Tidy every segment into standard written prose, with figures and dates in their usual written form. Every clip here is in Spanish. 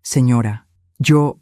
Señora, yo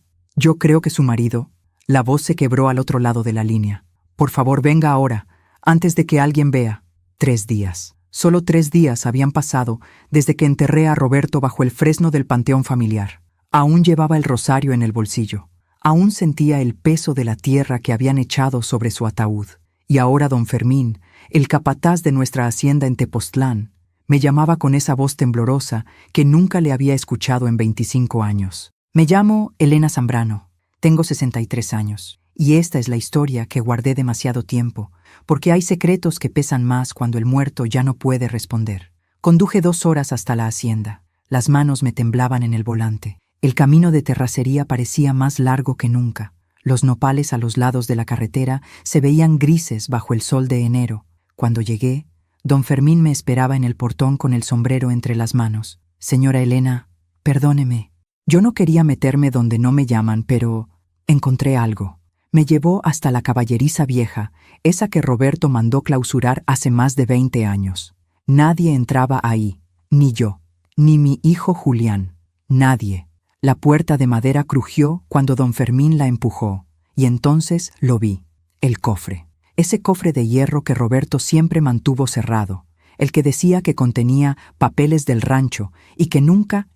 creo que su marido. La voz se quebró al otro lado de la línea. Por favor, venga ahora, antes de que alguien vea. 3 días. Solo 3 días habían pasado desde que enterré a Roberto bajo el fresno del panteón familiar. Aún llevaba el rosario en el bolsillo. Aún sentía el peso de la tierra que habían echado sobre su ataúd. Y ahora don Fermín, el capataz de nuestra hacienda en Tepoztlán, me llamaba con esa voz temblorosa que nunca le había escuchado en 25 años. Me llamo Elena Zambrano, tengo 63 años, y esta es la historia que guardé demasiado tiempo, porque hay secretos que pesan más cuando el muerto ya no puede responder. Conduje 2 horas hasta la hacienda. Las manos me temblaban en el volante. El camino de terracería parecía más largo que nunca. Los nopales a los lados de la carretera se veían grises bajo el sol de enero. Cuando llegué, don Fermín me esperaba en el portón con el sombrero entre las manos. Señora Elena, perdóneme. Yo no quería meterme donde no me llaman, pero encontré algo. Me llevó hasta la caballeriza vieja, esa que Roberto mandó clausurar hace más de 20 años. Nadie entraba ahí, ni yo, ni mi hijo Julián, nadie. La puerta de madera crujió cuando don Fermín la empujó, y entonces lo vi, el cofre. Ese cofre de hierro que Roberto siempre mantuvo cerrado, el que decía que contenía papeles del rancho y que nunca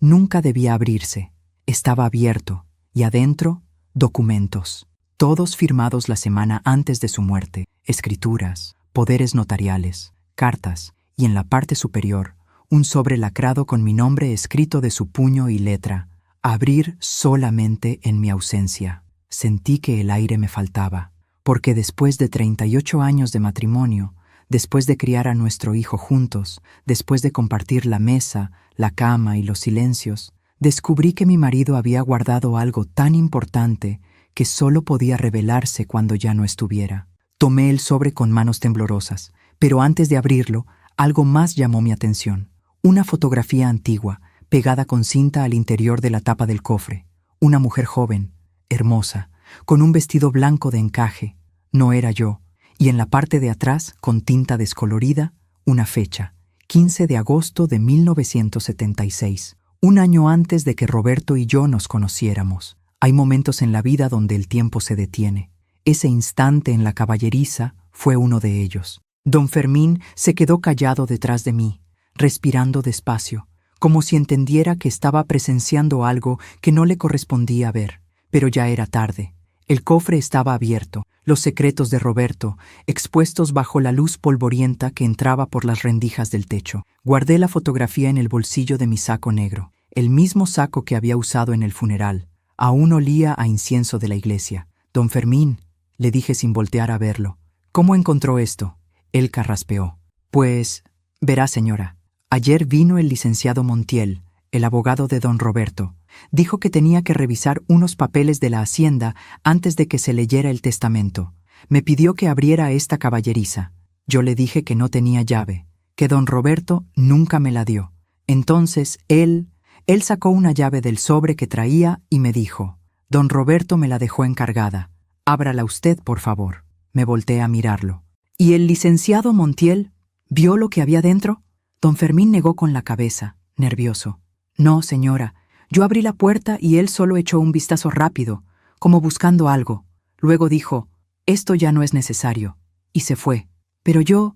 debía abrirse. Estaba abierto, y adentro, documentos, todos firmados la semana antes de su muerte, escrituras, poderes notariales, cartas, y en la parte superior, un sobre lacrado con mi nombre escrito de su puño y letra. Abrir solamente en mi ausencia. Sentí que el aire me faltaba, porque después de 38 años de matrimonio, después de criar a nuestro hijo juntos, después de compartir la mesa, la cama y los silencios, descubrí que mi marido había guardado algo tan importante que solo podía revelarse cuando ya no estuviera. Tomé el sobre con manos temblorosas, pero antes de abrirlo, algo más llamó mi atención. Una fotografía antigua, pegada con cinta al interior de la tapa del cofre. Una mujer joven, hermosa, con un vestido blanco de encaje. No era yo. Y en la parte de atrás, con tinta descolorida, una fecha, 15 de agosto de 1976, un año antes de que Roberto y yo nos conociéramos. Hay momentos en la vida donde el tiempo se detiene. Ese instante en la caballeriza fue uno de ellos. Don Fermín se quedó callado detrás de mí, respirando despacio, como si entendiera que estaba presenciando algo que no le correspondía ver. Pero ya era tarde. El cofre estaba abierto, los secretos de Roberto, expuestos bajo la luz polvorienta que entraba por las rendijas del techo. Guardé la fotografía en el bolsillo de mi saco negro, el mismo saco que había usado en el funeral. Aún olía a incienso de la iglesia. Don Fermín, le dije sin voltear a verlo, ¿cómo encontró esto? Él carraspeó. Pues, verá señora. Ayer vino el licenciado Montiel, el abogado de don Roberto. Dijo que tenía que revisar unos papeles de la hacienda antes de que se leyera el testamento. Me pidió que abriera esta caballeriza. Yo le dije que no tenía llave, que don Roberto nunca me la dio. Entonces él sacó una llave del sobre que traía y me dijo, don Roberto me la dejó encargada. Ábrala usted, por favor. Me volteé a mirarlo. ¿Y el licenciado Montiel vio lo que había dentro? Don Fermín negó con la cabeza, nervioso. No, señora, yo abrí la puerta y él solo echó un vistazo rápido, como buscando algo. Luego dijo, esto ya no es necesario, y se fue. Pero yo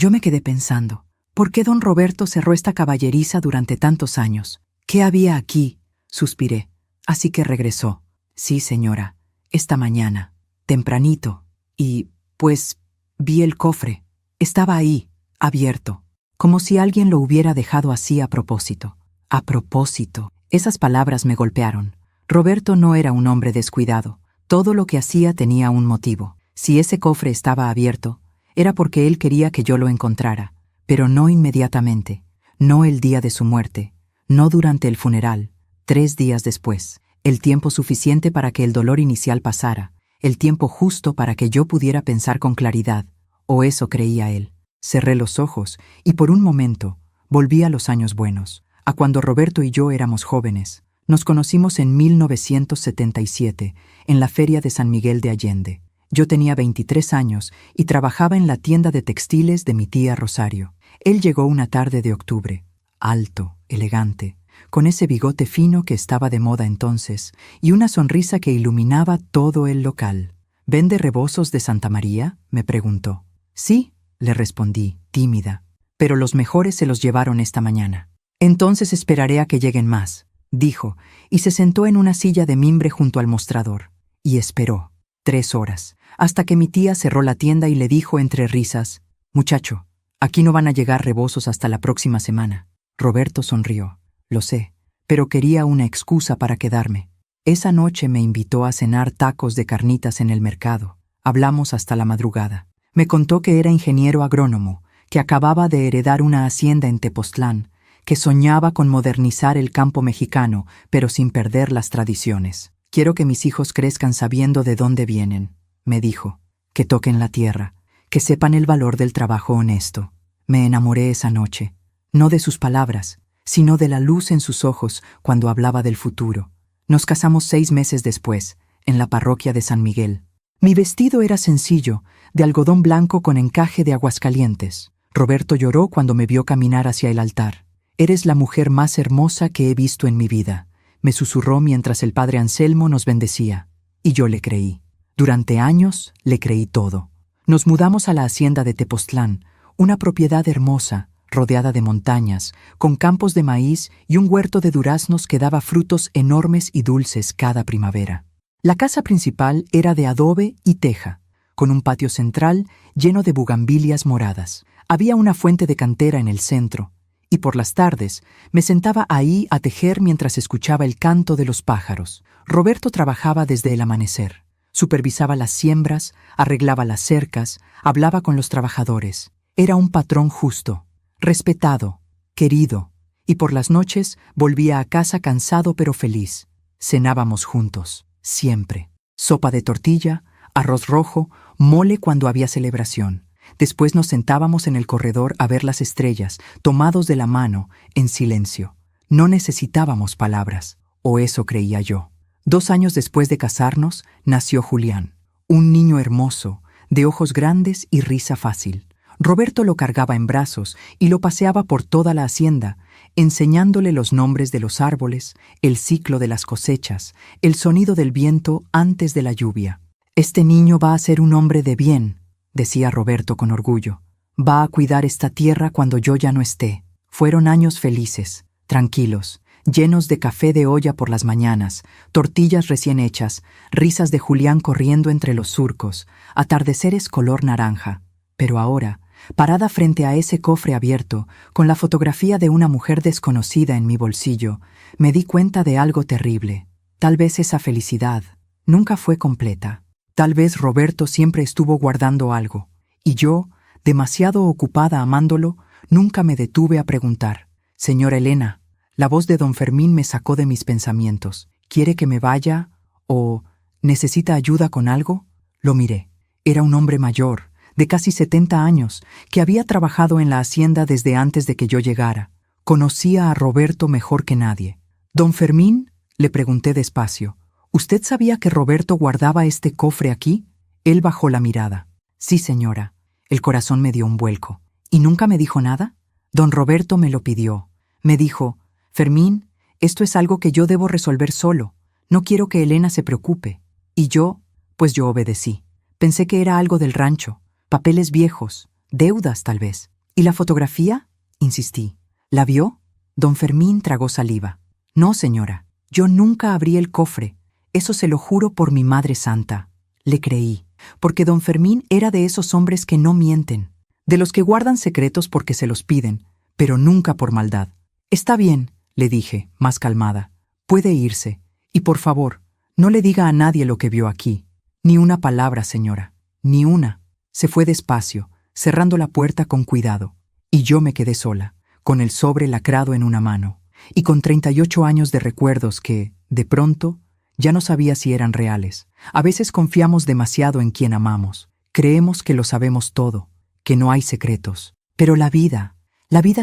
me quedé pensando, ¿por qué don Roberto cerró esta caballeriza durante tantos años? ¿Qué había aquí? Suspiré. Así que regresó. Sí, señora, esta mañana, tempranito, y, pues, vi el cofre. Estaba ahí, abierto. Como si alguien lo hubiera dejado así a propósito. A propósito. Esas palabras me golpearon. Roberto no era un hombre descuidado. Todo lo que hacía tenía un motivo. Si ese cofre estaba abierto, era porque él quería que yo lo encontrara, pero no inmediatamente, no el día de su muerte, no durante el funeral, 3 días después, el tiempo suficiente para que el dolor inicial pasara, el tiempo justo para que yo pudiera pensar con claridad, o eso creía él. Cerré los ojos y por un momento volví a los años buenos, a cuando Roberto y yo éramos jóvenes. Nos conocimos en 1977, en la Feria de San Miguel de Allende. Yo tenía 23 años y trabajaba en la tienda de textiles de mi tía Rosario. Él llegó una tarde de octubre, alto, elegante, con ese bigote fino que estaba de moda entonces, y una sonrisa que iluminaba todo el local. ¿Vende rebozos de Santa María?, me preguntó. Sí, le respondí, tímida, pero los mejores se los llevaron esta mañana. Entonces esperaré a que lleguen más, dijo, y se sentó en una silla de mimbre junto al mostrador. Y esperó 3 horas, hasta que mi tía cerró la tienda y le dijo entre risas: «Muchacho, aquí no van a llegar rebozos hasta la próxima semana». Roberto sonrió. Lo sé, pero quería una excusa para quedarme. Esa noche me invitó a cenar tacos de carnitas en el mercado. Hablamos hasta la madrugada. Me contó que era ingeniero agrónomo, que acababa de heredar una hacienda en Tepoztlán, que soñaba con modernizar el campo mexicano, pero sin perder las tradiciones. «Quiero que mis hijos crezcan sabiendo de dónde vienen», me dijo, «que toquen la tierra, que sepan el valor del trabajo honesto». Me enamoré esa noche, no de sus palabras, sino de la luz en sus ojos cuando hablaba del futuro. Nos casamos 6 meses después, en la parroquia de San Miguel. Mi vestido era sencillo, de algodón blanco con encaje de Aguascalientes. Roberto lloró cuando me vio caminar hacia el altar. «Eres la mujer más hermosa que he visto en mi vida», me susurró mientras el padre Anselmo nos bendecía. Y yo le creí. Durante años le creí todo. Nos mudamos a la hacienda de Tepoztlán, una propiedad hermosa, rodeada de montañas, con campos de maíz y un huerto de duraznos que daba frutos enormes y dulces cada primavera. La casa principal era de adobe y teja, con un patio central lleno de bugambilias moradas. Había una fuente de cantera en el centro, y por las tardes me sentaba ahí a tejer mientras escuchaba el canto de los pájaros. Roberto trabajaba desde el amanecer. Supervisaba las siembras, arreglaba las cercas, hablaba con los trabajadores. Era un patrón justo, respetado, querido, y por las noches volvía a casa cansado pero feliz. Cenábamos juntos, siempre. Sopa de tortilla, arroz rojo, mole cuando había celebración. Después nos sentábamos en el corredor a ver las estrellas, tomados de la mano, en silencio. No necesitábamos palabras, o eso creía yo. 2 años después de casarnos, nació Julián, un niño hermoso, de ojos grandes y risa fácil. Roberto lo cargaba en brazos y lo paseaba por toda la hacienda, enseñándole los nombres de los árboles, el ciclo de las cosechas, el sonido del viento antes de la lluvia. «Este niño va a ser un hombre de bien», decía Roberto con orgullo. «Va a cuidar esta tierra cuando yo ya no esté». Fueron años felices, tranquilos, llenos de café de olla por las mañanas, tortillas recién hechas, risas de Julián corriendo entre los surcos, atardeceres color naranja. Pero ahora, parada frente a ese cofre abierto, con la fotografía de una mujer desconocida en mi bolsillo, me di cuenta de algo terrible. Tal vez esa felicidad nunca fue completa. Tal vez Roberto siempre estuvo guardando algo, y yo, demasiado ocupada amándolo, nunca me detuve a preguntar: «Señora Elena». La voz de don Fermín me sacó de mis pensamientos. «¿Quiere que me vaya? ¿O necesita ayuda con algo?». Lo miré. Era un hombre mayor, de casi 70 años, que había trabajado en la hacienda desde antes de que yo llegara. Conocía a Roberto mejor que nadie. «Don Fermín», le pregunté despacio, «¿usted sabía que Roberto guardaba este cofre aquí?». Él bajó la mirada. «Sí, señora». El corazón me dio un vuelco. «¿Y nunca me dijo nada?». «Don Roberto me lo pidió. Me dijo: Fermín, esto es algo que yo debo resolver solo. No quiero que Elena se preocupe». Y yo obedecí. Pensé que era algo del rancho. Papeles viejos, deudas tal vez. «¿Y la fotografía?», insistí. «¿La vio?». Don Fermín tragó saliva. «No, señora, yo nunca abrí el cofre. Eso se lo juro por mi Madre Santa». Le creí, porque don Fermín era de esos hombres que no mienten, de los que guardan secretos porque se los piden, pero nunca por maldad. «Está bien», le dije, más calmada. «Puede irse. Y por favor, no le diga a nadie lo que vio aquí. Ni una palabra, señora. Ni una». Se fue despacio, cerrando la puerta con cuidado. Y yo me quedé sola, con el sobre lacrado en una mano, y con 38 años de recuerdos que, de pronto, ya no sabía si eran reales. A veces confiamos demasiado en quien amamos. Creemos que lo sabemos todo, que no hay secretos. Pero la vida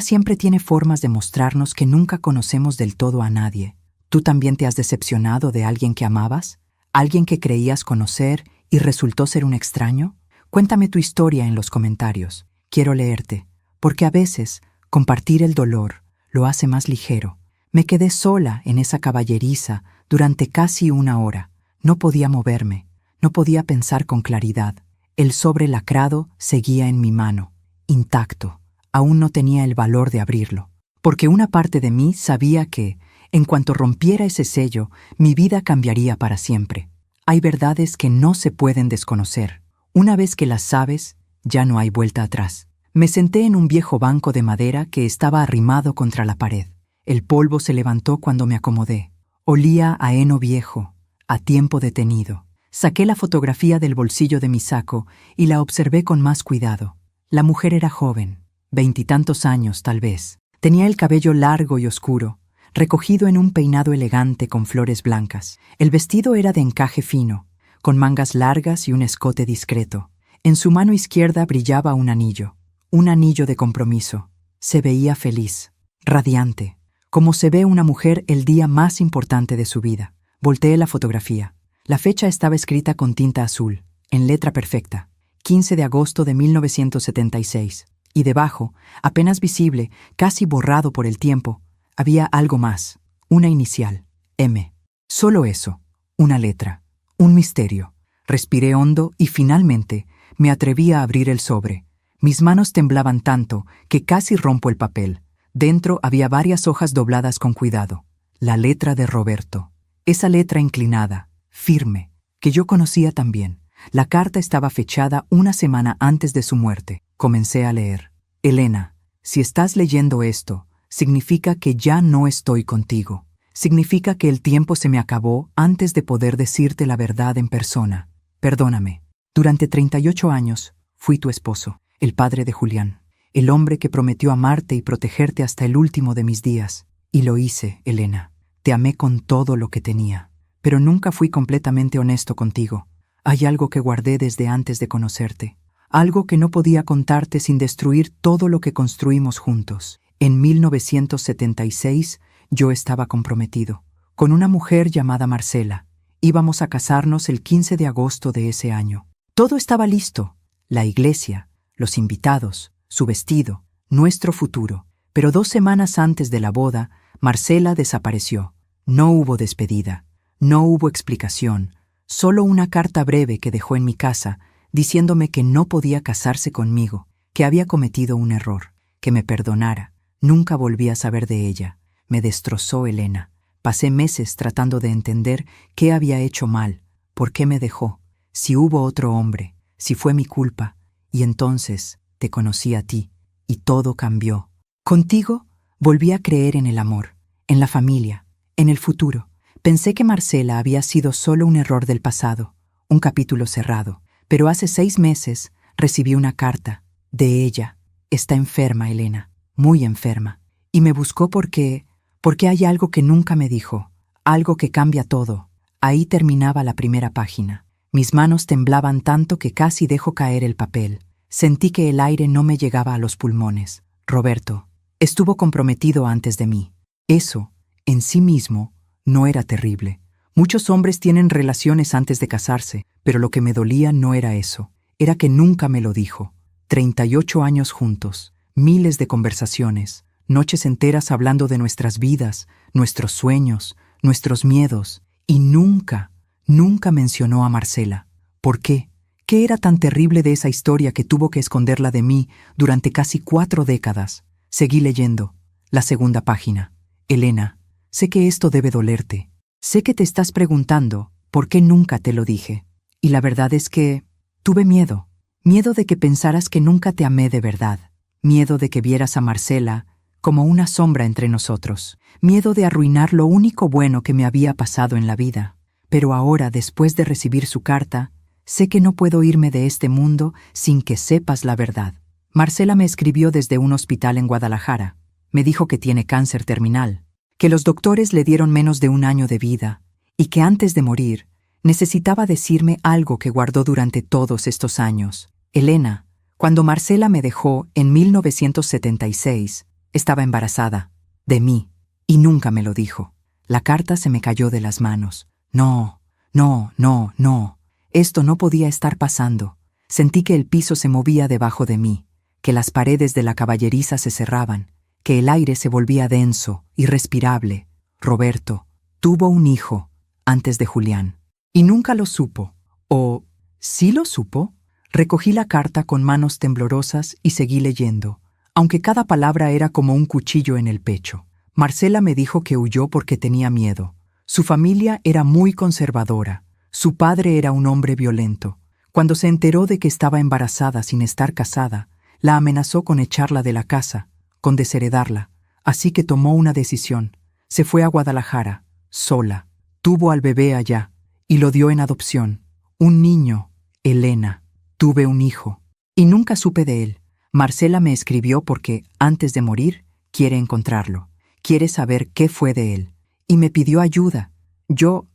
siempre tiene formas de mostrarnos que nunca conocemos del todo a nadie. ¿Tú también te has decepcionado de alguien que amabas? ¿Alguien que creías conocer y resultó ser un extraño? Cuéntame tu historia en los comentarios. Quiero leerte, porque a veces compartir el dolor lo hace más ligero. Me quedé sola en esa caballeriza durante casi 1 hora. No podía moverme, no podía pensar con claridad. El sobre lacrado seguía en mi mano, intacto. Aún no tenía el valor de abrirlo, porque una parte de mí sabía que, en cuanto rompiera ese sello, mi vida cambiaría para siempre. Hay verdades que no se pueden desconocer. Una vez que las sabes, ya no hay vuelta atrás. Me senté en un viejo banco de madera que estaba arrimado contra la pared. El polvo se levantó cuando me acomodé. Olía a heno viejo, a tiempo detenido. Saqué la fotografía del bolsillo de mi saco y la observé con más cuidado. La mujer era joven, 20 y tantos años tal vez. Tenía el cabello largo y oscuro, recogido en un peinado elegante con flores blancas. El vestido era de encaje fino, con mangas largas y un escote discreto. En su mano izquierda brillaba un anillo de compromiso. Se veía feliz, radiante, como se ve una mujer el día más importante de su vida. Volteé la fotografía. La fecha estaba escrita con tinta azul, en letra perfecta, 15 de agosto de 1976. Y debajo, apenas visible, casi borrado por el tiempo, había algo más, una inicial, M. Solo eso, una letra, un misterio. Respiré hondo y finalmente me atreví a abrir el sobre. Mis manos temblaban tanto que casi rompo el papel. Dentro había varias hojas dobladas con cuidado. La letra de Roberto. Esa letra inclinada, firme, que yo conocía también. La carta estaba fechada 1 semana antes de su muerte. Comencé a leer. Elena, si estás leyendo esto, significa que ya no estoy contigo. Significa que el tiempo se me acabó antes de poder decirte la verdad en persona. Perdóname. Durante 38 años fui tu esposo, el padre de Julián, el hombre que prometió amarte y protegerte hasta el último de mis días. Y lo hice, Elena. Te amé con todo lo que tenía, pero nunca fui completamente honesto contigo. Hay algo que guardé desde antes de conocerte, algo que no podía contarte sin destruir todo lo que construimos juntos. En 1976 yo estaba comprometido, con una mujer llamada Marcela. Íbamos a casarnos el 15 de agosto de ese año. Todo estaba listo, la iglesia, los invitados, su vestido, nuestro futuro. Pero 2 semanas antes de la boda, Marcela desapareció. No hubo despedida, no hubo explicación, solo una carta breve que dejó en mi casa diciéndome que no podía casarse conmigo, que había cometido un error, que me perdonara. Nunca volví a saber de ella. Me destrozó Elena. Pasé meses tratando de entender qué había hecho mal, por qué me dejó, si hubo otro hombre, si fue mi culpa. Y entonces te conocí a ti, y todo cambió. Contigo volví a creer en el amor, en la familia, en el futuro. Pensé que Marcela había sido solo un error del pasado, un capítulo cerrado. Pero hace 6 meses recibí una carta de ella. Está enferma, Elena, muy enferma. Y me buscó porque hay algo que nunca me dijo, algo que cambia todo. Ahí terminaba la primera página. Mis manos temblaban tanto que casi dejo caer el papel. Sentí que el aire no me llegaba a los pulmones. Roberto estuvo comprometido antes de mí. Eso, en sí mismo, no era terrible. Muchos hombres tienen relaciones antes de casarse, pero lo que me dolía no era eso. Era que nunca me lo dijo. 38 años juntos, miles de conversaciones, noches enteras hablando de nuestras vidas, nuestros sueños, nuestros miedos, y nunca mencionó a Marcela. ¿Por qué? ¿Qué era tan terrible de esa historia que tuvo que esconderla de mí durante casi 4 décadas? Seguí leyendo. La segunda página. Elena, sé que esto debe dolerte. Sé que te estás preguntando por qué nunca te lo dije. Y la verdad es que tuve miedo. Miedo de que pensaras que nunca te amé de verdad. Miedo de que vieras a Marcela como una sombra entre nosotros. Miedo de arruinar lo único bueno que me había pasado en la vida. Pero ahora, después de recibir su carta, sé que no puedo irme de este mundo sin que sepas la verdad. Marcela me escribió desde un hospital en Guadalajara. Me dijo que tiene cáncer terminal, que los doctores le dieron menos de 1 año de vida y que antes de morir necesitaba decirme algo que guardó durante todos estos años. Elena, cuando Marcela me dejó en 1976, estaba embarazada de mí y nunca me lo dijo. La carta se me cayó de las manos. No. Esto no podía estar pasando. Sentí que el piso se movía debajo de mí, que las paredes de la caballeriza se cerraban, que el aire se volvía denso, irrespirable. Roberto tuvo un hijo antes de Julián. Y nunca lo supo. ¿O sí lo supo? Recogí la carta con manos temblorosas y seguí leyendo, aunque cada palabra era como un cuchillo en el pecho. Marcela me dijo que huyó porque tenía miedo. Su familia era muy conservadora. Su padre era un hombre violento. Cuando se enteró de que estaba embarazada sin estar casada, la amenazó con echarla de la casa, con desheredarla. Así que tomó una decisión. Se fue a Guadalajara, sola. Tuvo al bebé allá y lo dio en adopción. Un niño, Elena. Tuve un hijo. Y nunca supe de él. Marcela me escribió porque, antes de morir, quiere encontrarlo. Quiere saber qué fue de él. Y me pidió ayuda. Yo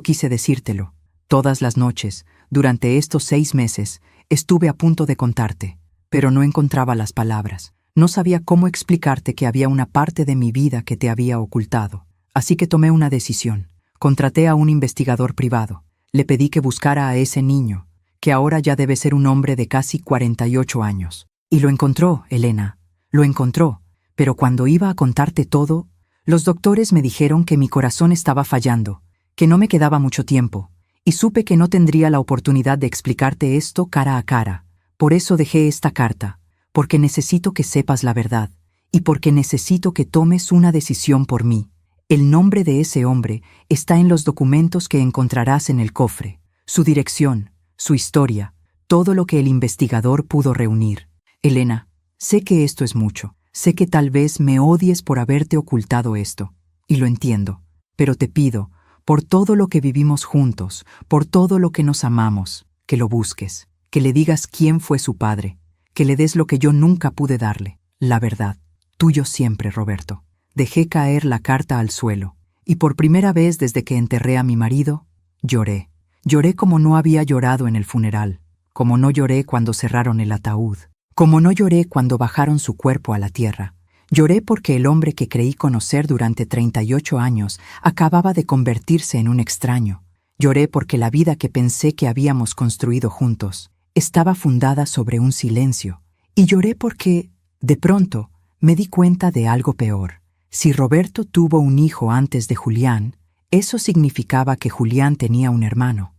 quise decírtelo. Todas las noches, durante estos 6 meses, estuve a punto de contarte, pero no encontraba las palabras. No sabía cómo explicarte que había una parte de mi vida que te había ocultado. Así que tomé una decisión. Contraté a un investigador privado. Le pedí que buscara a ese niño, que ahora ya debe ser un hombre de casi 48 años. Y lo encontró, Elena. Lo encontró. Pero cuando iba a contarte todo, los doctores me dijeron que mi corazón estaba fallando, que no me quedaba mucho tiempo, y supe que no tendría la oportunidad de explicarte esto cara a cara. Por eso dejé esta carta, porque necesito que sepas la verdad, y porque necesito que tomes una decisión por mí. El nombre de ese hombre está en los documentos que encontrarás en el cofre, su dirección, su historia, todo lo que el investigador pudo reunir. Elena, sé que esto es mucho. Sé que tal vez me odies por haberte ocultado esto, y lo entiendo, pero te pido, por todo lo que vivimos juntos, por todo lo que nos amamos, que lo busques, que le digas quién fue su padre, que le des lo que yo nunca pude darle, la verdad. Tuyo siempre, Roberto. Dejé caer la carta al suelo, y por primera vez desde que enterré a mi marido, lloré. Lloré como no había llorado en el funeral, como no lloré cuando cerraron el ataúd. Como no lloré cuando bajaron su cuerpo a la tierra. Lloré porque el hombre que creí conocer durante 38 años acababa de convertirse en un extraño. Lloré porque la vida que pensé que habíamos construido juntos estaba fundada sobre un silencio. Y lloré porque, de pronto, me di cuenta de algo peor. Si Roberto tuvo un hijo antes de Julián, eso significaba que Julián tenía un hermano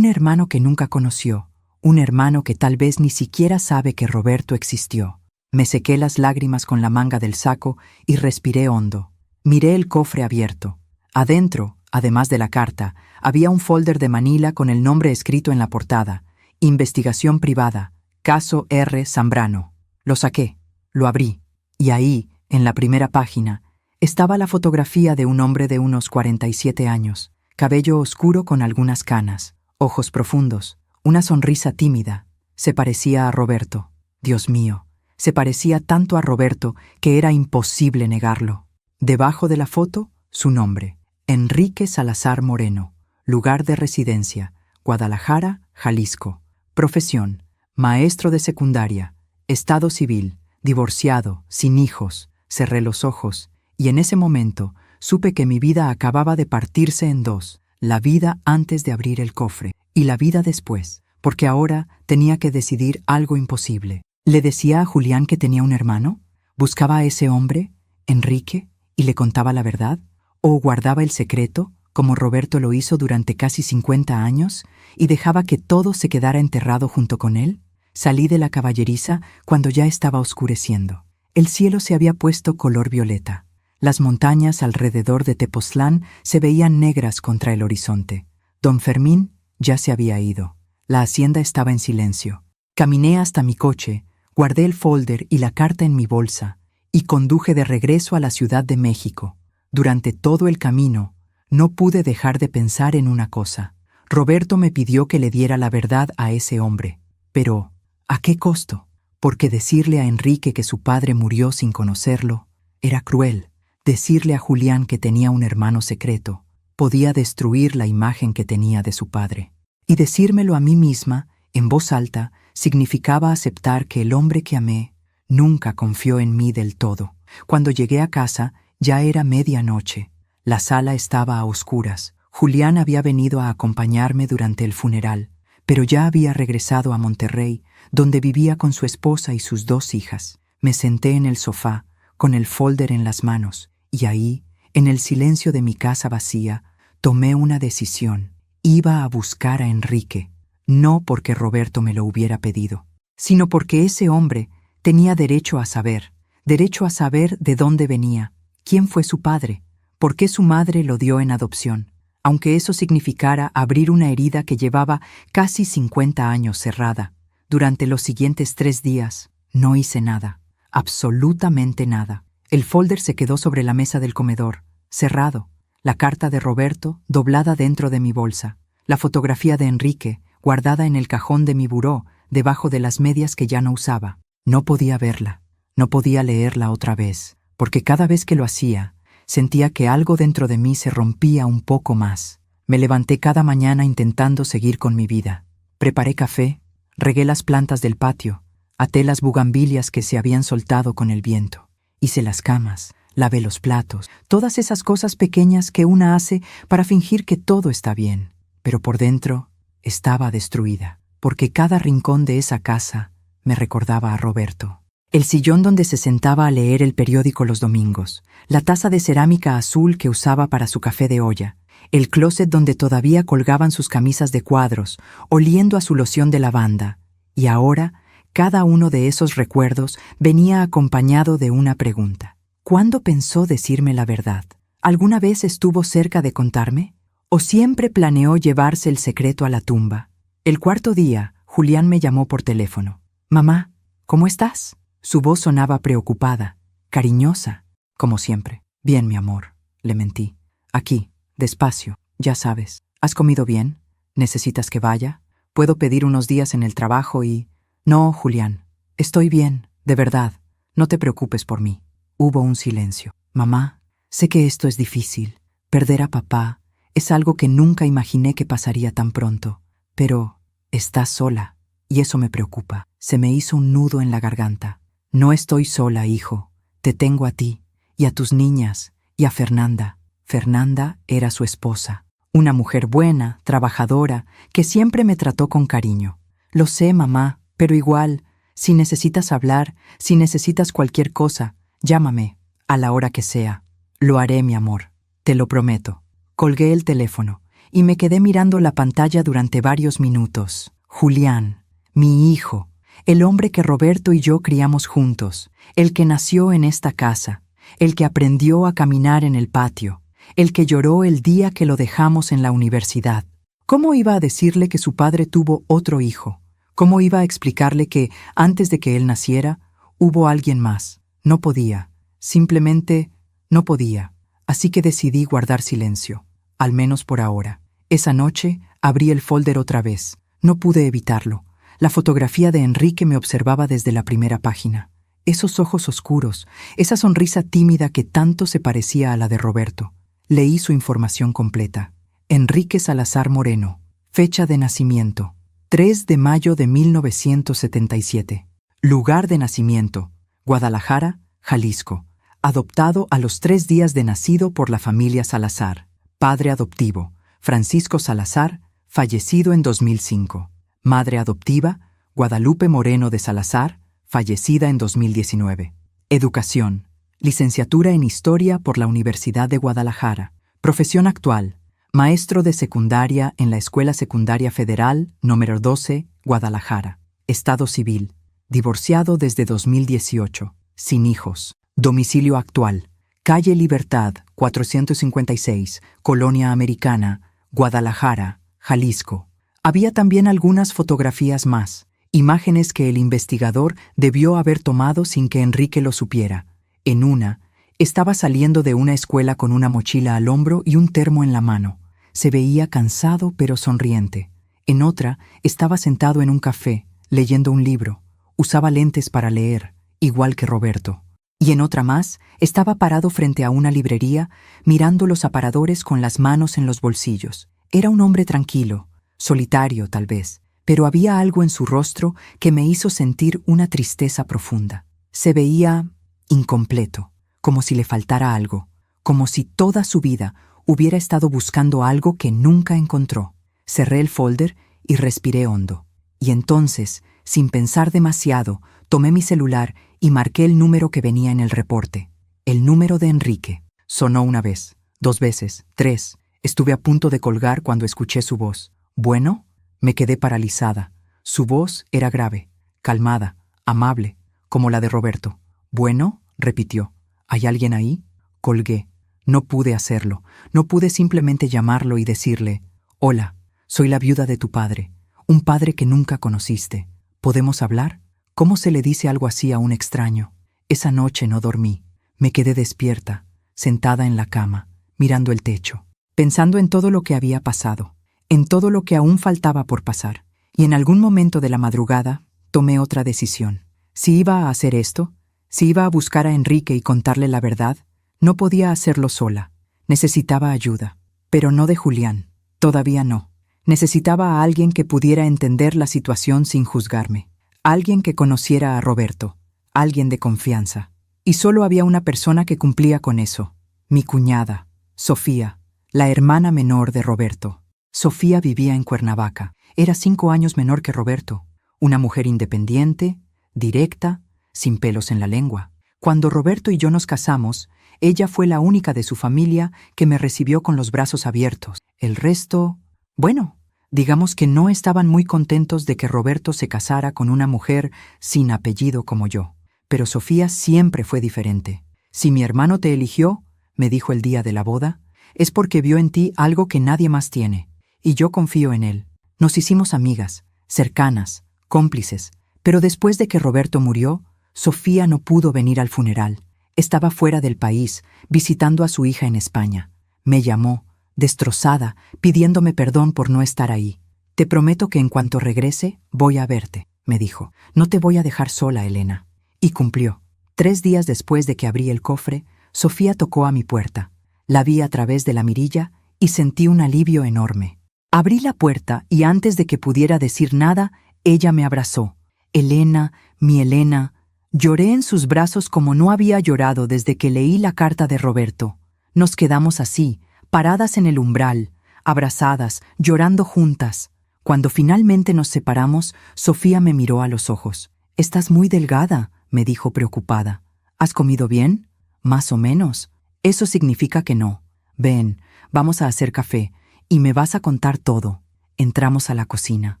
que nunca conoció. Un hermano que tal vez ni siquiera sabe que Roberto existió. Me sequé las lágrimas con la manga del saco y respiré hondo. Miré el cofre abierto. Adentro, además de la carta, había un folder de manila con el nombre escrito en la portada. Investigación privada. Caso R. Zambrano. Lo saqué. Lo abrí. Y ahí, en la primera página, estaba la fotografía de un hombre de unos 47 años. Cabello oscuro con algunas canas. Ojos profundos. Una sonrisa tímida. Se parecía a Roberto. Dios mío, se parecía tanto a Roberto que era imposible negarlo. Debajo de la foto, su nombre. Enrique Salazar Moreno. Lugar de residencia, Guadalajara, Jalisco. Profesión, maestro de secundaria. Estado civil, divorciado, sin hijos. Cerré los ojos y en ese momento supe que mi vida acababa de partirse en dos. La vida antes de abrir el cofre. Y la vida después, porque ahora tenía que decidir algo imposible. ¿Le decía a Julián que tenía un hermano? ¿Buscaba a ese hombre, Enrique, y le contaba la verdad? ¿O guardaba el secreto, como Roberto lo hizo durante casi 50 años, y dejaba que todo se quedara enterrado junto con él? Salí de la caballeriza cuando ya estaba oscureciendo. El cielo se había puesto color violeta. Las montañas alrededor de Tepoztlán se veían negras contra el horizonte. Don Fermín ya se había ido. La hacienda estaba en silencio. Caminé hasta mi coche, guardé el folder y la carta en mi bolsa y conduje de regreso a la Ciudad de México. Durante todo el camino, no pude dejar de pensar en una cosa. Roberto me pidió que le diera la verdad a ese hombre. Pero, ¿a qué costo? Porque decirle a Enrique que su padre murió sin conocerlo era cruel. Decirle a Julián que tenía un hermano secreto podía destruir la imagen que tenía de su padre. Y decírmelo a mí misma, en voz alta, significaba aceptar que el hombre que amé nunca confió en mí del todo. Cuando llegué a casa, ya era medianoche. La sala estaba a oscuras. Julián había venido a acompañarme durante el funeral, pero ya había regresado a Monterrey, donde vivía con su esposa y sus 2 hijas. Me senté en el sofá, con el folder en las manos, y ahí, en el silencio de mi casa vacía, tomé una decisión. Iba a buscar a Enrique, no porque Roberto me lo hubiera pedido, sino porque ese hombre tenía derecho a saber de dónde venía, quién fue su padre, por qué su madre lo dio en adopción, aunque eso significara abrir una herida que llevaba casi 50 años cerrada. Durante los siguientes 3 días, no hice nada, absolutamente nada. El folder se quedó sobre la mesa del comedor, cerrado, la carta de Roberto doblada dentro de mi bolsa, la fotografía de Enrique guardada en el cajón de mi buró, debajo de las medias que ya no usaba. No podía verla, no podía leerla otra vez, porque cada vez que lo hacía, sentía que algo dentro de mí se rompía un poco más. Me levanté cada mañana intentando seguir con mi vida. Preparé café, regué las plantas del patio, até las bugambilias que se habían soltado con el viento. Hice las camas, lavé los platos, todas esas cosas pequeñas que una hace para fingir que todo está bien. Pero por dentro estaba destruida, porque cada rincón de esa casa me recordaba a Roberto. El sillón donde se sentaba a leer el periódico los domingos, la taza de cerámica azul que usaba para su café de olla, el closet donde todavía colgaban sus camisas de cuadros, oliendo a su loción de lavanda. Y ahora, cada uno de esos recuerdos venía acompañado de una pregunta. ¿Cuándo pensó decirme la verdad? ¿Alguna vez estuvo cerca de contarme? ¿O siempre planeó llevarse el secreto a la tumba? El cuarto día, Julián me llamó por teléfono. «Mamá, ¿cómo estás?» Su voz sonaba preocupada, cariñosa, como siempre. «Bien, mi amor», le mentí. «Aquí, despacio, ya sabes. ¿Has comido bien? ¿Necesitas que vaya? ¿Puedo pedir unos días en el trabajo y...?» «No, Julián, estoy bien, de verdad. No te preocupes por mí». Hubo un silencio. «Mamá, sé que esto es difícil. Perder a papá es algo que nunca imaginé que pasaría tan pronto. Pero estás sola, y eso me preocupa». Se me hizo un nudo en la garganta. «No estoy sola, hijo. Te tengo a ti, y a tus niñas, y a Fernanda». Fernanda era su esposa, una mujer buena, trabajadora, que siempre me trató con cariño. «Lo sé, mamá, pero igual, si necesitas hablar, si necesitas cualquier cosa, llámame, a la hora que sea. Lo haré, mi amor, te lo prometo». Colgué el teléfono y me quedé mirando la pantalla durante varios minutos. Julián, mi hijo, el hombre que Roberto y yo criamos juntos, el que nació en esta casa, el que aprendió a caminar en el patio, el que lloró el día que lo dejamos en la universidad. ¿Cómo iba a decirle que su padre tuvo otro hijo? ¿Cómo iba a explicarle que, antes de que él naciera, hubo alguien más? No podía, simplemente no podía. Así que decidí guardar silencio, al menos por ahora. Esa noche abrí el folder otra vez. No pude evitarlo. La fotografía de Enrique me observaba desde la primera página. Esos ojos oscuros, esa sonrisa tímida que tanto se parecía a la de Roberto. Leí su información completa. Enrique Salazar Moreno. Fecha de nacimiento: 3 de mayo de 1977. Lugar de nacimiento: Guadalajara, Jalisco. Adoptado a los 3 días de nacido por la familia Salazar. Padre adoptivo: Francisco Salazar, fallecido en 2005. Madre adoptiva: Guadalupe Moreno de Salazar, fallecida en 2019. Educación: licenciatura en Historia por la Universidad de Guadalajara. Profesión actual: maestro de secundaria en la Escuela Secundaria Federal número 12, Guadalajara. Estado civil: divorciado desde 2018, sin hijos. Domicilio actual: Calle Libertad, 456, Colonia Americana, Guadalajara, Jalisco. Había también algunas fotografías más, imágenes que el investigador debió haber tomado sin que Enrique lo supiera. En una, estaba saliendo de una escuela con una mochila al hombro y un termo en la mano. Se veía cansado pero sonriente. En otra, estaba sentado en un café, leyendo un libro. Usaba lentes para leer, igual que Roberto. Y en otra más, estaba parado frente a una librería, mirando los aparadores con las manos en los bolsillos. Era un hombre tranquilo, solitario tal vez, pero había algo en su rostro que me hizo sentir una tristeza profunda. Se veía incompleto, como si le faltara algo, como si toda su vida hubiera estado buscando algo que nunca encontró. Cerré el folder y respiré hondo. Y entonces, sin pensar demasiado, Tomé mi celular y marqué el número que venía en el reporte. El número de Enrique. Sonó una vez, 2 veces, 3. Estuve a punto de colgar cuando escuché su voz. ¿Bueno? Me quedé paralizada. Su voz era grave, calmada, amable, como la de Roberto. ¿Bueno? Repitió. ¿Hay alguien ahí? Colgué. No pude hacerlo. No pude simplemente llamarlo y decirle: «Hola, soy la viuda de tu padre, un padre que nunca conociste. ¿Podemos hablar?» ¿Cómo se le dice algo así a un extraño? Esa noche no dormí. Me quedé despierta, sentada en la cama, mirando el techo, pensando en todo lo que había pasado, en todo lo que aún faltaba por pasar. Y en algún momento de la madrugada tomé otra decisión. Si iba a hacer esto, si iba a buscar a Enrique y contarle la verdad, no podía hacerlo sola. Necesitaba ayuda, pero no de Julián. Todavía no. Necesitaba a alguien que pudiera entender la situación sin juzgarme. Alguien que conociera a Roberto. Alguien de confianza. Y solo había una persona que cumplía con eso. Mi cuñada, Sofía, la hermana menor de Roberto. Sofía vivía en Cuernavaca. Era 5 años menor que Roberto. Una mujer independiente, directa, sin pelos en la lengua. Cuando Roberto y yo nos casamos, ella fue la única de su familia que me recibió con los brazos abiertos. El resto, bueno, digamos que no estaban muy contentos de que Roberto se casara con una mujer sin apellido como yo. Pero Sofía siempre fue diferente. Si mi hermano te eligió, me dijo el día de la boda, es porque vio en ti algo que nadie más tiene. Y yo confío en él. Nos hicimos amigas, cercanas, cómplices. Pero después de que Roberto murió, Sofía no pudo venir al funeral. Estaba fuera del país, visitando a su hija en España. Me llamó, destrozada, pidiéndome perdón por no estar ahí. «Te prometo que en cuanto regrese, voy a verte», me dijo. «No te voy a dejar sola, Elena». Y cumplió. 3 días después de que abrí el cofre, Sofía tocó a mi puerta. La vi a través de la mirilla y sentí un alivio enorme. Abrí la puerta y antes de que pudiera decir nada, ella me abrazó. «Elena, mi Elena». Lloré en sus brazos como no había llorado desde que leí la carta de Roberto. Nos quedamos así, paradas en el umbral, abrazadas, llorando juntas. Cuando finalmente nos separamos, Sofía me miró a los ojos. «Estás muy delgada», me dijo preocupada. «¿Has comido bien?» «Más o menos». «Eso significa que no. Ven, vamos a hacer café, y me vas a contar todo». Entramos a la cocina.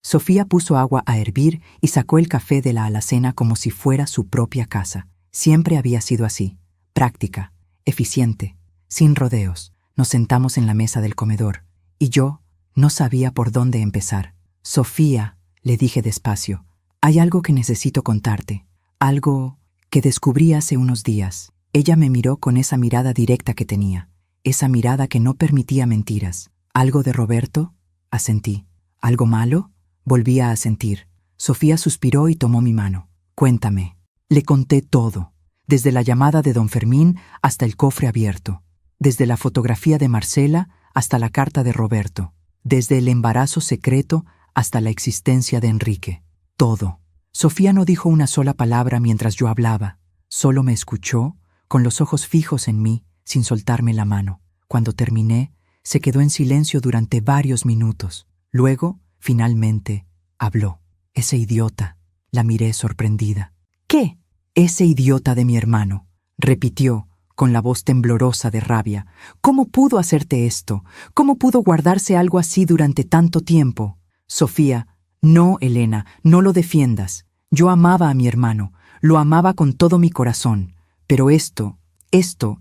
Sofía puso agua a hervir y sacó el café de la alacena como si fuera su propia casa. Siempre había sido así, práctica, eficiente, sin rodeos. Nos sentamos en la mesa del comedor, y yo no sabía por dónde empezar. «Sofía», le dije despacio, «hay algo que necesito contarte, algo que descubrí hace unos días». Ella me miró con esa mirada directa que tenía, esa mirada que no permitía mentiras. «¿Algo de Roberto?», asentí. «¿Algo malo?». Volví a asentir. Sofía suspiró y tomó mi mano. «Cuéntame». Le conté todo, desde la llamada de don Fermín hasta el cofre abierto, desde la fotografía de Marcela hasta la carta de Roberto, desde el embarazo secreto hasta la existencia de Enrique. Todo. Sofía no dijo una sola palabra mientras yo hablaba. Solo me escuchó, con los ojos fijos en mí, sin soltarme la mano. Cuando terminé, se quedó en silencio durante varios minutos. Luego, finalmente, habló. «Ese idiota». La miré sorprendida. «¿Qué?» «Ese idiota de mi hermano», repitió, con la voz temblorosa de rabia. «¿Cómo pudo hacerte esto? ¿Cómo pudo guardarse algo así durante tanto tiempo?» «Sofía, no, Elena, no lo defiendas. Yo amaba a mi hermano, lo amaba con todo mi corazón. Pero esto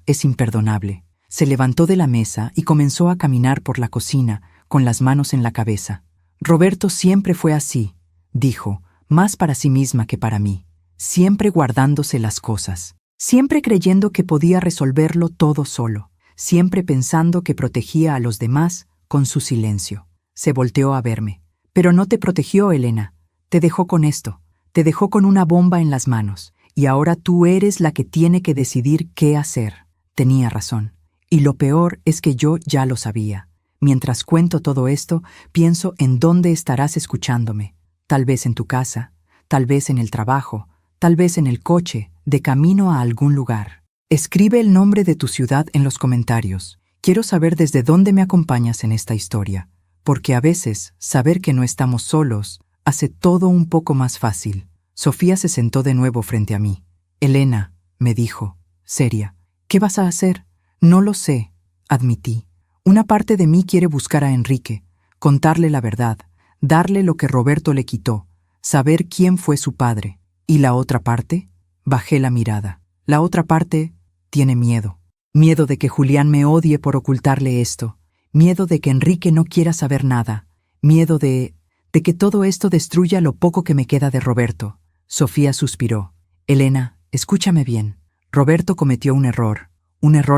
es imperdonable». Se levantó de la mesa y comenzó a caminar por la cocina, con las manos en la cabeza. «Roberto siempre fue así», dijo, más para sí misma que para mí, siempre guardándose las cosas, siempre creyendo que podía resolverlo todo solo, siempre pensando que protegía a los demás con su silencio. Se volteó a verme. «Pero no te protegió, Elena. Te dejó con esto, te dejó con una bomba en las manos, y ahora tú eres la que tiene que decidir qué hacer». Tenía razón. Y lo peor es que yo ya lo sabía. Mientras cuento todo esto, pienso en dónde estarás escuchándome. Tal vez en tu casa, tal vez en el trabajo, tal vez en el coche, de camino a algún lugar. Escribe el nombre de tu ciudad en los comentarios. Quiero saber desde dónde me acompañas en esta historia, porque a veces saber que no estamos solos hace todo un poco más fácil. Sofía se sentó de nuevo frente a mí. Elena, me dijo, seria, ¿qué vas a hacer? No lo sé, admití. Una parte de mí quiere buscar a Enrique, contarle la verdad, darle lo que Roberto le quitó, saber quién fue su padre. ¿Y la otra parte? Bajé la mirada. La otra parte tiene miedo. Miedo de que Julián me odie por ocultarle esto. Miedo de que Enrique no quiera saber nada. Miedo de que todo esto destruya lo poco que me queda de Roberto. Sofía suspiró. Elena, escúchame bien. Roberto cometió un error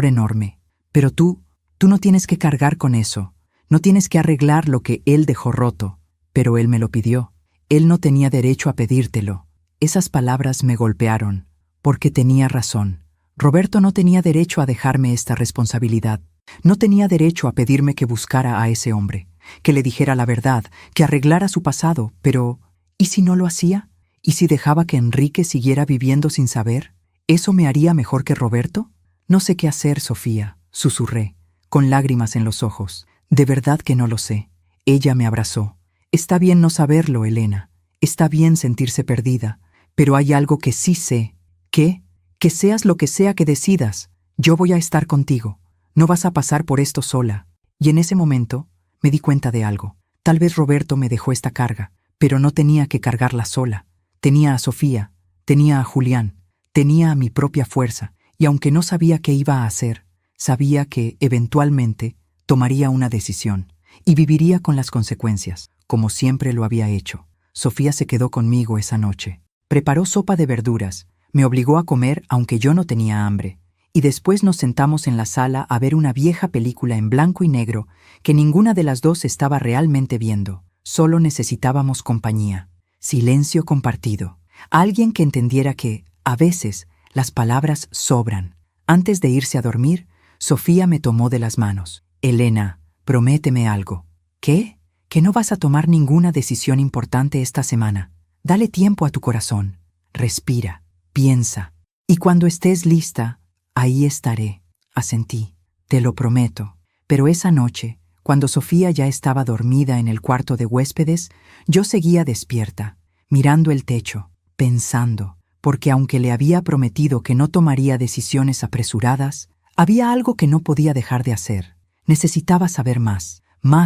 enorme. Pero tú no tienes que cargar con eso. No tienes que arreglar lo que él dejó roto. Pero él me lo pidió. Él no tenía derecho a pedírtelo. Esas palabras me golpearon, porque tenía razón. Roberto no tenía derecho a dejarme esta responsabilidad. No tenía derecho a pedirme que buscara a ese hombre, que le dijera la verdad, que arreglara su pasado, pero ¿y si no lo hacía? ¿Y si dejaba que Enrique siguiera viviendo sin saber? ¿Eso me haría mejor que Roberto? No sé qué hacer, Sofía, susurré, con lágrimas en los ojos. De verdad que no lo sé. Ella me abrazó. Está bien no saberlo, Elena. Está bien sentirse perdida. Pero hay algo que sí sé. ¿Qué? Que seas lo que sea que decidas, yo voy a estar contigo. No vas a pasar por esto sola. Y en ese momento me di cuenta de algo. Tal vez Roberto me dejó esta carga, pero no tenía que cargarla sola. Tenía a Sofía, tenía a Julián, tenía a mi propia fuerza, y aunque no sabía qué iba a hacer, sabía que, eventualmente, tomaría una decisión, y viviría con las consecuencias, como siempre lo había hecho. Sofía se quedó conmigo esa noche. Preparó sopa de verduras, me obligó a comer aunque yo no tenía hambre, y después nos sentamos en la sala a ver una vieja película en blanco y negro que ninguna de las dos estaba realmente viendo. Solo necesitábamos compañía, silencio compartido, alguien que entendiera que, a veces, las palabras sobran. Antes de irse a dormir, Sofía me tomó de las manos. Elena, prométeme algo. ¿Qué? Que no vas a tomar ninguna decisión importante esta semana. Dale tiempo a tu corazón. Respira, piensa. Y cuando estés lista, ahí estaré. Asentí. Te lo prometo. Pero esa noche, cuando Sofía ya estaba dormida en el cuarto de huéspedes, yo seguía despierta, mirando el techo, pensando, porque aunque le había prometido que no tomaría decisiones apresuradas, había algo que no podía dejar de hacer. Necesitaba saber más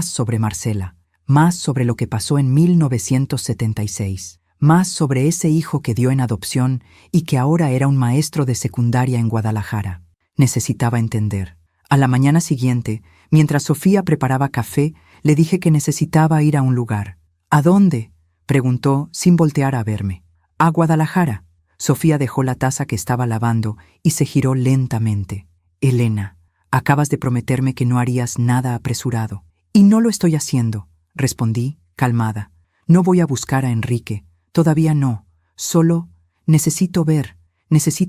sobre Marcela, más sobre lo que pasó en 1976. Más sobre ese hijo que dio en adopción y que ahora era un maestro de secundaria en Guadalajara. Necesitaba entender. A la mañana siguiente, mientras Sofía preparaba café, le dije que necesitaba ir a un lugar. ¿A dónde?, preguntó sin voltear a verme. A Guadalajara. Sofía dejó la taza que estaba lavando y se giró lentamente. Elena, acabas de prometerme que no harías nada apresurado. Y no lo estoy haciendo, respondí, calmada. No voy a buscar a Enrique. Todavía no. Solo necesito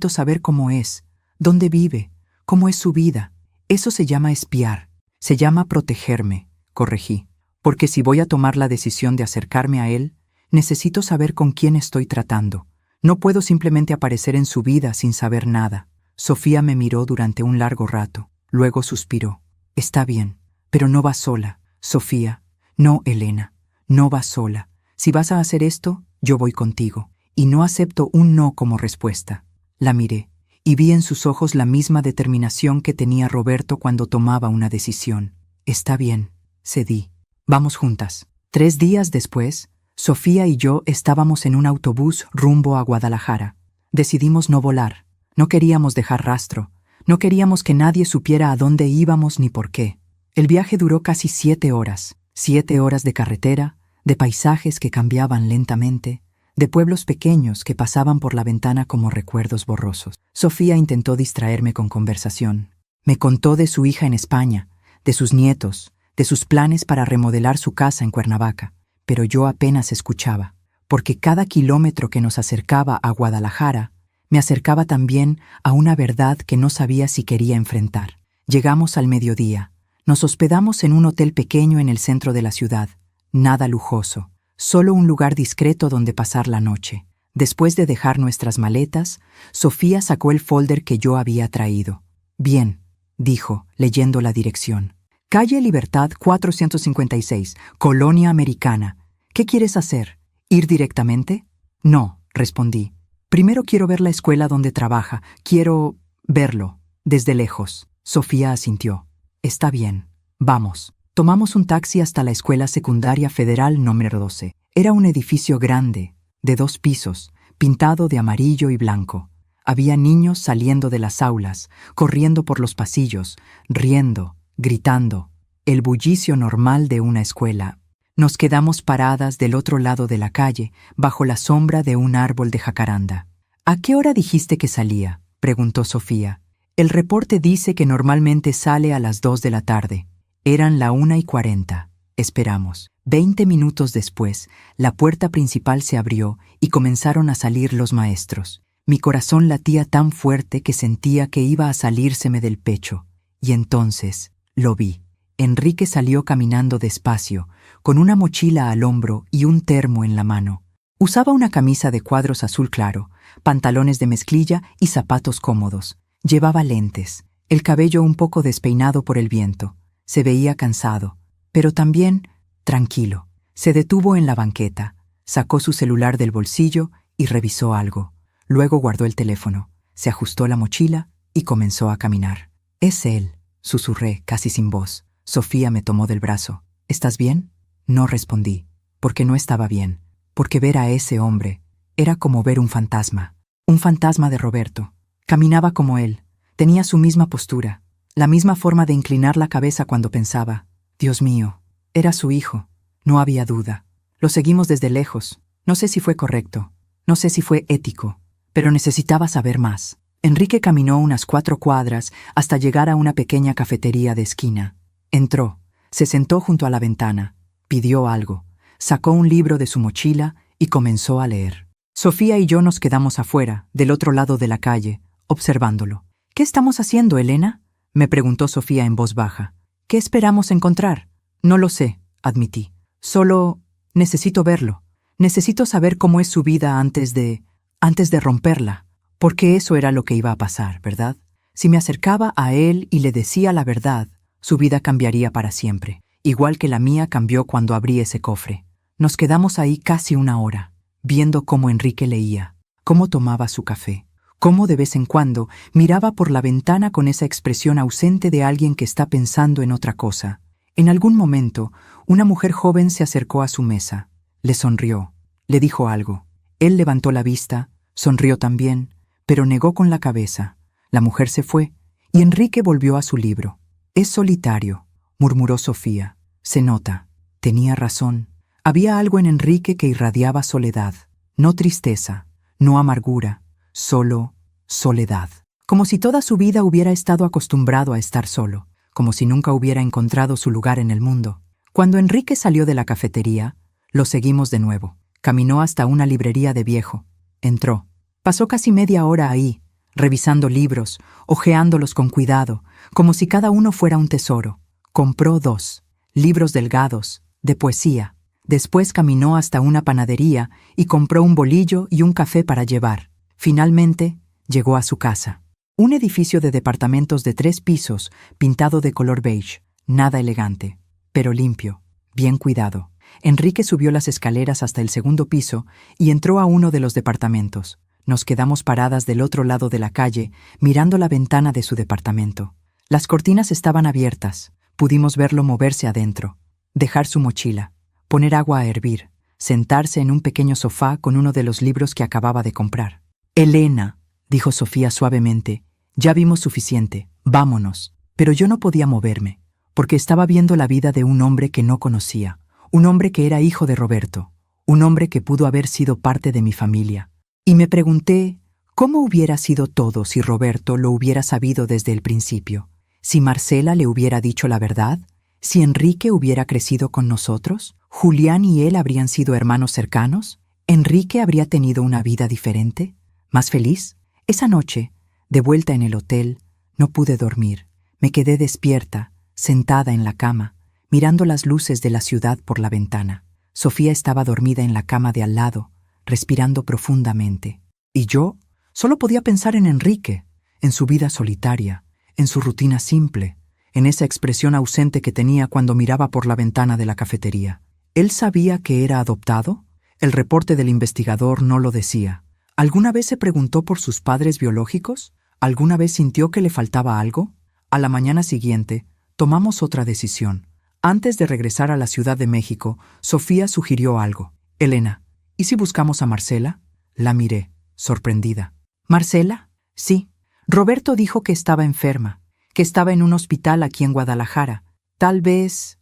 saber cómo es, dónde vive, cómo es su vida. Eso se llama espiar. Se llama protegerme, corregí. Porque si voy a tomar la decisión de acercarme a él, necesito saber con quién estoy tratando. No puedo simplemente aparecer en su vida sin saber nada. Sofía me miró durante un largo rato. Luego suspiró. Está bien, pero no vas sola, Sofía. No, Elena, no vas sola. Si vas a hacer esto, yo voy contigo, y no acepto un no como respuesta. La miré, y vi en sus ojos la misma determinación que tenía Roberto cuando tomaba una decisión. Está bien, cedí. Vamos juntas. 3 días después, Sofía y yo estábamos en un autobús rumbo a Guadalajara. Decidimos no volar. No queríamos dejar rastro. No queríamos que nadie supiera a dónde íbamos ni por qué. El viaje duró casi 7 horas. 7 horas de carretera, de paisajes que cambiaban lentamente, de pueblos pequeños que pasaban por la ventana como recuerdos borrosos. Sofía intentó distraerme con conversación. Me contó de su hija en España, de sus nietos, de sus planes para remodelar su casa en Cuernavaca, pero yo apenas escuchaba, porque cada kilómetro que nos acercaba a Guadalajara me acercaba también a una verdad que no sabía si quería enfrentar. Llegamos al mediodía. Nos hospedamos en un hotel pequeño en el centro de la ciudad. Nada lujoso, solo un lugar discreto donde pasar la noche. Después de dejar nuestras maletas, Sofía sacó el folder que yo había traído. Bien, dijo, leyendo la dirección. Calle Libertad 456, Colonia Americana. ¿Qué quieres hacer? ¿Ir directamente? No, respondí. Primero quiero ver la escuela donde trabaja. Quiero verlo, desde lejos. Sofía asintió. Está bien. Vamos. Tomamos un taxi hasta la Escuela Secundaria Federal número 12. Era un edificio grande, de 2 pisos, pintado de amarillo y blanco. Había niños saliendo de las aulas, corriendo por los pasillos, riendo, gritando. El bullicio normal de una escuela. Nos quedamos paradas del otro lado de la calle, bajo la sombra de un árbol de jacaranda. ¿A qué hora dijiste que salía?, preguntó Sofía. El reporte dice que normalmente sale a las 2 de la tarde. Eran la 1:40. Esperamos. 20 minutos después, la puerta principal se abrió y comenzaron a salir los maestros. Mi corazón latía tan fuerte que sentía que iba a salírseme del pecho. Y entonces lo vi. Enrique salió caminando despacio, con una mochila al hombro y un termo en la mano. Usaba una camisa de cuadros azul claro, pantalones de mezclilla y zapatos cómodos. Llevaba lentes, el cabello un poco despeinado por el viento. Se veía cansado, pero también tranquilo. Se detuvo en la banqueta, sacó su celular del bolsillo y revisó algo. Luego guardó el teléfono, se ajustó la mochila y comenzó a caminar. «Es él», susurré, casi sin voz. Sofía me tomó del brazo. «¿Estás bien?». No respondí, porque no estaba bien, porque ver a ese hombre era como ver un fantasma de Roberto. Caminaba como él, tenía su misma postura, la misma forma de inclinar la cabeza cuando pensaba. Dios mío, era su hijo, no había duda. Lo seguimos desde lejos. No sé si fue correcto, no sé si fue ético, pero necesitaba saber más. Enrique caminó unas 4 cuadras hasta llegar a una pequeña cafetería de esquina. Entró, se sentó junto a la ventana, pidió algo, sacó un libro de su mochila y comenzó a leer. Sofía y yo nos quedamos afuera, del otro lado de la calle, observándolo. «¿Qué estamos haciendo, Elena?», me preguntó Sofía en voz baja. «¿Qué esperamos encontrar?». «No lo sé», admití. «Solo necesito verlo. Necesito saber cómo es su vida antes de romperla. Porque eso era lo que iba a pasar, ¿verdad? Si me acercaba a él y le decía la verdad, su vida cambiaría para siempre. Igual que la mía cambió cuando abrí ese cofre». Nos quedamos ahí casi 1 hora, viendo cómo Enrique leía, cómo tomaba su café, cómo de vez en cuando miraba por la ventana con esa expresión ausente de alguien que está pensando en otra cosa. En algún momento, una mujer joven se acercó a su mesa. Le sonrió, le dijo algo. Él levantó la vista, sonrió también, pero negó con la cabeza. La mujer se fue, y Enrique volvió a su libro. «Es solitario», murmuró Sofía. «Se nota». Tenía razón. Había algo en Enrique que irradiaba soledad, no tristeza, no amargura, solo soledad. Como si toda su vida hubiera estado acostumbrado a estar solo, como si nunca hubiera encontrado su lugar en el mundo. Cuando Enrique salió de la cafetería, lo seguimos de nuevo. Caminó hasta una librería de viejo. Entró. Pasó casi media hora ahí, revisando libros, hojeándolos con cuidado, como si cada uno fuera un tesoro. Compró 2 libros delgados, de poesía. Después caminó hasta una panadería y compró un bolillo y un café para llevar. Finalmente, llegó a su casa. Un edificio de departamentos de 3 pisos, pintado de color beige. Nada elegante, pero limpio, bien cuidado. Enrique subió las escaleras hasta el 2.º piso y entró a uno de los departamentos. Nos quedamos paradas del otro lado de la calle, mirando la ventana de su departamento. Las cortinas estaban abiertas. Pudimos verlo moverse adentro, dejar su mochila, poner agua a hervir, sentarse en un pequeño sofá con uno de los libros que acababa de comprar. «Elena», dijo Sofía suavemente, «ya vimos suficiente, vámonos». Pero yo no podía moverme, porque estaba viendo la vida de un hombre que no conocía, un hombre que era hijo de Roberto, un hombre que pudo haber sido parte de mi familia. Y me pregunté, ¿cómo hubiera sido todo si Roberto lo hubiera sabido desde el principio? ¿Si Marcela le hubiera dicho la verdad? ¿Si Enrique hubiera crecido con nosotros? ¿Julián y él habrían sido hermanos cercanos? ¿Enrique habría tenido una vida diferente? ¿Más feliz? Esa noche, de vuelta en el hotel, no pude dormir. Me quedé despierta, sentada en la cama, mirando las luces de la ciudad por la ventana. Sofía estaba dormida en la cama de al lado, respirando profundamente. Y yo solo podía pensar en Enrique, en su vida solitaria, en su rutina simple, en esa expresión ausente que tenía cuando miraba por la ventana de la cafetería. ¿Él sabía que era adoptado? El reporte del investigador no lo decía. ¿Alguna vez se preguntó por sus padres biológicos? ¿Alguna vez sintió que le faltaba algo? A la mañana siguiente, tomamos otra decisión. Antes de regresar a la Ciudad de México, Sofía sugirió algo. Elena, ¿y si buscamos a Marcela? La miré, sorprendida. ¿Marcela? Sí. Roberto dijo que estaba enferma, que estaba en un hospital aquí en Guadalajara. Tal vez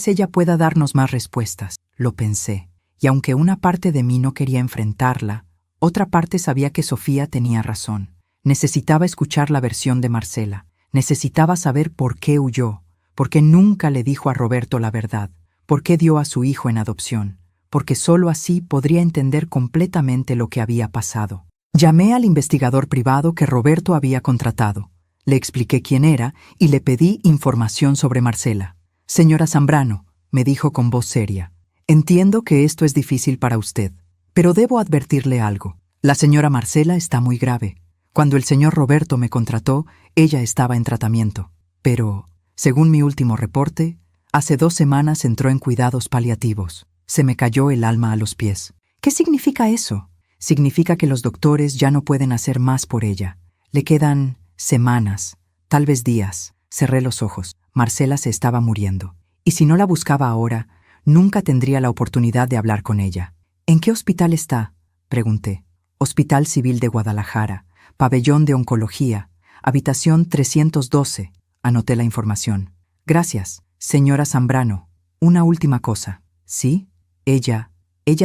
ella pueda darnos más respuestas. Lo pensé, y aunque una parte de mí no quería enfrentarla, otra parte sabía que Sofía tenía razón. Necesitaba escuchar la versión de Marcela. Necesitaba saber por qué huyó, por qué nunca le dijo a Roberto la verdad, por qué dio a su hijo en adopción, porque sólo así podría entender completamente lo que había pasado. Llamé al investigador privado que Roberto había contratado. Le expliqué quién era y le pedí información sobre Marcela. Señora Zambrano, me dijo con voz seria, entiendo que esto es difícil para usted, pero debo advertirle algo. La señora Marcela está muy grave. Cuando el señor Roberto me contrató, ella estaba en tratamiento. Pero, según mi último reporte, hace 2 semanas entró en cuidados paliativos. Se me cayó el alma a los pies. ¿Qué significa eso? Significa que los doctores ya no pueden hacer más por ella. Le quedan semanas, tal vez días. Cerré los ojos. Marcela se estaba muriendo. Y si no la buscaba ahora, nunca tendría la oportunidad de hablar con ella. ¿En qué hospital está?, pregunté. Hospital Civil de Guadalajara, pabellón de oncología, habitación 312. Anoté la información. Gracias, señora Zambrano. Una última cosa. ¿Sí? Ella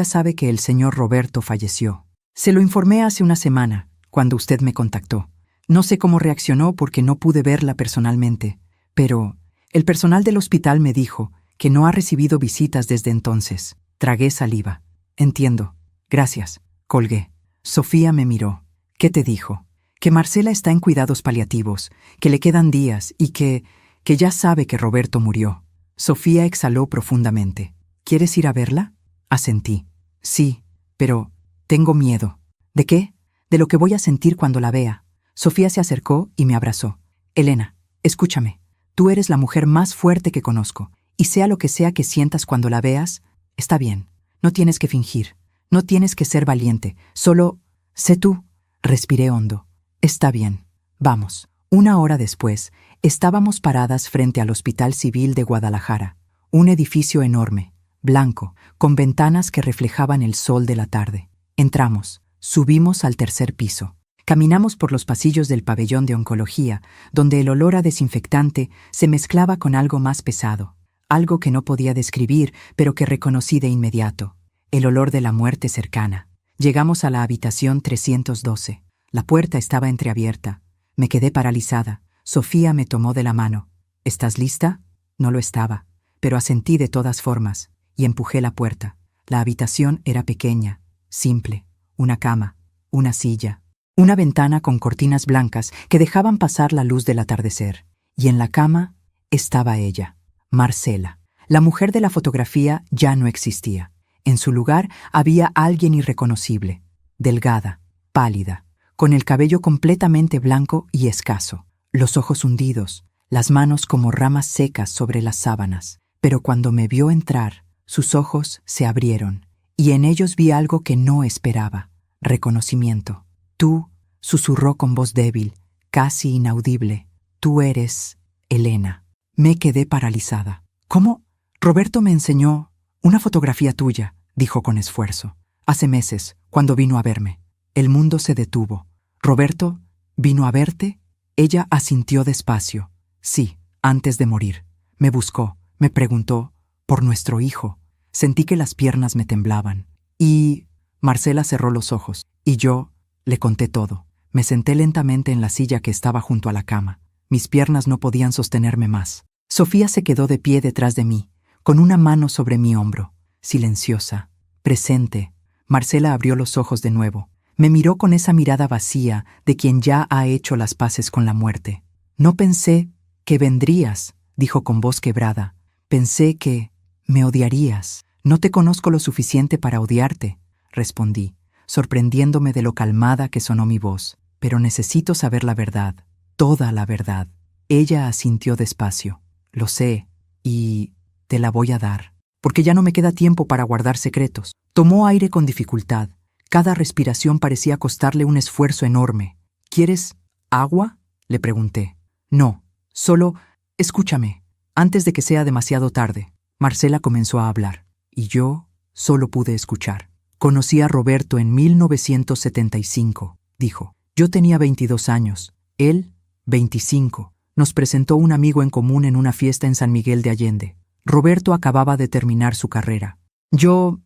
sabe que el señor Roberto falleció. Se lo informé hace una semana, cuando usted me contactó. No sé cómo reaccionó porque no pude verla personalmente, pero el personal del hospital me dijo que no ha recibido visitas desde entonces. Tragué saliva. Entiendo. Gracias. Colgué. Sofía me miró. ¿Qué te dijo? Que Marcela está en cuidados paliativos, que le quedan días y que ya sabe que Roberto murió. Sofía exhaló profundamente. ¿Quieres ir a verla? Asentí. Sí, pero tengo miedo. ¿De qué? De lo que voy a sentir cuando la vea. Sofía se acercó y me abrazó. Elena, escúchame. Tú eres la mujer más fuerte que conozco, y sea lo que sea que sientas cuando la veas, está bien. No tienes que fingir. No tienes que ser valiente. Solo sé tú. Respiré hondo. Está bien. Vamos. 1 hora después, estábamos paradas frente al Hospital Civil de Guadalajara, un edificio enorme, blanco, con ventanas que reflejaban el sol de la tarde. Entramos, subimos al 3er piso. Caminamos por los pasillos del pabellón de oncología, donde el olor a desinfectante se mezclaba con algo más pesado, algo que no podía describir, pero que reconocí de inmediato, el olor de la muerte cercana. Llegamos a la habitación 312. La puerta estaba entreabierta. Me quedé paralizada. Sofía me tomó de la mano. ¿Estás lista? No lo estaba, pero asentí de todas formas, y empujé la puerta. La habitación era pequeña, simple, una cama, una silla, una ventana con cortinas blancas que dejaban pasar la luz del atardecer. Y en la cama estaba ella, Marcela. La mujer de la fotografía ya no existía. En su lugar había alguien irreconocible, delgada, pálida, con el cabello completamente blanco y escaso, los ojos hundidos, las manos como ramas secas sobre las sábanas. Pero cuando me vio entrar, sus ojos se abrieron, y en ellos vi algo que no esperaba: reconocimiento. Tú, susurró con voz débil, casi inaudible, tú eres Elena. Me quedé paralizada. ¿Cómo? Roberto me enseñó una fotografía tuya, dijo con esfuerzo. Hace meses, cuando vino a verme. El mundo se detuvo. ¿Roberto vino a verte? Ella asintió despacio. Sí, antes de morir. Me buscó, me preguntó por nuestro hijo. Sentí que las piernas me temblaban. Y Marcela cerró los ojos, y yo le conté todo. Me senté lentamente en la silla que estaba junto a la cama. Mis piernas no podían sostenerme más. Sofía se quedó de pie detrás de mí, con una mano sobre mi hombro, silenciosa, presente. Marcela abrió los ojos de nuevo. Me miró con esa mirada vacía de quien ya ha hecho las paces con la muerte. No pensé que vendrías, dijo con voz quebrada. Pensé que me odiarías. No te conozco lo suficiente para odiarte, respondí, sorprendiéndome de lo calmada que sonó mi voz. Pero necesito saber la verdad, toda la verdad. Ella asintió despacio. Lo sé, y te la voy a dar. porque ya no me queda tiempo para guardar secretos. Tomó aire con dificultad. Cada respiración parecía costarle un esfuerzo enorme. ¿Quieres agua?, le pregunté. No, solo escúchame, antes de que sea demasiado tarde. Marcela comenzó a hablar, y yo solo pude escuchar. Conocí a Roberto en 1975, dijo. Yo tenía 22 años, él 25. Nos presentó un amigo en común en una fiesta en San Miguel de Allende. Roberto acababa de terminar su carrera. Yo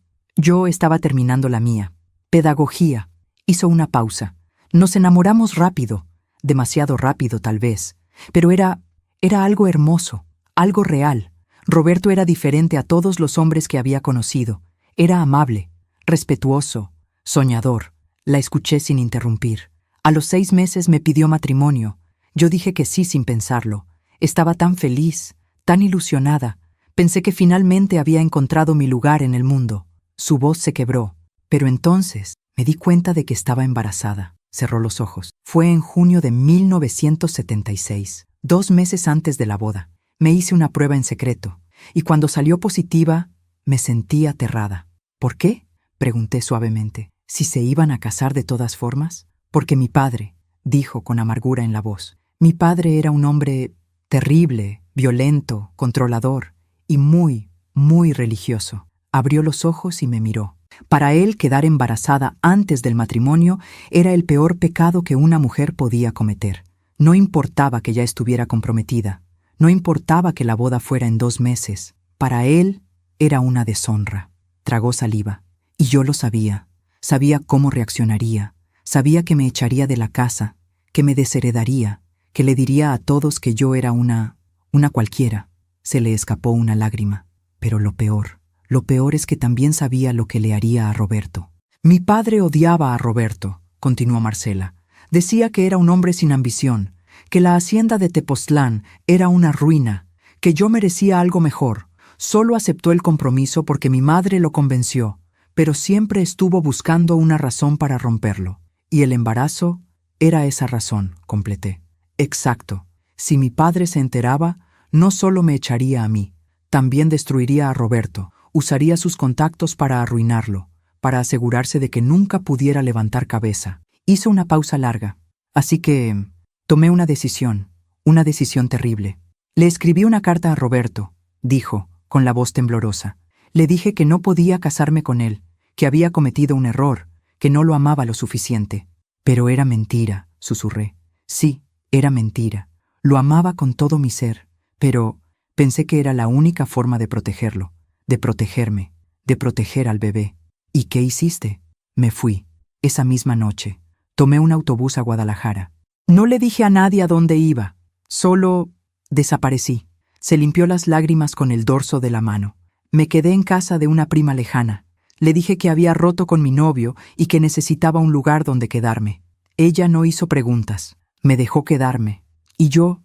estaba terminando la mía. Pedagogía. Hizo una pausa. Nos enamoramos rápido, demasiado rápido tal vez, pero era algo hermoso, algo real. Roberto era diferente a todos los hombres que había conocido. Era amable, respetuoso, soñador. La escuché sin interrumpir. A los 6 meses me pidió matrimonio. Yo dije que sí sin pensarlo. Estaba tan feliz, tan ilusionada. Pensé que finalmente había encontrado mi lugar en el mundo. Su voz se quebró, pero entonces me di cuenta de que estaba embarazada. Cerró los ojos. Fue en junio de 1976, 2 meses antes de la boda. Me hice una prueba en secreto, y cuando salió positiva, me sentí aterrada. ¿Por qué?, pregunté suavemente. ¿Si se iban a casar de todas formas? Porque mi padre, dijo con amargura en la voz. Mi padre era un hombre terrible, violento, controlador y muy, muy religioso. Abrió los ojos y me miró. Para él, quedar embarazada antes del matrimonio era el peor pecado que una mujer podía cometer. No importaba que ya estuviera comprometida. No importaba que la boda fuera en 2 meses. Para él era una deshonra. Tragó saliva. Y yo lo sabía. Sabía cómo reaccionaría. Sabía que me echaría de la casa, que me desheredaría, que le diría a todos que yo era una cualquiera. Se le escapó una lágrima. Pero lo peor es que también sabía lo que le haría a Roberto. Mi padre odiaba a Roberto, continuó Marcela. Decía que era un hombre sin ambición, que la hacienda de Tepoztlán era una ruina, que yo merecía algo mejor. Solo aceptó el compromiso porque mi madre lo convenció, pero siempre estuvo buscando una razón para romperlo. Y el embarazo era esa razón, completé. Exacto. Si mi padre se enteraba, no solo me echaría a mí, también destruiría a Roberto, usaría sus contactos para arruinarlo, para asegurarse de que nunca pudiera levantar cabeza. Hizo una pausa larga. Así que tomé una decisión terrible. Le escribí una carta a Roberto, dijo, con la voz temblorosa. Le dije que no podía casarme con él, que había cometido un error, que no lo amaba lo suficiente. Pero era mentira, susurré. Sí, era mentira. Lo amaba con todo mi ser, pero pensé que era la única forma de protegerlo, de protegerme, de proteger al bebé. ¿Y qué hiciste? Me fui. Esa misma noche, tomé un autobús a Guadalajara. No le dije a nadie a dónde iba, solo desaparecí. Se limpió las lágrimas con el dorso de la mano. Me quedé en casa de una prima lejana. Le dije que había roto con mi novio y que necesitaba un lugar donde quedarme. Ella no hizo preguntas. Me dejó quedarme. Y yo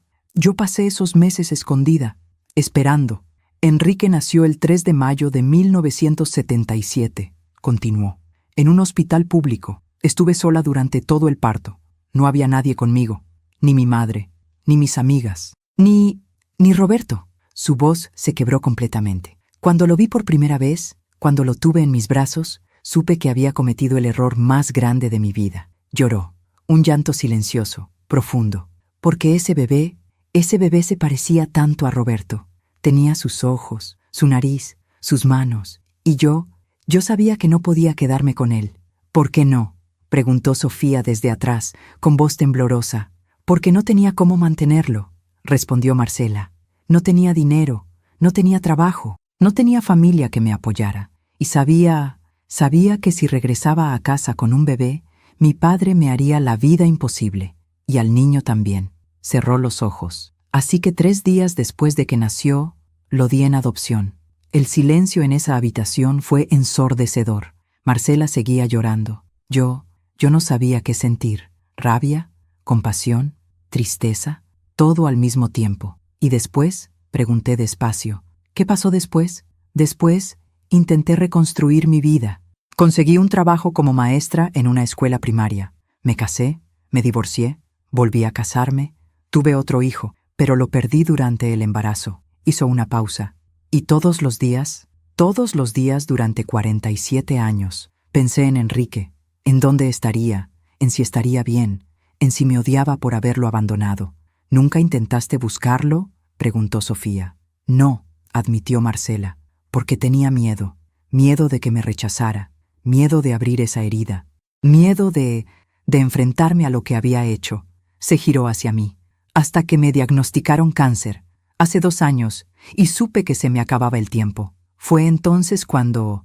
pasé esos meses escondida, esperando. Enrique nació el 3 de mayo de 1977, continuó. En un hospital público. Estuve sola durante todo el parto. No había nadie conmigo. Ni mi madre, ni mis amigas, ni Roberto. Su voz se quebró completamente. Cuando lo vi por primera vez, cuando lo tuve en mis brazos, supe que había cometido el error más grande de mi vida. Lloró. Un llanto silencioso, profundo. Porque ese bebé se parecía tanto a Roberto. Tenía sus ojos, su nariz, sus manos. Y yo sabía que no podía quedarme con él. ¿Por qué no?, preguntó Sofía desde atrás, con voz temblorosa. Porque no tenía cómo mantenerlo, respondió Marcela. No tenía dinero, no tenía trabajo, no tenía familia que me apoyara. Y sabía que si regresaba a casa con un bebé, mi padre me haría la vida imposible. Y al niño también. Cerró los ojos. Así que 3 días después de que nació, lo di en adopción. El silencio en esa habitación fue ensordecedor. Marcela seguía llorando. Yo no sabía qué sentir. Rabia, compasión, tristeza, todo al mismo tiempo. ¿Y después?, pregunté despacio. ¿Qué pasó después? Después, intenté reconstruir mi vida. Conseguí un trabajo como maestra en una escuela primaria. Me casé, me divorcié, volví a casarme, tuve otro hijo, pero lo perdí durante el embarazo. Hizo una pausa. Y todos los días Todos los días durante 47 años pensé en Enrique, en dónde estaría, en si estaría bien, en si me odiaba por haberlo abandonado. ¿Nunca intentaste buscarlo?, preguntó Sofía. No, admitió Marcela, porque tenía miedo. Miedo de que me rechazara, miedo de abrir esa herida, miedo de enfrentarme a lo que había hecho. Se giró hacia mí, hasta que me diagnosticaron cáncer, hace 2 años, y supe que se me acababa el tiempo. Fue entonces cuando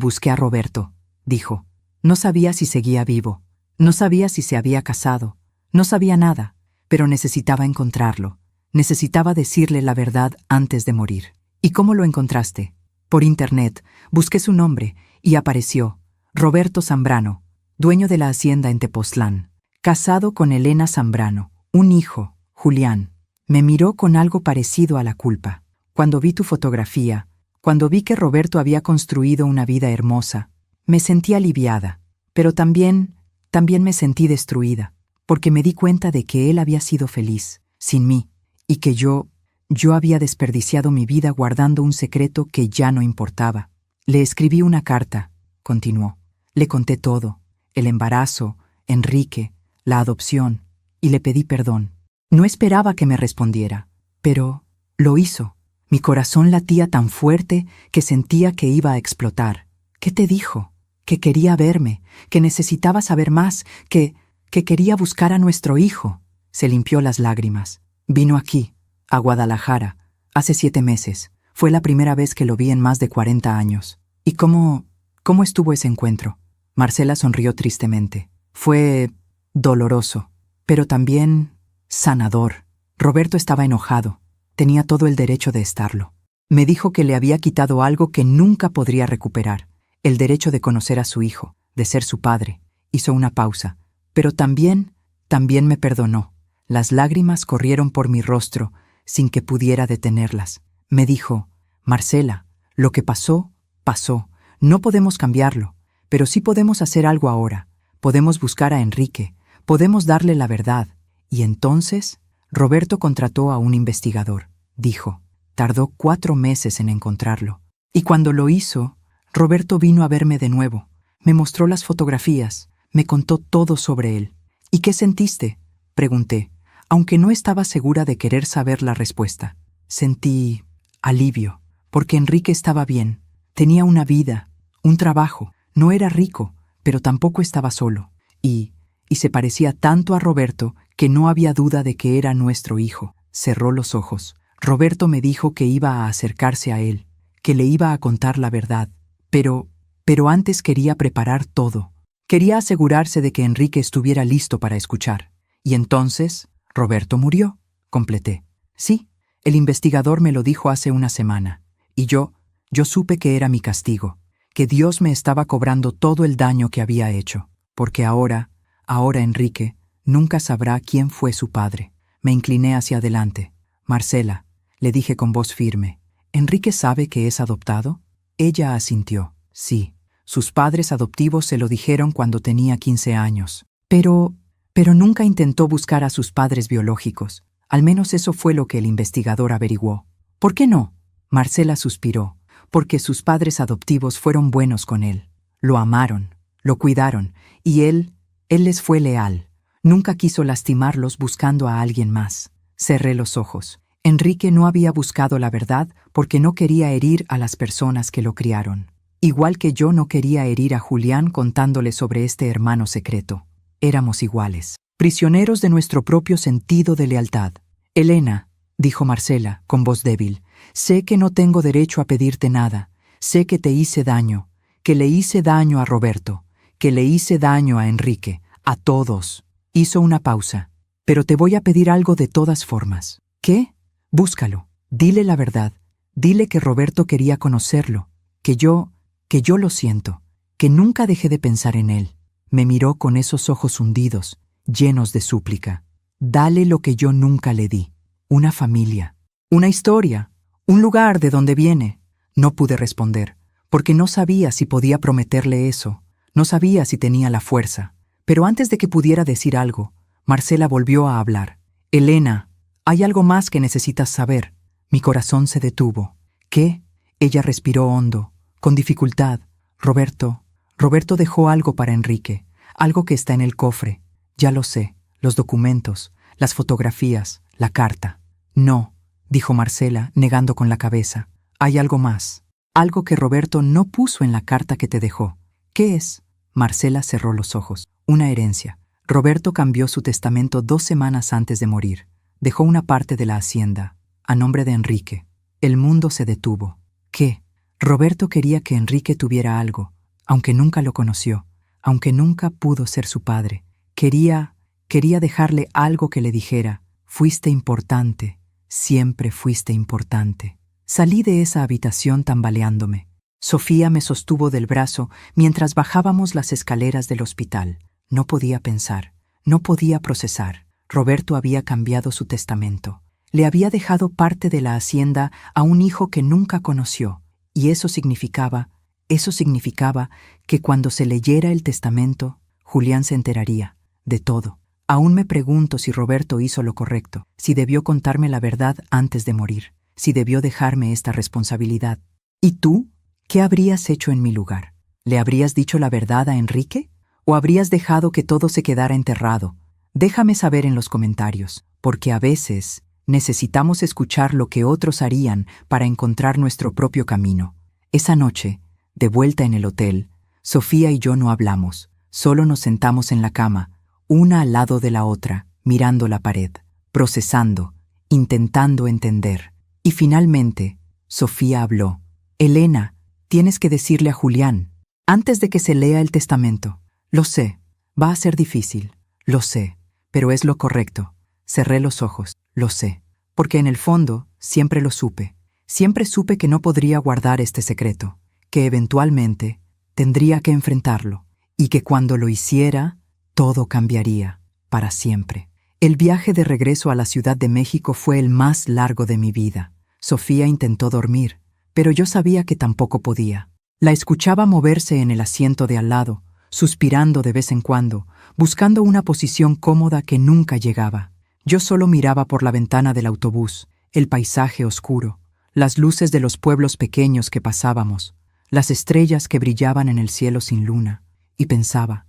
busqué a Roberto, dijo. No sabía si seguía vivo, no sabía si se había casado, no sabía nada, pero necesitaba encontrarlo, necesitaba decirle la verdad antes de morir. ¿Y cómo lo encontraste? Por internet, busqué su nombre y apareció Roberto Zambrano, dueño de la hacienda en Tepoztlán, casado con Elena Zambrano, un hijo, Julián. Me miró con algo parecido a la culpa. Cuando vi tu fotografía, cuando vi que Roberto había construido una vida hermosa, me sentí aliviada, pero también me sentí destruida, porque me di cuenta de que él había sido feliz, sin mí, y que yo había desperdiciado mi vida guardando un secreto que ya no importaba. Le escribí una carta, continuó. Le conté todo, el embarazo, Enrique, la adopción, y le pedí perdón. No esperaba que me respondiera, pero lo hizo. Mi corazón latía tan fuerte que sentía que iba a explotar. ¿Qué te dijo? Que quería verme, que necesitaba saber más, que quería buscar a nuestro hijo. Se limpió las lágrimas. Vino aquí, a Guadalajara, hace 7 meses. Fue la primera vez que lo vi en más de 40 años. ¿Y cómo estuvo ese encuentro? Marcela sonrió tristemente. Fue doloroso, pero también sanador. Roberto estaba enojado. Tenía todo el derecho de estarlo. Me dijo que le había quitado algo que nunca podría recuperar, el derecho de conocer a su hijo, de ser su padre. Hizo una pausa, pero también me perdonó. Las lágrimas corrieron por mi rostro sin que pudiera detenerlas. Me dijo, Marcela, lo que pasó, pasó. No podemos cambiarlo, pero sí podemos hacer algo ahora. Podemos buscar a Enrique, podemos darle la verdad. Y entonces, Roberto contrató a un investigador, dijo. Tardó 4 meses en encontrarlo. Y cuando lo hizo, Roberto vino a verme de nuevo. Me mostró las fotografías, me contó todo sobre él. ¿Y qué sentiste?, pregunté, aunque no estaba segura de querer saber la respuesta. Sentí alivio, porque Enrique estaba bien. Tenía una vida, un trabajo. No era rico, pero tampoco estaba solo. Y se parecía tanto a Roberto que no había duda de que era nuestro hijo. Cerró los ojos. Roberto me dijo que iba a acercarse a él, que le iba a contar la verdad. Pero antes quería preparar todo. Quería asegurarse de que Enrique estuviera listo para escuchar. Y entonces, Roberto murió, completé. Sí, el investigador me lo dijo hace una semana. Y yo supe que era mi castigo, que Dios me estaba cobrando todo el daño que había hecho. Porque ahora Enrique nunca sabrá quién fue su padre. Me incliné hacia adelante. Marcela, le dije con voz firme, ¿Enrique sabe que es adoptado? Ella asintió. Sí, sus padres adoptivos se lo dijeron cuando tenía 15 años. Pero nunca intentó buscar a sus padres biológicos. Al menos eso fue lo que el investigador averiguó. ¿Por qué no? Marcela suspiró. Porque sus padres adoptivos fueron buenos con él. Lo amaron, lo cuidaron, y él les fue leal. Nunca quiso lastimarlos buscando a alguien más. Cerré los ojos. Enrique no había buscado la verdad porque no quería herir a las personas que lo criaron. Igual que yo no quería herir a Julián contándole sobre este hermano secreto. Éramos iguales, prisioneros de nuestro propio sentido de lealtad. Elena, dijo Marcela, con voz débil, sé que no tengo derecho a pedirte nada. Sé que te hice daño, que le hice daño a Roberto, que le hice daño a Enrique, a todos. Hizo una pausa. Pero te voy a pedir algo de todas formas. ¿Qué? Búscalo. Dile la verdad. Dile que Roberto quería conocerlo, que yo lo siento, que nunca dejé de pensar en él. Me miró con esos ojos hundidos, llenos de súplica. Dale lo que yo nunca le di. Una familia, una historia, un lugar de donde viene. No pude responder, porque no sabía si podía prometerle eso. No sabía si tenía la fuerza. Pero antes de que pudiera decir algo, Marcela volvió a hablar. Elena, hay algo más que necesitas saber. Mi corazón se detuvo. ¿Qué? Ella respiró hondo, con dificultad. Roberto dejó algo para Enrique, algo que está en el cofre. Ya lo sé, los documentos, las fotografías, la carta. No, dijo Marcela, negando con la cabeza. Hay algo más. Algo que Roberto no puso en la carta que te dejó. ¿Qué es? Marcela cerró los ojos. Una herencia. Roberto cambió su testamento 2 semanas antes de morir. Dejó una parte de la hacienda, a nombre de Enrique. El mundo se detuvo. ¿Qué? Roberto quería que Enrique tuviera algo, aunque nunca lo conoció, aunque nunca pudo ser su padre. Quería dejarle algo que le dijera: fuiste importante, siempre fuiste importante. Salí de esa habitación tambaleándome. Sofía me sostuvo del brazo mientras bajábamos las escaleras del hospital. No podía pensar, no podía procesar. Roberto había cambiado su testamento. Le había dejado parte de la hacienda a un hijo que nunca conoció, y eso significaba que cuando se leyera el testamento, Julián se enteraría de todo. Aún me pregunto si Roberto hizo lo correcto, si debió contarme la verdad antes de morir, si debió dejarme esta responsabilidad. ¿Y tú? ¿Qué habrías hecho en mi lugar? ¿Le habrías dicho la verdad a Enrique? ¿O habrías dejado que todo se quedara enterrado? Déjame saber en los comentarios, porque a veces necesitamos escuchar lo que otros harían para encontrar nuestro propio camino. Esa noche, de vuelta en el hotel, Sofía y yo no hablamos, solo nos sentamos en la cama, una al lado de la otra, mirando la pared, procesando, intentando entender. Y finalmente, Sofía habló. Elena, tienes que decirle a Julián, antes de que se lea el testamento. Lo sé, va a ser difícil, lo sé, pero es lo correcto. Cerré los ojos, lo sé, porque en el fondo siempre lo supe. Siempre supe que no podría guardar este secreto, que eventualmente tendría que enfrentarlo, y que cuando lo hiciera, todo cambiaría, para siempre. El viaje de regreso a la Ciudad de México fue el más largo de mi vida. Sofía intentó dormir, pero yo sabía que tampoco podía. La escuchaba moverse en el asiento de al lado, suspirando de vez en cuando, buscando una posición cómoda que nunca llegaba. Yo solo miraba por la ventana del autobús, el paisaje oscuro, las luces de los pueblos pequeños que pasábamos, las estrellas que brillaban en el cielo sin luna, y pensaba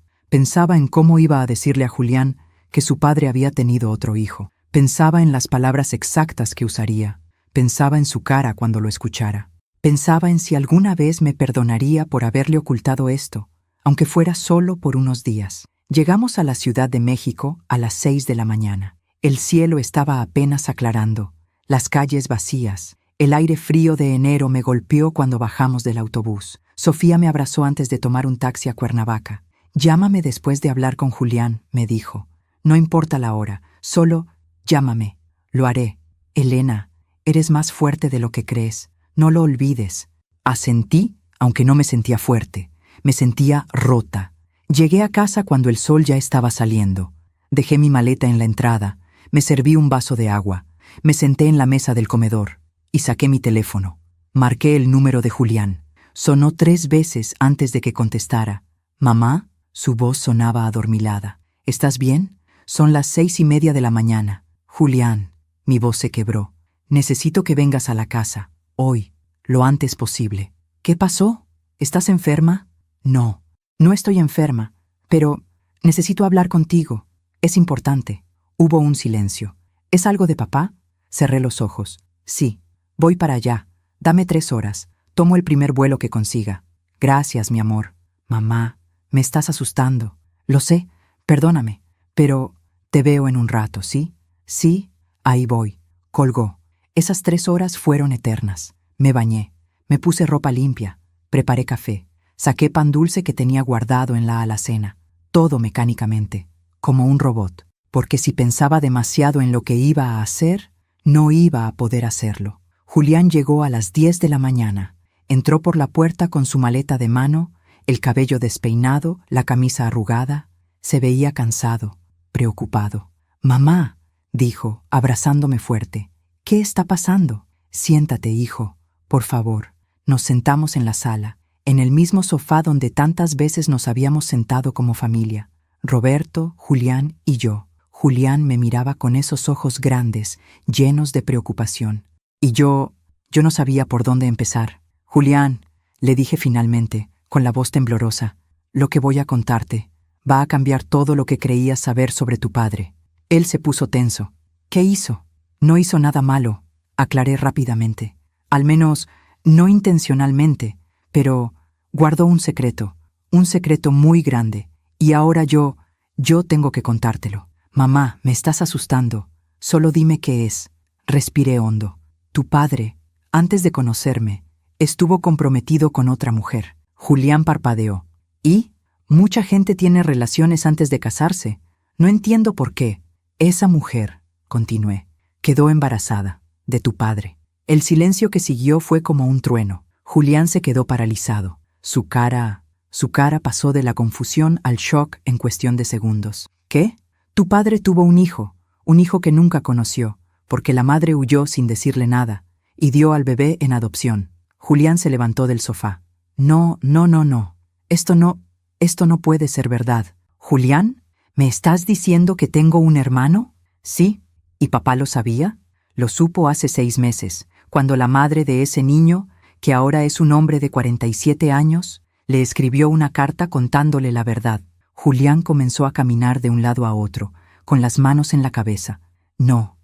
en cómo iba a decirle a Julián que su padre había tenido otro hijo. Pensaba en las palabras exactas que usaría. Pensaba en su cara cuando lo escuchara. Pensaba en si alguna vez me perdonaría por haberle ocultado esto, aunque fuera solo por unos días. Llegamos a la Ciudad de México a las 6 de la mañana. El cielo estaba apenas aclarando, las calles vacías. El aire frío de enero me golpeó cuando bajamos del autobús. Sofía me abrazó antes de tomar un taxi a Cuernavaca. Llámame después de hablar con Julián, me dijo. No importa la hora, solo llámame. Lo haré. Elena, eres más fuerte de lo que crees. No lo olvides. Asentí, aunque no me sentía fuerte. Me sentía rota. Llegué a casa cuando el sol ya estaba saliendo. Dejé mi maleta en la entrada. Me serví un vaso de agua. Me senté en la mesa del comedor y saqué mi teléfono. Marqué el número de Julián. Sonó 3 veces antes de que contestara. «Mamá», su voz sonaba adormilada. «¿Estás bien? Son las 6:30 de la mañana». «Julián», mi voz se quebró. «Necesito que vengas a la casa, hoy, lo antes posible». «¿Qué pasó? ¿Estás enferma?» «No, no estoy enferma, pero necesito hablar contigo. Es importante». Hubo un silencio. «¿Es algo de papá?» Cerré los ojos. «Sí, voy para allá. Dame 3 horas. Tomo el primer vuelo que consiga». «Gracias, mi amor». «Mamá, me estás asustando». «Lo sé, perdóname, pero te veo en un rato, ¿sí?» «Sí, ahí voy». Colgó. Esas 3 horas fueron eternas. Me bañé, me puse ropa limpia, preparé café, saqué pan dulce que tenía guardado en la alacena. Todo mecánicamente, como un robot, porque si pensaba demasiado en lo que iba a hacer, no iba a poder hacerlo. Julián llegó a las 10 de la mañana. Entró por la puerta con su maleta de mano, el cabello despeinado, la camisa arrugada. Se veía cansado, preocupado. «Mamá», dijo, abrazándome fuerte. «¿Qué está pasando?» «Siéntate, hijo, por favor». Nos sentamos en la sala, en el mismo sofá donde tantas veces nos habíamos sentado como familia. Roberto, Julián y yo. Julián me miraba con esos ojos grandes, llenos de preocupación. Y yo no sabía por dónde empezar. Julián, le dije finalmente, con la voz temblorosa, lo que voy a contarte va a cambiar todo lo que creías saber sobre tu padre. Él se puso tenso. ¿Qué hizo? No hizo nada malo, aclaré rápidamente. Al menos, no intencionalmente, pero guardó un secreto muy grande, y ahora yo tengo que contártelo. Mamá, me estás asustando. Solo dime qué es. Respiré hondo. Tu padre, antes de conocerme, estuvo comprometido con otra mujer. Julián parpadeó. ¿Y? Mucha gente tiene relaciones antes de casarse. No entiendo por qué. Esa mujer, continué, quedó embarazada, de tu padre. El silencio que siguió fue como un trueno. Julián se quedó paralizado. Su cara pasó de la confusión al shock en cuestión de segundos. ¿Qué? Tu padre tuvo un hijo que nunca conoció, porque la madre huyó sin decirle nada, y dio al bebé en adopción. Julián se levantó del sofá. No. Esto no puede ser verdad. ¿Julián? ¿Me estás diciendo que tengo un hermano? Sí. ¿Y papá lo sabía? Lo supo hace 6 meses, cuando la madre de ese niño, que ahora es un hombre de 47 años, le escribió una carta contándole la verdad. Julián comenzó a caminar de un lado a otro, con las manos en la cabeza. No,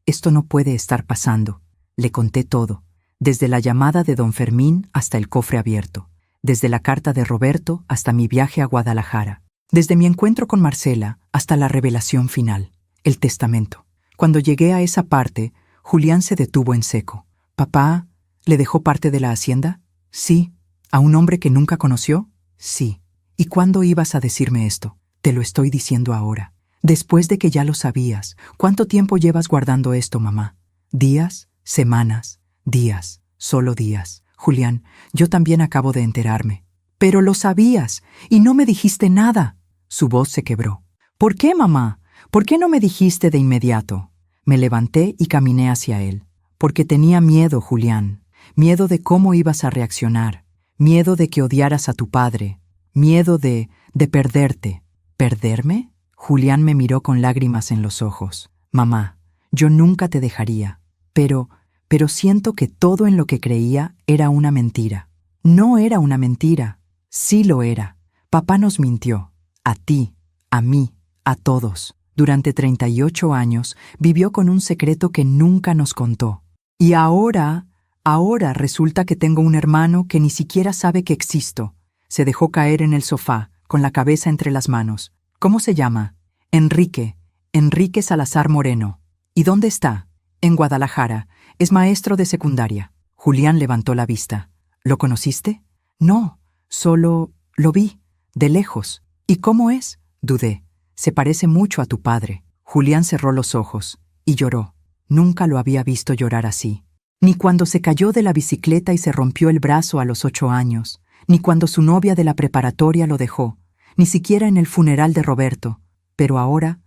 esto no puede estar pasando. Le conté todo, desde la llamada de don Fermín hasta el cofre abierto, desde la carta de Roberto hasta mi viaje a Guadalajara, desde mi encuentro con Marcela hasta la revelación final, el testamento. Cuando llegué a esa parte, Julián se detuvo en seco. ¿Papá le dejó parte de la hacienda? Sí. ¿A un hombre que nunca conoció? Sí. ¿Y cuándo ibas a decirme esto? Te lo estoy diciendo ahora. Después de que ya lo sabías. ¿Cuánto tiempo llevas guardando esto, mamá? ¿Días? ¿Semanas? Días. Solo días. Julián, yo también acabo de enterarme. Pero lo sabías, y no me dijiste nada. Su voz se quebró. ¿Por qué, mamá? ¿Por qué no me dijiste de inmediato? Me levanté y caminé hacia él. Porque tenía miedo, Julián. Miedo de cómo ibas a reaccionar. Miedo de que odiaras a tu padre. Miedo de perderte. ¿Perderme? Julián me miró con lágrimas en los ojos. Mamá, yo nunca te dejaría. Pero siento que todo en lo que creía era una mentira. No era una mentira. Sí lo era. Papá nos mintió. A ti, a mí, a todos. Durante 38 años vivió con un secreto que nunca nos contó. Y ahora resulta que tengo un hermano que ni siquiera sabe que existo. Se dejó caer en el sofá, con la cabeza entre las manos. ¿Cómo se llama? Enrique Salazar Moreno. ¿Y dónde está? En Guadalajara. Es maestro de secundaria. Julián levantó la vista. ¿Lo conociste? No, solo lo vi, de lejos. ¿Y cómo es? Dudé. Se parece mucho a tu padre. Julián cerró los ojos y lloró. Nunca lo había visto llorar así. Ni cuando se cayó de la bicicleta y se rompió el brazo a los 8 años, ni cuando su novia de la preparatoria lo dejó, ni siquiera en el funeral de Roberto. Pero ahora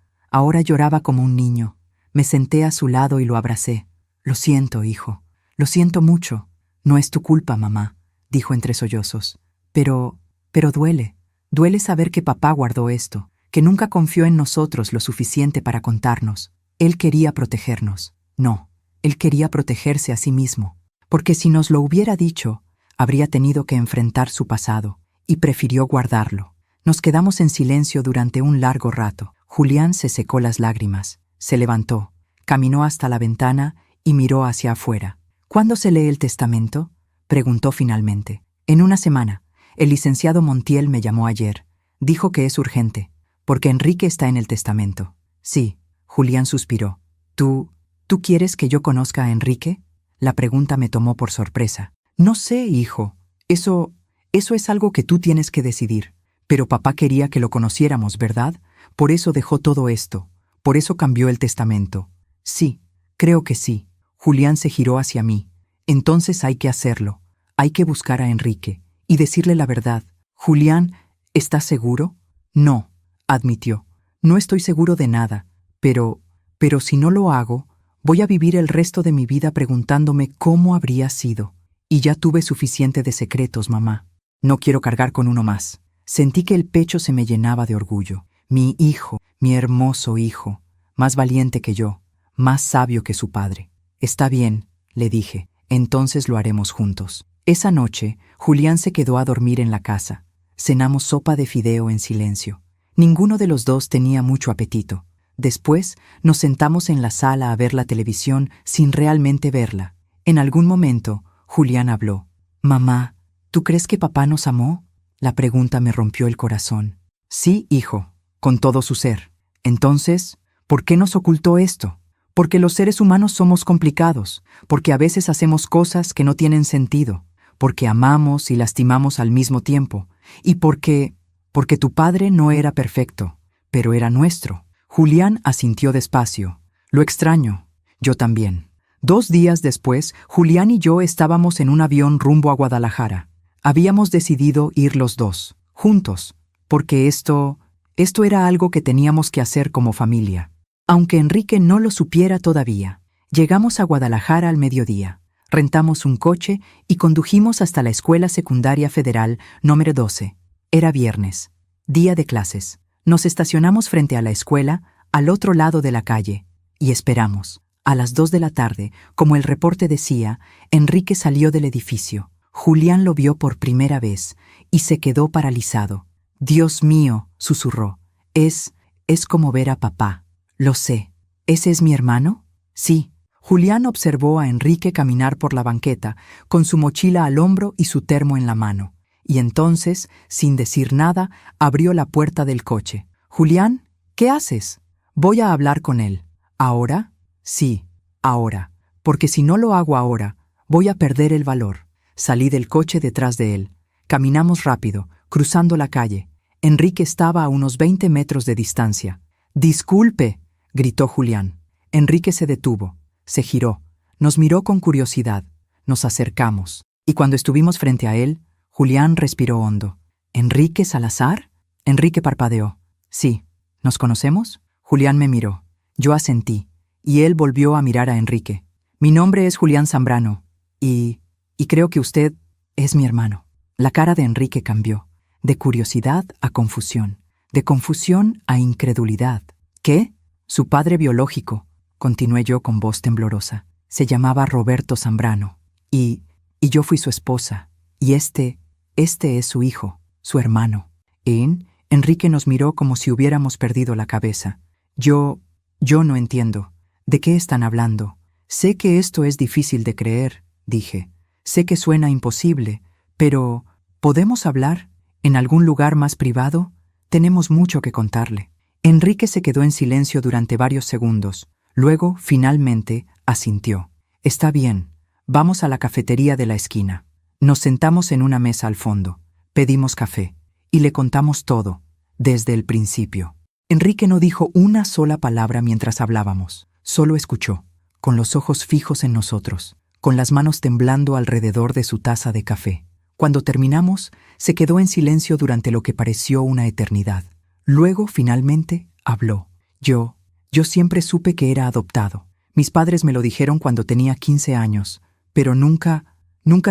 lloraba como un niño. Me senté a su lado y lo abracé. Lo siento, hijo. Lo siento mucho. No es tu culpa, mamá, dijo entre sollozos. Pero duele. Duele saber que papá guardó esto, que nunca confió en nosotros lo suficiente para contarnos. Él quería protegernos. No. Él quería protegerse a sí mismo, porque si nos lo hubiera dicho, habría tenido que enfrentar su pasado, y prefirió guardarlo. Nos quedamos en silencio durante un largo rato. Julián se secó las lágrimas, se levantó, caminó hasta la ventana y miró hacia afuera. ¿Cuándo se lee el testamento? Preguntó finalmente. En una semana. El licenciado Montiel me llamó ayer. Dijo que es urgente, porque Enrique está en el testamento. Sí, Julián suspiró. ¿Tú quieres que yo conozca a Enrique? La pregunta me tomó por sorpresa. No sé, hijo. Eso es algo que tú tienes que decidir. Pero papá quería que lo conociéramos, ¿verdad? Por eso dejó todo esto. Por eso cambió el testamento. Sí, creo que sí. Julián se giró hacia mí. Entonces hay que hacerlo. Hay que buscar a Enrique y decirle la verdad. Julián, ¿estás seguro? No, admitió. No estoy seguro de nada. Pero si no lo hago, voy a vivir el resto de mi vida preguntándome cómo habría sido. Y ya tuve suficiente de secretos, mamá. No quiero cargar con uno más. Sentí que el pecho se me llenaba de orgullo. Mi hijo, mi hermoso hijo, más valiente que yo, más sabio que su padre. Está bien, le dije, entonces lo haremos juntos. Esa noche, Julián se quedó a dormir en la casa. Cenamos sopa de fideo en silencio. Ninguno de los dos tenía mucho apetito. Después, nos sentamos en la sala a ver la televisión sin realmente verla. En algún momento, Julián habló. «Mamá, ¿tú crees que papá nos amó?» La pregunta me rompió el corazón. «Sí, hijo, con todo su ser». Entonces, ¿por qué nos ocultó esto? Porque los seres humanos somos complicados, porque a veces hacemos cosas que no tienen sentido, porque amamos y lastimamos al mismo tiempo, y porque tu padre no era perfecto, pero era nuestro. Julián asintió despacio. Lo extraño. Yo también. 2 días después, Julián y yo estábamos en un avión rumbo a Guadalajara. Habíamos decidido ir los dos, juntos, porque esto era algo que teníamos que hacer como familia. Aunque Enrique no lo supiera todavía, llegamos a Guadalajara al mediodía. Rentamos un coche y condujimos hasta la Escuela Secundaria Federal número 12. Era viernes, día de clases. Nos estacionamos frente a la escuela, al otro lado de la calle, y esperamos. A las 2 de la tarde, como el reporte decía, Enrique salió del edificio. Julián lo vio por primera vez y se quedó paralizado. «Dios mío», susurró, es como ver a papá». «Lo sé. ¿Ese es mi hermano?» «Sí». Julián observó a Enrique caminar por la banqueta, con su mochila al hombro y su termo en la mano. Y entonces, sin decir nada, abrió la puerta del coche. «Julián, ¿qué haces?» «Voy a hablar con él». «¿Ahora?» «Sí, ahora. Porque si no lo hago ahora, voy a perder el valor». Salí del coche detrás de él. Caminamos rápido, cruzando la calle. Enrique estaba a unos 20 metros de distancia. «Disculpe», gritó Julián. Enrique se detuvo, se giró, nos miró con curiosidad, nos acercamos. Y cuando estuvimos frente a él, Julián respiró hondo. «¿Enrique Salazar?» Enrique parpadeó. «Sí. ¿Nos conocemos?» Julián me miró. Yo asentí, y él volvió a mirar a Enrique. «Mi nombre es Julián Zambrano, y creo que usted es mi hermano». La cara de Enrique cambió, de curiosidad a confusión, de confusión a incredulidad. «¿Qué?» «Su padre biológico», continué yo con voz temblorosa, «se llamaba Roberto Zambrano, y yo fui su esposa, y este es su hijo, su hermano». Enrique nos miró como si hubiéramos perdido la cabeza. Yo no entiendo. ¿De qué están hablando? Sé que esto es difícil de creer», dije. «Sé que suena imposible, pero ¿podemos hablar? ¿En algún lugar más privado? Tenemos mucho que contarle». Enrique se quedó en silencio durante varios segundos. Luego, finalmente, asintió. «Está bien. Vamos a la cafetería de la esquina». Nos sentamos en una mesa al fondo. Pedimos café. Y le contamos todo, desde el principio. Enrique no dijo una sola palabra mientras hablábamos. Solo escuchó, con los ojos fijos en nosotros, con las manos temblando alrededor de su taza de café. Cuando terminamos, se quedó en silencio durante lo que pareció una eternidad. Luego, finalmente, habló. Yo siempre supe que era adoptado. Mis padres me lo dijeron cuando tenía 15 años, pero nunca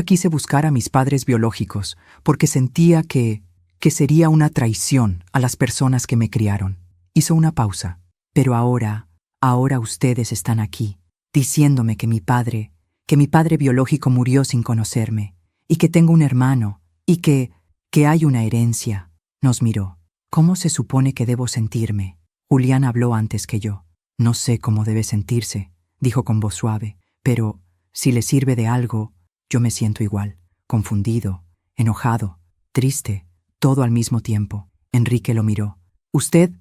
quise buscar a mis padres biológicos, porque sentía que sería una traición a las personas que me criaron. Hizo una pausa. «Pero ahora ustedes están aquí, diciéndome que mi padre biológico murió sin conocerme, y que tengo un hermano, y que hay una herencia». Nos miró. «¿Cómo se supone que debo sentirme?» Julián habló antes que yo. «No sé cómo debe sentirse», dijo con voz suave, «pero si le sirve de algo, yo me siento igual, confundido, enojado, triste, todo al mismo tiempo». Enrique lo miró. ¿Usted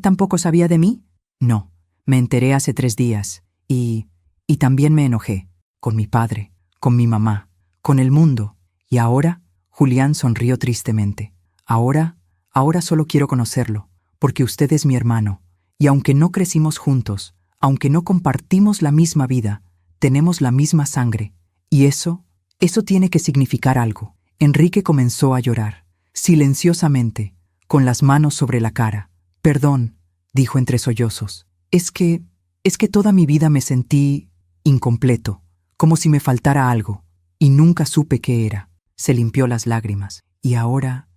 tampoco sabía de mí?» «No, me enteré hace 3 días, y también me enojé, con mi padre, con mi mamá, con el mundo. Y ahora», Julián sonrió tristemente, Ahora solo quiero conocerlo, porque usted es mi hermano, y aunque no crecimos juntos, aunque no compartimos la misma vida, tenemos la misma sangre, y eso tiene que significar algo». Enrique comenzó a llorar, silenciosamente, con las manos sobre la cara. «Perdón», dijo entre sollozos. Es que toda mi vida me sentí incompleto, como si me faltara algo, y nunca supe qué era». Se limpió las lágrimas. «Y ahora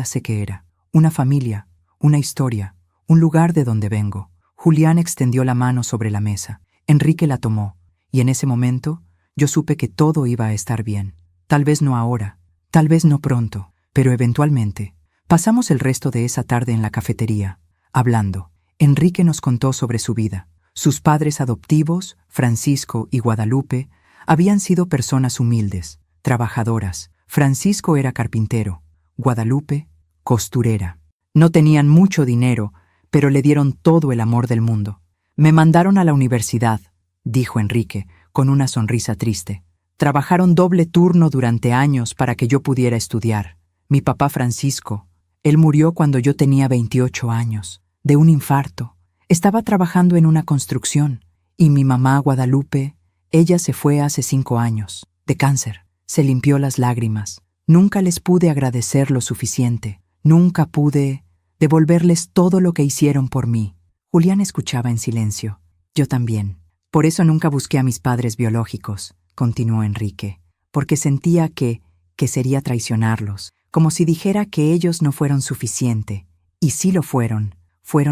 sé qué era. Una familia, una historia, un lugar de donde vengo». Julián extendió la mano sobre la mesa. Enrique la tomó, y en ese momento yo supe que todo iba a estar bien. Tal vez no ahora, tal vez no pronto, pero eventualmente. Pasamos el resto de esa tarde en la cafetería, hablando. Enrique nos contó sobre su vida. Sus padres adoptivos, Francisco y Guadalupe, habían sido personas humildes, trabajadoras. Francisco era carpintero, Guadalupe, costurera. No tenían mucho dinero, pero le dieron todo el amor del mundo. Me mandaron a la universidad, dijo Enrique, con una sonrisa triste. Trabajaron doble turno durante años para que yo pudiera estudiar. Mi papá Francisco, él murió cuando yo tenía 28 años, de un infarto. Estaba trabajando en una construcción, y mi mamá Guadalupe, ella se fue hace 5 años, de cáncer. Se limpió las lágrimas. Nunca les pude agradecer lo suficiente. Nunca pude devolverles todo lo que hicieron por mí. Julián escuchaba en silencio. Yo también. Por eso nunca busqué a mis padres biológicos, continuó Enrique, porque sentía que sería traicionarlos, como si dijera que ellos no fueron suficiente. Y sí lo fueron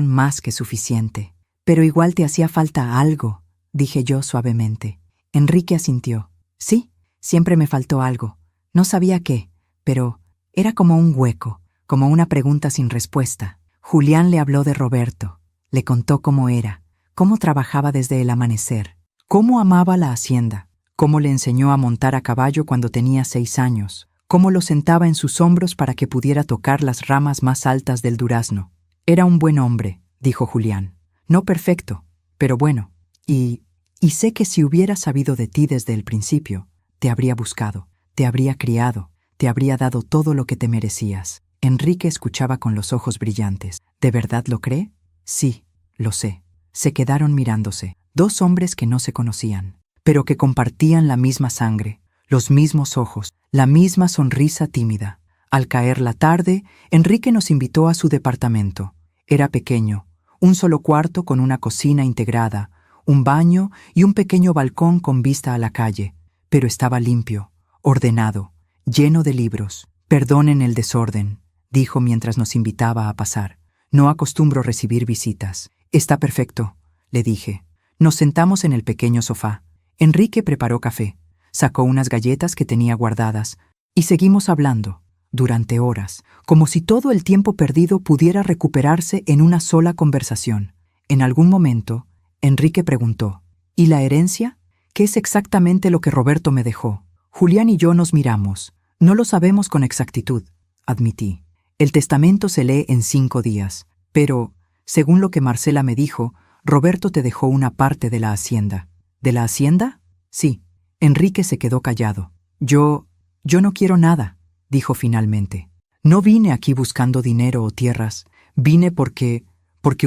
más que suficiente. Pero igual te hacía falta algo, dije yo suavemente. Enrique asintió. Sí, siempre me faltó algo. No sabía qué, pero era como un hueco, como una pregunta sin respuesta. Julián le habló de Roberto, le contó cómo era, cómo trabajaba desde el amanecer, cómo amaba la hacienda, cómo le enseñó a montar a caballo cuando tenía 6 años, cómo lo sentaba en sus hombros para que pudiera tocar las ramas más altas del durazno. Era un buen hombre, dijo Julián. No perfecto, pero bueno. Y sé que si hubiera sabido de ti desde el principio, te habría buscado, te habría criado, te habría dado todo lo que te merecías. Enrique escuchaba con los ojos brillantes. ¿De verdad lo cree? Sí, lo sé. Se quedaron mirándose, 2 hombres que no se conocían, pero que compartían la misma sangre, los mismos ojos, la misma sonrisa tímida. Al caer la tarde, Enrique nos invitó a su departamento. Era pequeño, un solo cuarto con una cocina integrada, un baño y un pequeño balcón con vista a la calle, pero estaba limpio, ordenado, lleno de libros. Perdonen el desorden, dijo mientras nos invitaba a pasar. No acostumbro recibir visitas. Está perfecto, le dije. Nos sentamos en el pequeño sofá. Enrique preparó café, sacó unas galletas que tenía guardadas, y seguimos hablando, durante horas, como si todo el tiempo perdido pudiera recuperarse en una sola conversación. En algún momento, Enrique preguntó, ¿y la herencia? ¿Qué es exactamente lo que Roberto me dejó? Julián y yo nos miramos. No lo sabemos con exactitud, admití. El testamento se lee en 5 días, pero, según lo que Marcela me dijo, Roberto te dejó una parte de la hacienda. ¿De la hacienda? Sí. Enrique se quedó callado. Yo no quiero nada, dijo finalmente. No vine aquí buscando dinero o tierras. Vine porque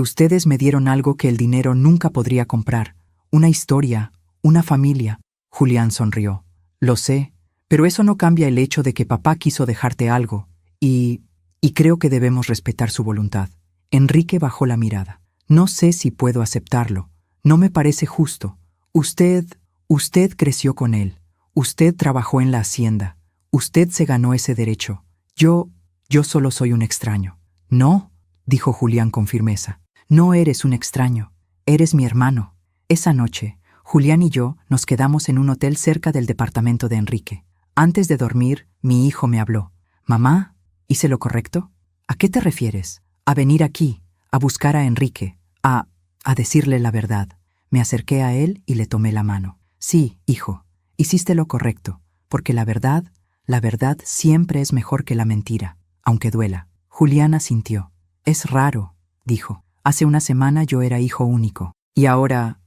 ustedes me dieron algo que el dinero nunca podría comprar. Una historia, una familia. Julián sonrió. Lo sé, pero eso no cambia el hecho de que papá quiso dejarte algo, y creo que debemos respetar su voluntad. Enrique bajó la mirada. No sé si puedo aceptarlo. No me parece justo. Usted creció con él. Usted trabajó en la hacienda. Usted se ganó ese derecho. Yo solo soy un extraño. No, dijo Julián con firmeza. No eres un extraño. Eres mi hermano. Esa noche, Julián y yo nos quedamos en un hotel cerca del departamento de Enrique. Antes de dormir, mi hijo me habló. Mamá, ¿hice lo correcto? ¿A qué te refieres? A venir aquí, a buscar a Enrique, a decirle la verdad. Me acerqué a él y le tomé la mano. Sí, hijo, hiciste lo correcto, porque la verdad siempre es mejor que la mentira, aunque duela. Julián asintió. Es raro, dijo. Hace una semana yo era hijo único, y ahora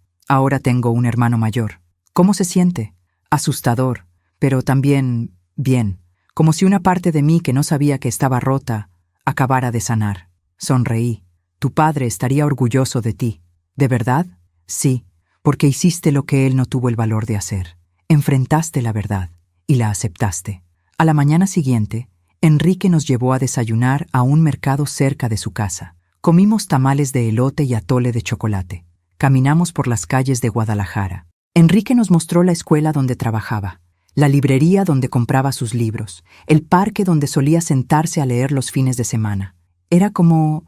tengo un hermano mayor. ¿Cómo se siente? Asustador, pero también bien, como si una parte de mí que no sabía que estaba rota acabara de sanar. Sonreí. Tu padre estaría orgulloso de ti. ¿De verdad? Sí, porque hiciste lo que él no tuvo el valor de hacer. Enfrentaste la verdad y la aceptaste. A la mañana siguiente, Enrique nos llevó a desayunar a un mercado cerca de su casa. Comimos tamales de elote y atole de chocolate. Caminamos por las calles de Guadalajara. Enrique nos mostró la escuela donde trabajaba, la librería donde compraba sus libros, el parque donde solía sentarse a leer los fines de semana. Era como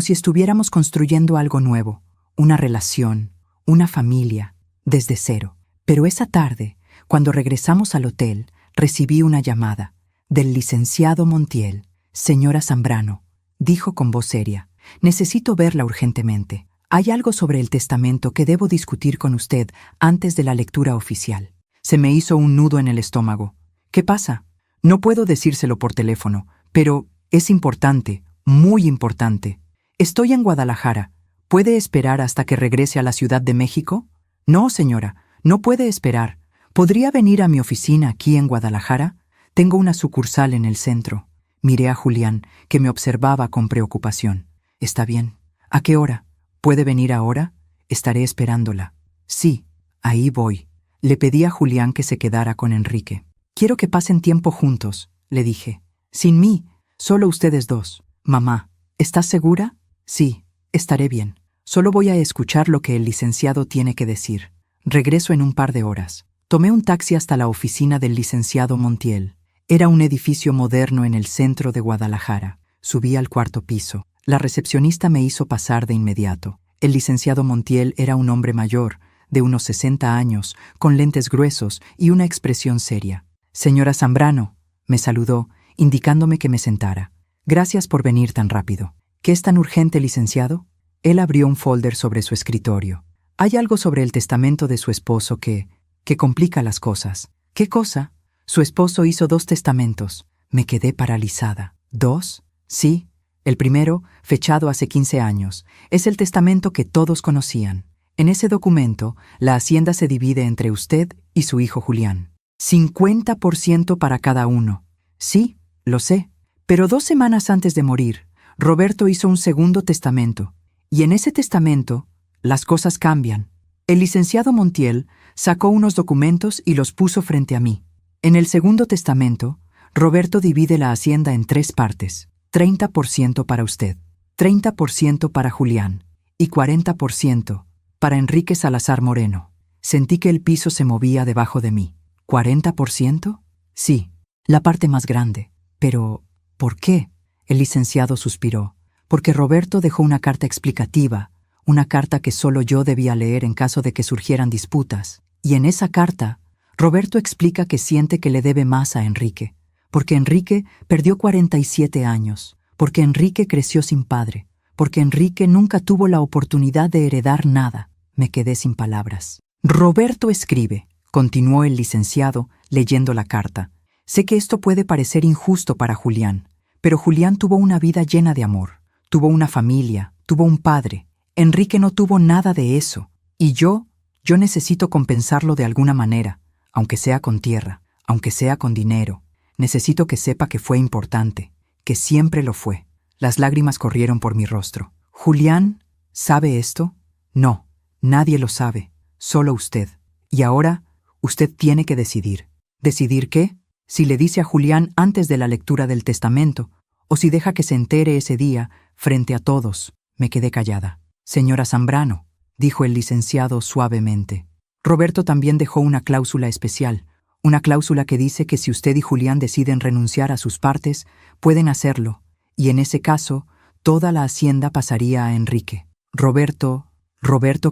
si estuviéramos construyendo algo nuevo, una relación, una familia, desde cero. Pero esa tarde, cuando regresamos al hotel, recibí una llamada del licenciado Montiel. Señora Zambrano, dijo con voz seria, necesito verla urgentemente. Hay algo sobre el testamento que debo discutir con usted antes de la lectura oficial. Se me hizo un nudo en el estómago. ¿Qué pasa? No puedo decírselo por teléfono, pero es importante, muy importante. Estoy en Guadalajara. ¿Puede esperar hasta que regrese a la Ciudad de México? No, señora, no puede esperar. ¿Podría venir a mi oficina aquí en Guadalajara? Tengo una sucursal en el centro. Miré a Julián, que me observaba con preocupación. Está bien. ¿A qué hora? ¿Puede venir ahora? Estaré esperándola. Sí, ahí voy. Le pedí a Julián que se quedara con Enrique. Quiero que pasen tiempo juntos, le dije. Sin mí, solo ustedes dos. Mamá, ¿estás segura? Sí, estaré bien. Solo voy a escuchar lo que el licenciado tiene que decir. Regreso en un par de horas. Tomé un taxi hasta la oficina del licenciado Montiel. Era un edificio moderno en el centro de Guadalajara. Subí al cuarto piso. La recepcionista me hizo pasar de inmediato. El licenciado Montiel era un hombre mayor, de unos 60 años, con lentes gruesos y una expresión seria. Señora Zambrano, me saludó, indicándome que me sentara. Gracias por venir tan rápido. ¿Qué es tan urgente, licenciado? Él abrió un folder sobre su escritorio. Hay algo sobre el testamento de su esposo que complica las cosas. ¿Qué cosa? Su esposo hizo 2 testamentos. Me quedé paralizada. ¿2? Sí. El primero, fechado hace 15 años, es el testamento que todos conocían. En ese documento, la hacienda se divide entre usted y su hijo Julián. 50% para cada uno. Sí, lo sé. Pero 2 semanas antes de morir, Roberto hizo un segundo testamento. Y en ese testamento, las cosas cambian. El licenciado Montiel sacó unos documentos y los puso frente a mí. En el segundo testamento, Roberto divide la hacienda en 3 partes. 30% para usted, 30% para Julián y 40% para Enrique Salazar Moreno. Sentí que el piso se movía debajo de mí. ¿40%? Sí, la parte más grande. Pero, ¿por qué? El licenciado suspiró. Porque Roberto dejó una carta explicativa, una carta que solo yo debía leer en caso de que surgieran disputas. Y en esa carta, Roberto explica que siente que le debe más a Enrique, porque Enrique perdió 47 años, porque Enrique creció sin padre, porque Enrique nunca tuvo la oportunidad de heredar nada. Me quedé sin palabras. Roberto escribe, continuó el licenciado, leyendo la carta. Sé que esto puede parecer injusto para Julián, pero Julián tuvo una vida llena de amor. Tuvo una familia, tuvo un padre. Enrique no tuvo nada de eso. Y yo necesito compensarlo de alguna manera, aunque sea con tierra, aunque sea con dinero. Necesito que sepa que fue importante, que siempre lo fue. Las lágrimas corrieron por mi rostro. ¿Julián sabe esto? No, nadie lo sabe, solo usted. Y ahora, usted tiene que decidir. ¿Decidir qué? Si le dice a Julián antes de la lectura del testamento, o si deja que se entere ese día, frente a todos. Me quedé callada. Señora Zambrano, dijo el licenciado suavemente. Roberto también dejó una cláusula especial, una cláusula que dice que si usted y Julián deciden renunciar a sus partes, pueden hacerlo, y en ese caso, toda la hacienda pasaría a Enrique. ¿Roberto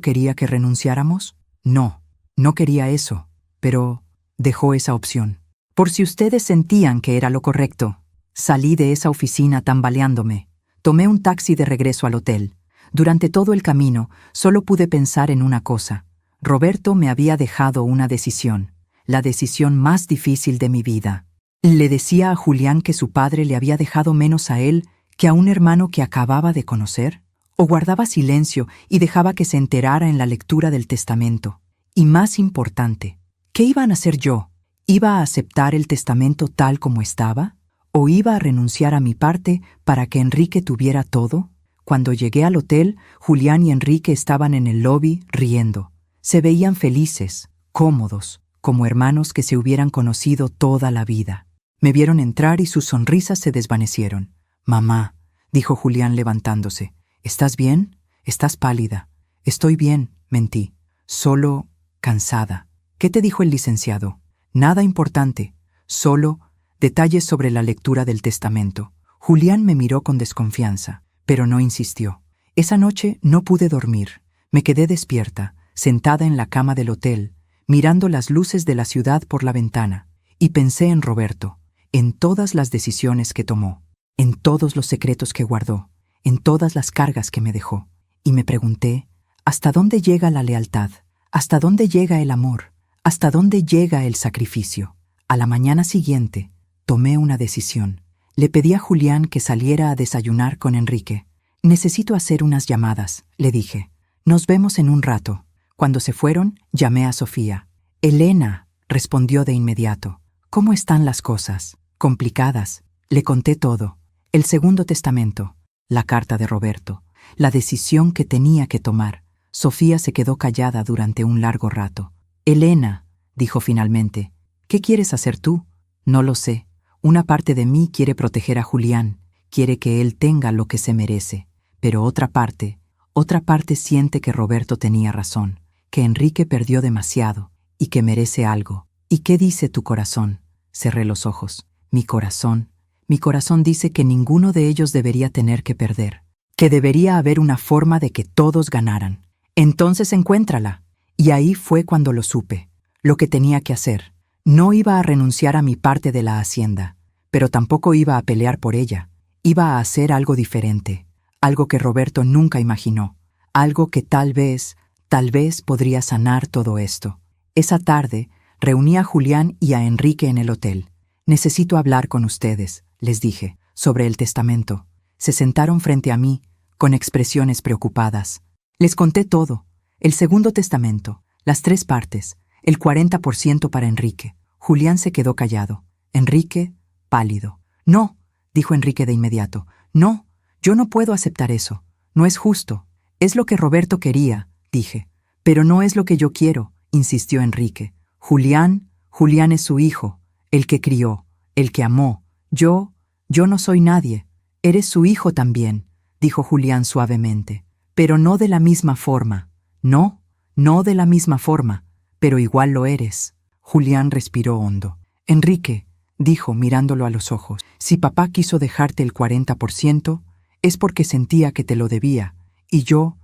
quería que renunciáramos? No, no quería eso, pero dejó esa opción. Por si ustedes sentían que era lo correcto. Salí de esa oficina tambaleándome. Tomé un taxi de regreso al hotel. Durante todo el camino, solo pude pensar en una cosa. Roberto me había dejado una decisión, la decisión más difícil de mi vida. Le decía a Julián que su padre le había dejado menos a él que a un hermano que acababa de conocer, o guardaba silencio y dejaba que se enterara en la lectura del testamento. Y más importante, ¿qué iban a hacer yo? ¿Iba a aceptar el testamento tal como estaba? ¿O iba a renunciar a mi parte para que Enrique tuviera todo? Cuando llegué al hotel, Julián y Enrique estaban en el lobby riendo. Se veían felices, cómodos, como hermanos que se hubieran conocido toda la vida. Me vieron entrar y sus sonrisas se desvanecieron. «Mamá», dijo Julián levantándose, «¿estás bien? Estás pálida». «Estoy bien», mentí. «Solo cansada». «¿Qué te dijo el licenciado?» «Nada importante, solo detalles sobre la lectura del testamento». Julián me miró con desconfianza, pero no insistió. Esa noche no pude dormir. Me quedé despierta, sentada en la cama del hotel, mirando las luces de la ciudad por la ventana, y pensé en Roberto, en todas las decisiones que tomó, en todos los secretos que guardó, en todas las cargas que me dejó, y me pregunté, ¿hasta dónde llega la lealtad? ¿Hasta dónde llega el amor? ¿Hasta dónde llega el sacrificio? A la mañana siguiente, tomé una decisión. Le pedí a Julián que saliera a desayunar con Enrique. Necesito hacer unas llamadas, le dije. Nos vemos en un rato. Cuando se fueron, llamé a Sofía. Elena, respondió de inmediato. ¿Cómo están las cosas? Complicadas. Le conté todo. El segundo testamento, la carta de Roberto, la decisión que tenía que tomar. Sofía se quedó callada durante un largo rato. Elena, dijo finalmente, ¿qué quieres hacer tú? No lo sé. Una parte de mí quiere proteger a Julián, quiere que él tenga lo que se merece, pero otra parte siente que Roberto tenía razón, que Enrique perdió demasiado y que merece algo. ¿Y qué dice tu corazón? Cerré los ojos. Mi corazón dice que ninguno de ellos debería tener que perder, que debería haber una forma de que todos ganaran. Entonces encuéntrala. Y ahí fue cuando lo supe, lo que tenía que hacer. No iba a renunciar a mi parte de la hacienda, pero tampoco iba a pelear por ella. Iba a hacer algo diferente, algo que Roberto nunca imaginó, algo que tal vez podría sanar todo esto. Esa tarde, reuní a Julián y a Enrique en el hotel. Necesito hablar con ustedes, les dije, sobre el testamento. Se sentaron frente a mí, con expresiones preocupadas. Les conté todo, el segundo testamento, las 3 partes, el 40% para Enrique. Julián se quedó callado. Enrique, pálido. No, dijo Enrique de inmediato. No, yo no puedo aceptar eso. No es justo. Es lo que Roberto quería, dije. Pero no es lo que yo quiero, insistió Enrique. Julián es su hijo, el que crió, el que amó. Yo no soy nadie. Eres su hijo también, dijo Julián suavemente. Pero no de la misma forma. No de la misma forma. Pero igual lo eres. Julián respiró hondo. Enrique, dijo mirándolo a los ojos, si papá quiso dejarte el 40%, es porque sentía que te lo debía, y yo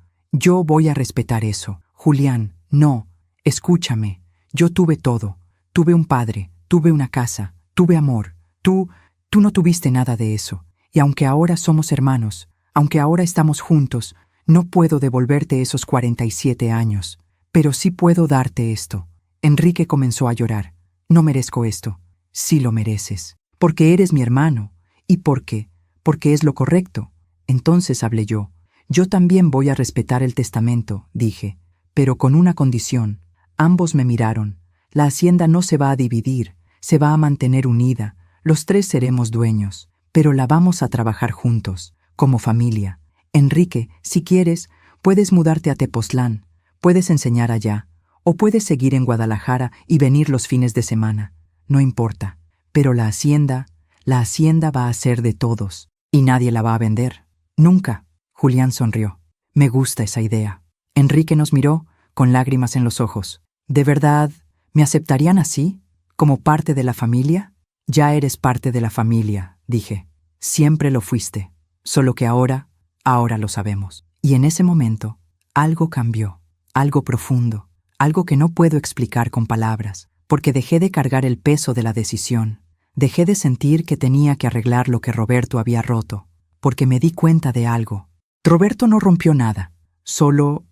voy a respetar eso. Julián, no, escúchame, yo tuve todo, tuve un padre, tuve una casa, tuve amor, tú no tuviste nada de eso, y aunque ahora somos hermanos, aunque ahora estamos juntos, no puedo devolverte esos 47 años. Pero sí puedo darte esto. Enrique comenzó a llorar. No merezco esto. Sí lo mereces. Porque eres mi hermano. ¿Y por qué? Porque es lo correcto. Entonces hablé yo. Yo también voy a respetar el testamento, dije. Pero con una condición. Ambos me miraron. La hacienda no se va a dividir. Se va a mantener unida. Los 3 seremos dueños. Pero la vamos a trabajar juntos. Como familia. Enrique, si quieres, puedes mudarte a Tepoztlán. Puedes enseñar allá, o puedes seguir en Guadalajara y venir los fines de semana. No importa. Pero la hacienda va a ser de todos, y nadie la va a vender. Nunca. Julián sonrió. Me gusta esa idea. Enrique nos miró, con lágrimas en los ojos. ¿De verdad me aceptarían así? ¿Como parte de la familia? Ya eres parte de la familia, dije. Siempre lo fuiste. Solo que ahora lo sabemos. Y en ese momento, algo cambió. Algo profundo, algo que no puedo explicar con palabras, porque dejé de cargar el peso de la decisión, dejé de sentir que tenía que arreglar lo que Roberto había roto, porque me di cuenta de algo. Roberto no rompió nada, solo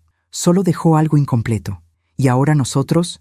dejó algo incompleto, y ahora nosotros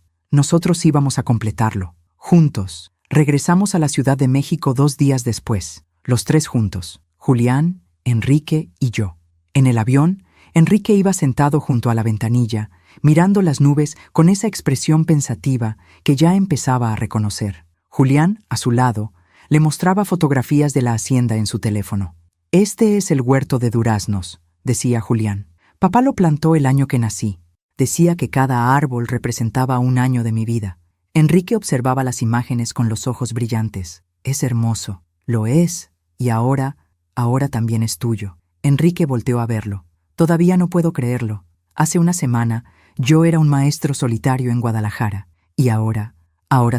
íbamos a completarlo, juntos. Regresamos a la Ciudad de México 2 días después, los 3 juntos, Julián, Enrique y yo. En el avión, Enrique iba sentado junto a la ventanilla, mirando las nubes con esa expresión pensativa que ya empezaba a reconocer. Julián, a su lado, le mostraba fotografías de la hacienda en su teléfono. Este es el huerto de duraznos, decía Julián. Papá lo plantó el año que nací. Decía que cada árbol representaba un año de mi vida. Enrique observaba las imágenes con los ojos brillantes. Es hermoso. Lo es. Y ahora también es tuyo. Enrique volteó a verlo. Todavía no puedo creerlo. Hace una semana, yo era un maestro solitario en Guadalajara. Y ahora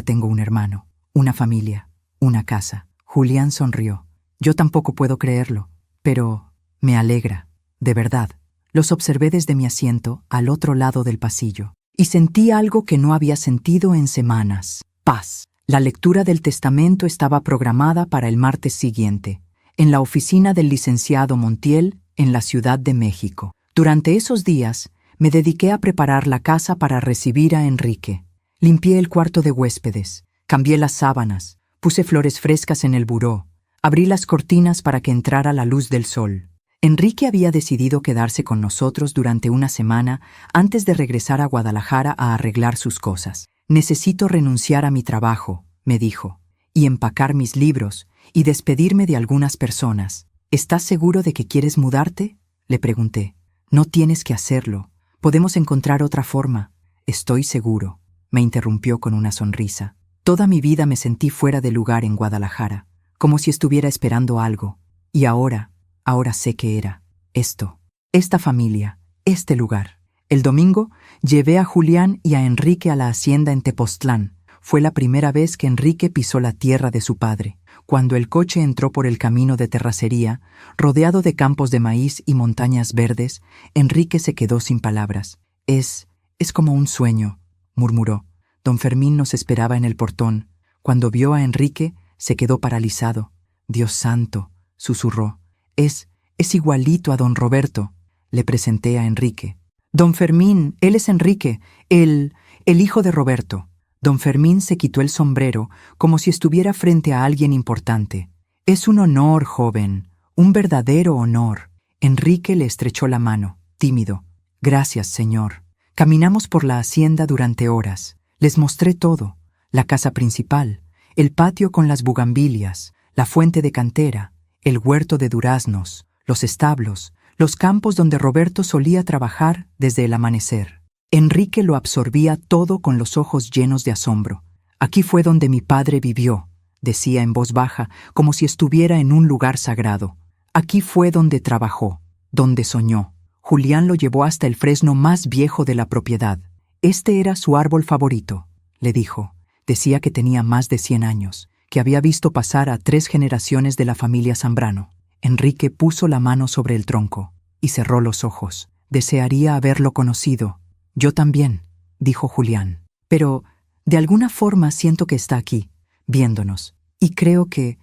tengo un hermano, una familia, una casa. Julián sonrió. Yo tampoco puedo creerlo, pero me alegra, de verdad. Los observé desde mi asiento, al otro lado del pasillo, y sentí algo que no había sentido en semanas. Paz. La lectura del testamento estaba programada para el martes siguiente, en la oficina del licenciado Montiel, en la Ciudad de México. Durante esos días, me dediqué a preparar la casa para recibir a Enrique. Limpié el cuarto de huéspedes, cambié las sábanas, puse flores frescas en el buró, abrí las cortinas para que entrara la luz del sol. Enrique había decidido quedarse con nosotros durante una semana antes de regresar a Guadalajara a arreglar sus cosas. Necesito renunciar a mi trabajo, me dijo, y empacar mis libros, y despedirme de algunas personas. ¿Estás seguro de que quieres mudarte?, le pregunté. No tienes que hacerlo. Podemos encontrar otra forma. Estoy seguro, me interrumpió con una sonrisa. Toda mi vida me sentí fuera de lugar en Guadalajara, como si estuviera esperando algo. Y ahora sé que era esto, esta familia, este lugar. El domingo llevé a Julián y a Enrique a la hacienda en Tepoztlán. Fue la primera vez que Enrique pisó la tierra de su padre. Cuando el coche entró por el camino de terracería, rodeado de campos de maíz y montañas verdes, Enrique se quedó sin palabras. Es como un sueño, murmuró. Don Fermín nos esperaba en el portón. Cuando vio a Enrique, se quedó paralizado. Dios santo, susurró. Es igualito a don Roberto. Le presenté a Enrique. Don Fermín, él es Enrique, el hijo de Roberto. Don Fermín se quitó el sombrero como si estuviera frente a alguien importante. Es un honor, joven, un verdadero honor. Enrique le estrechó la mano, tímido. Gracias, señor. Caminamos por la hacienda durante horas. Les mostré todo: la casa principal, el patio con las bugambilias, la fuente de cantera, el huerto de duraznos, los establos, los campos donde Roberto solía trabajar desde el amanecer. Enrique lo absorbía todo con los ojos llenos de asombro. Aquí fue donde mi padre vivió, decía en voz baja, como si estuviera en un lugar sagrado. Aquí fue donde trabajó, donde soñó. Julián lo llevó hasta el fresno más viejo de la propiedad. Este era su árbol favorito, le dijo. Decía que tenía más de 100 años, que había visto pasar a 3 generaciones de la familia Zambrano. Enrique puso la mano sobre el tronco y cerró los ojos. Desearía haberlo conocido. Yo también, dijo Julián. Pero, de alguna forma siento que está aquí, viéndonos, y creo que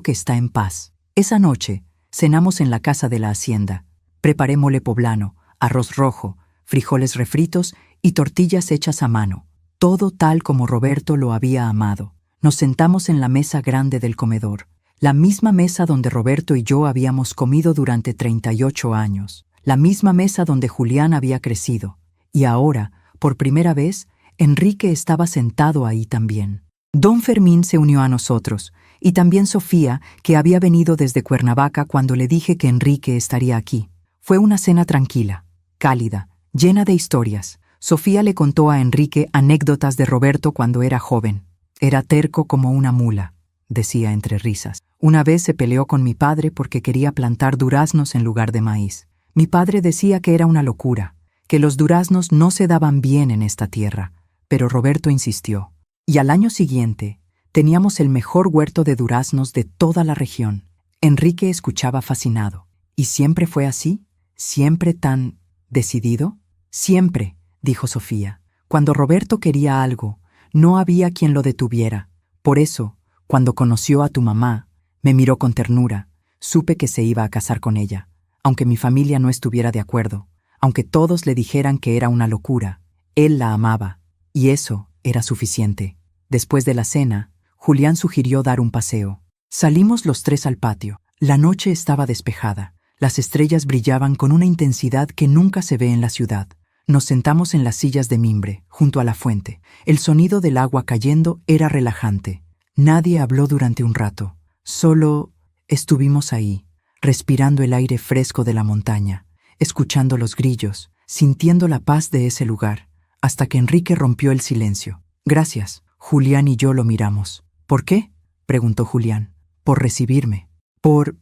está en paz. Esa noche, cenamos en la casa de la hacienda. Preparé mole poblano, arroz rojo, frijoles refritos y tortillas hechas a mano. Todo tal como Roberto lo había amado. Nos sentamos en la mesa grande del comedor, la misma mesa donde Roberto y yo habíamos comido durante 38 años, la misma mesa donde Julián había crecido. Y ahora, por primera vez, Enrique estaba sentado ahí también. Don Fermín se unió a nosotros, y también Sofía, que había venido desde Cuernavaca cuando le dije que Enrique estaría aquí. Fue una cena tranquila, cálida, llena de historias. Sofía le contó a Enrique anécdotas de Roberto cuando era joven. Era terco como una mula, decía entre risas. Una vez se peleó con mi padre porque quería plantar duraznos en lugar de maíz. Mi padre decía que era una locura, que los duraznos no se daban bien en esta tierra, pero Roberto insistió. Y al año siguiente, teníamos el mejor huerto de duraznos de toda la región. Enrique escuchaba fascinado. ¿Y siempre fue así? ¿Siempre tan decidido? Siempre, dijo Sofía. Cuando Roberto quería algo, no había quien lo detuviera. Por eso, cuando conoció a tu mamá, me miró con ternura. Supe que se iba a casar con ella, aunque mi familia no estuviera de acuerdo. Aunque todos le dijeran que era una locura, él la amaba, y eso era suficiente. Después de la cena, Julián sugirió dar un paseo. Salimos los 3 al patio. La noche estaba despejada. Las estrellas brillaban con una intensidad que nunca se ve en la ciudad. Nos sentamos en las sillas de mimbre, junto a la fuente. El sonido del agua cayendo era relajante. Nadie habló durante un rato. Solo estuvimos ahí, respirando el aire fresco de la montaña, escuchando los grillos, sintiendo la paz de ese lugar, hasta que Enrique rompió el silencio. Gracias. Julián y yo lo miramos. ¿Por qué?, preguntó Julián. Por recibirme. Por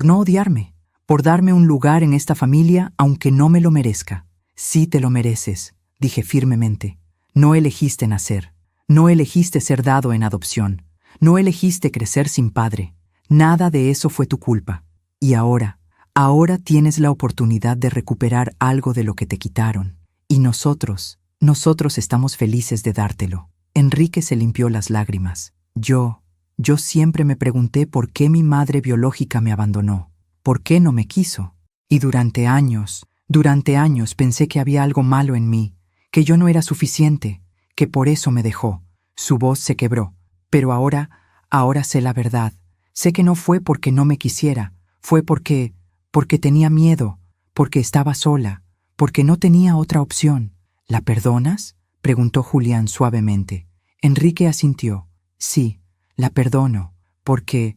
no odiarme. Por darme un lugar en esta familia aunque no me lo merezca. Sí te lo mereces, dije firmemente. No elegiste nacer. No elegiste ser dado en adopción. No elegiste crecer sin padre. Nada de eso fue tu culpa. Y ahora tienes la oportunidad de recuperar algo de lo que te quitaron. Y nosotros estamos felices de dártelo. Enrique se limpió las lágrimas. Yo siempre me pregunté por qué mi madre biológica me abandonó, por qué no me quiso. Y durante años pensé que había algo malo en mí, que yo no era suficiente, que por eso me dejó. Su voz se quebró. Pero ahora sé la verdad. Sé que no fue porque no me quisiera, fue porque tenía miedo, porque estaba sola, porque no tenía otra opción. ¿La perdonas?, preguntó Julián suavemente. Enrique asintió. Sí, la perdono, porque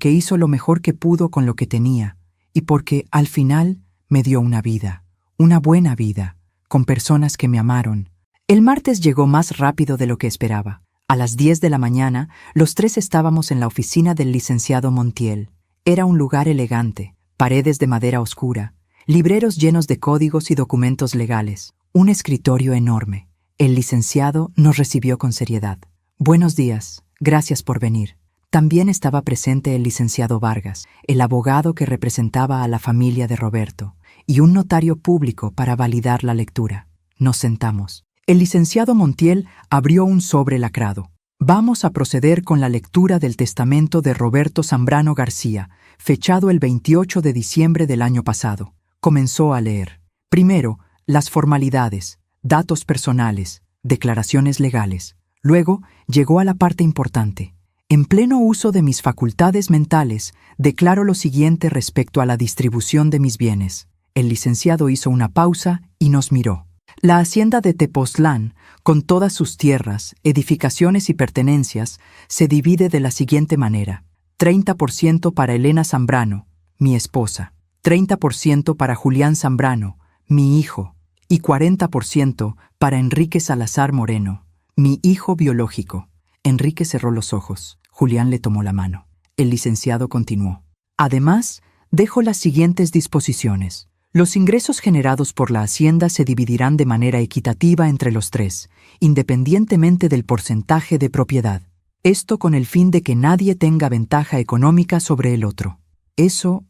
hizo lo mejor que pudo con lo que tenía, y porque, al final, me dio una vida, una buena vida, con personas que me amaron. El martes llegó más rápido de lo que esperaba. A las 10 de la mañana, los tres estábamos en la oficina del licenciado Montiel. Era un lugar elegante, paredes de madera oscura, libreros llenos de códigos y documentos legales, un escritorio enorme. El licenciado nos recibió con seriedad. Buenos días, gracias por venir. También estaba presente el licenciado Vargas, el abogado que representaba a la familia de Roberto, y un notario público para validar la lectura. Nos sentamos. El licenciado Montiel abrió un sobre lacrado. Vamos a proceder con la lectura del testamento de Roberto Zambrano García, fechado el 28 de diciembre del año pasado. Comenzó a leer. Primero, las formalidades, datos personales, declaraciones legales. Luego, llegó a la parte importante. En pleno uso de mis facultades mentales, declaro lo siguiente respecto a la distribución de mis bienes. El licenciado hizo una pausa y nos miró. La hacienda de Tepoztlán, con todas sus tierras, edificaciones y pertenencias, se divide de la siguiente manera: 30% para Elena Zambrano, mi esposa, 30% para Julián Zambrano, mi hijo, y 40% para Enrique Salazar Moreno, mi hijo biológico. Enrique cerró los ojos. Julián le tomó la mano. El licenciado continuó. Además, dejo las siguientes disposiciones. Los ingresos generados por la hacienda se dividirán de manera equitativa entre los tres, independientemente del porcentaje de propiedad. Esto con el fin de que nadie tenga ventaja económica sobre el otro. Eso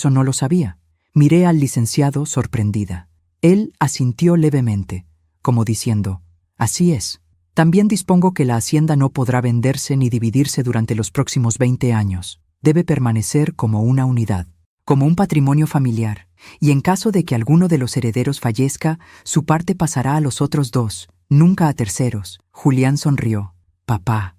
no lo sabía. Miré al licenciado sorprendida. Él asintió levemente, como diciendo, así es. También dispongo que la hacienda no podrá venderse ni dividirse durante los próximos 20 años. Debe permanecer como una unidad, como un patrimonio familiar, y en caso de que alguno de los herederos fallezca, su parte pasará a los otros dos, nunca a terceros. Julián sonrió. Papá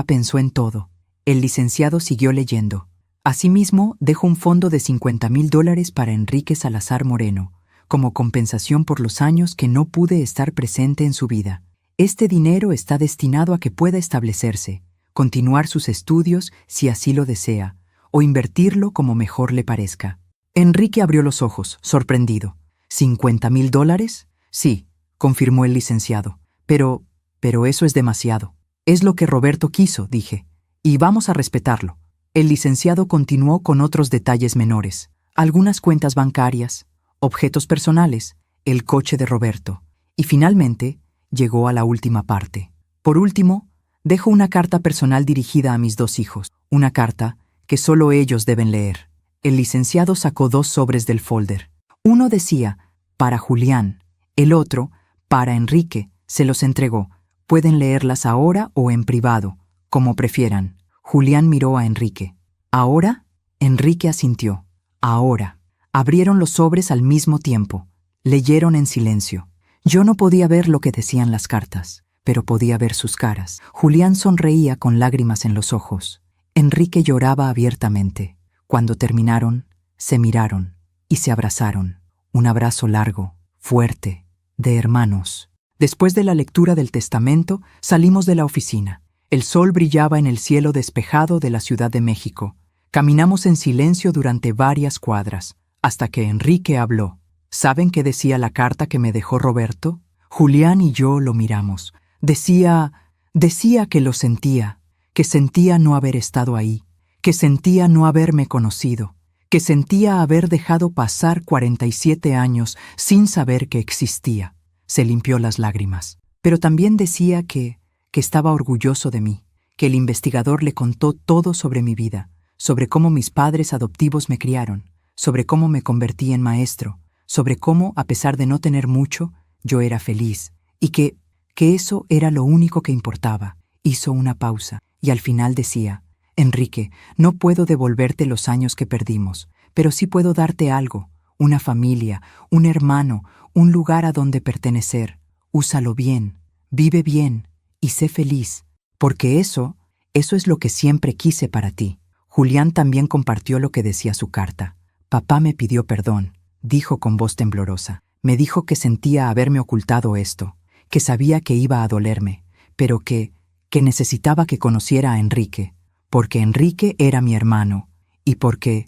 pensó en todo. El licenciado siguió leyendo. Asimismo, dejo un fondo de $50,000 para Enrique Salazar Moreno, como compensación por los años que no pude estar presente en su vida. Este dinero está destinado a que pueda establecerse, continuar sus estudios si así lo desea, o invertirlo como mejor le parezca. Enrique abrió los ojos, sorprendido. ¿$50,000? Sí, confirmó el licenciado. Pero eso es demasiado. Es lo que Roberto quiso, dije, y vamos a respetarlo. El licenciado continuó con otros detalles menores, algunas cuentas bancarias, objetos personales, el coche de Roberto, y finalmente llegó a la última parte. Por último, dejo una carta personal dirigida a mis dos hijos, una carta que solo ellos deben leer. El licenciado sacó 2 sobres del folder. Uno decía, para Julián, el otro, para Enrique. Se los entregó. Pueden leerlas ahora o en privado, como prefieran. Julián miró a Enrique. ¿Ahora? Enrique asintió. Ahora. Abrieron los sobres al mismo tiempo. Leyeron en silencio. Yo no podía ver lo que decían las cartas, pero podía ver sus caras. Julián sonreía con lágrimas en los ojos. Enrique lloraba abiertamente. Cuando terminaron, se miraron y se abrazaron. Un abrazo largo, fuerte, de hermanos. Después de la lectura del testamento, salimos de la oficina. El sol brillaba en el cielo despejado de la Ciudad de México. Caminamos en silencio durante varias cuadras, hasta que Enrique habló. ¿Saben qué decía la carta que me dejó Roberto? Julián y yo lo miramos. Decía que lo sentía, que sentía no haber estado ahí, que sentía no haberme conocido, que sentía haber dejado pasar 47 años sin saber que existía. Se limpió las lágrimas. Pero también decía que estaba orgulloso de mí, que el investigador le contó todo sobre mi vida, sobre cómo mis padres adoptivos me criaron, sobre cómo me convertí en maestro, sobre cómo, a pesar de no tener mucho, yo era feliz, y que que eso era lo único que importaba. Hizo una pausa y al final decía: Enrique, no puedo devolverte los años que perdimos, pero sí puedo darte algo, una familia, un hermano, un lugar a donde pertenecer. Úsalo bien, vive bien y sé feliz, porque eso es lo que siempre quise para ti. Julián también compartió lo que decía su carta. Papá me pidió perdón, dijo con voz temblorosa. Me dijo que sentía haberme ocultado esto, que sabía que iba a dolerme, pero que necesitaba que conociera a Enrique, porque Enrique era mi hermano, y porque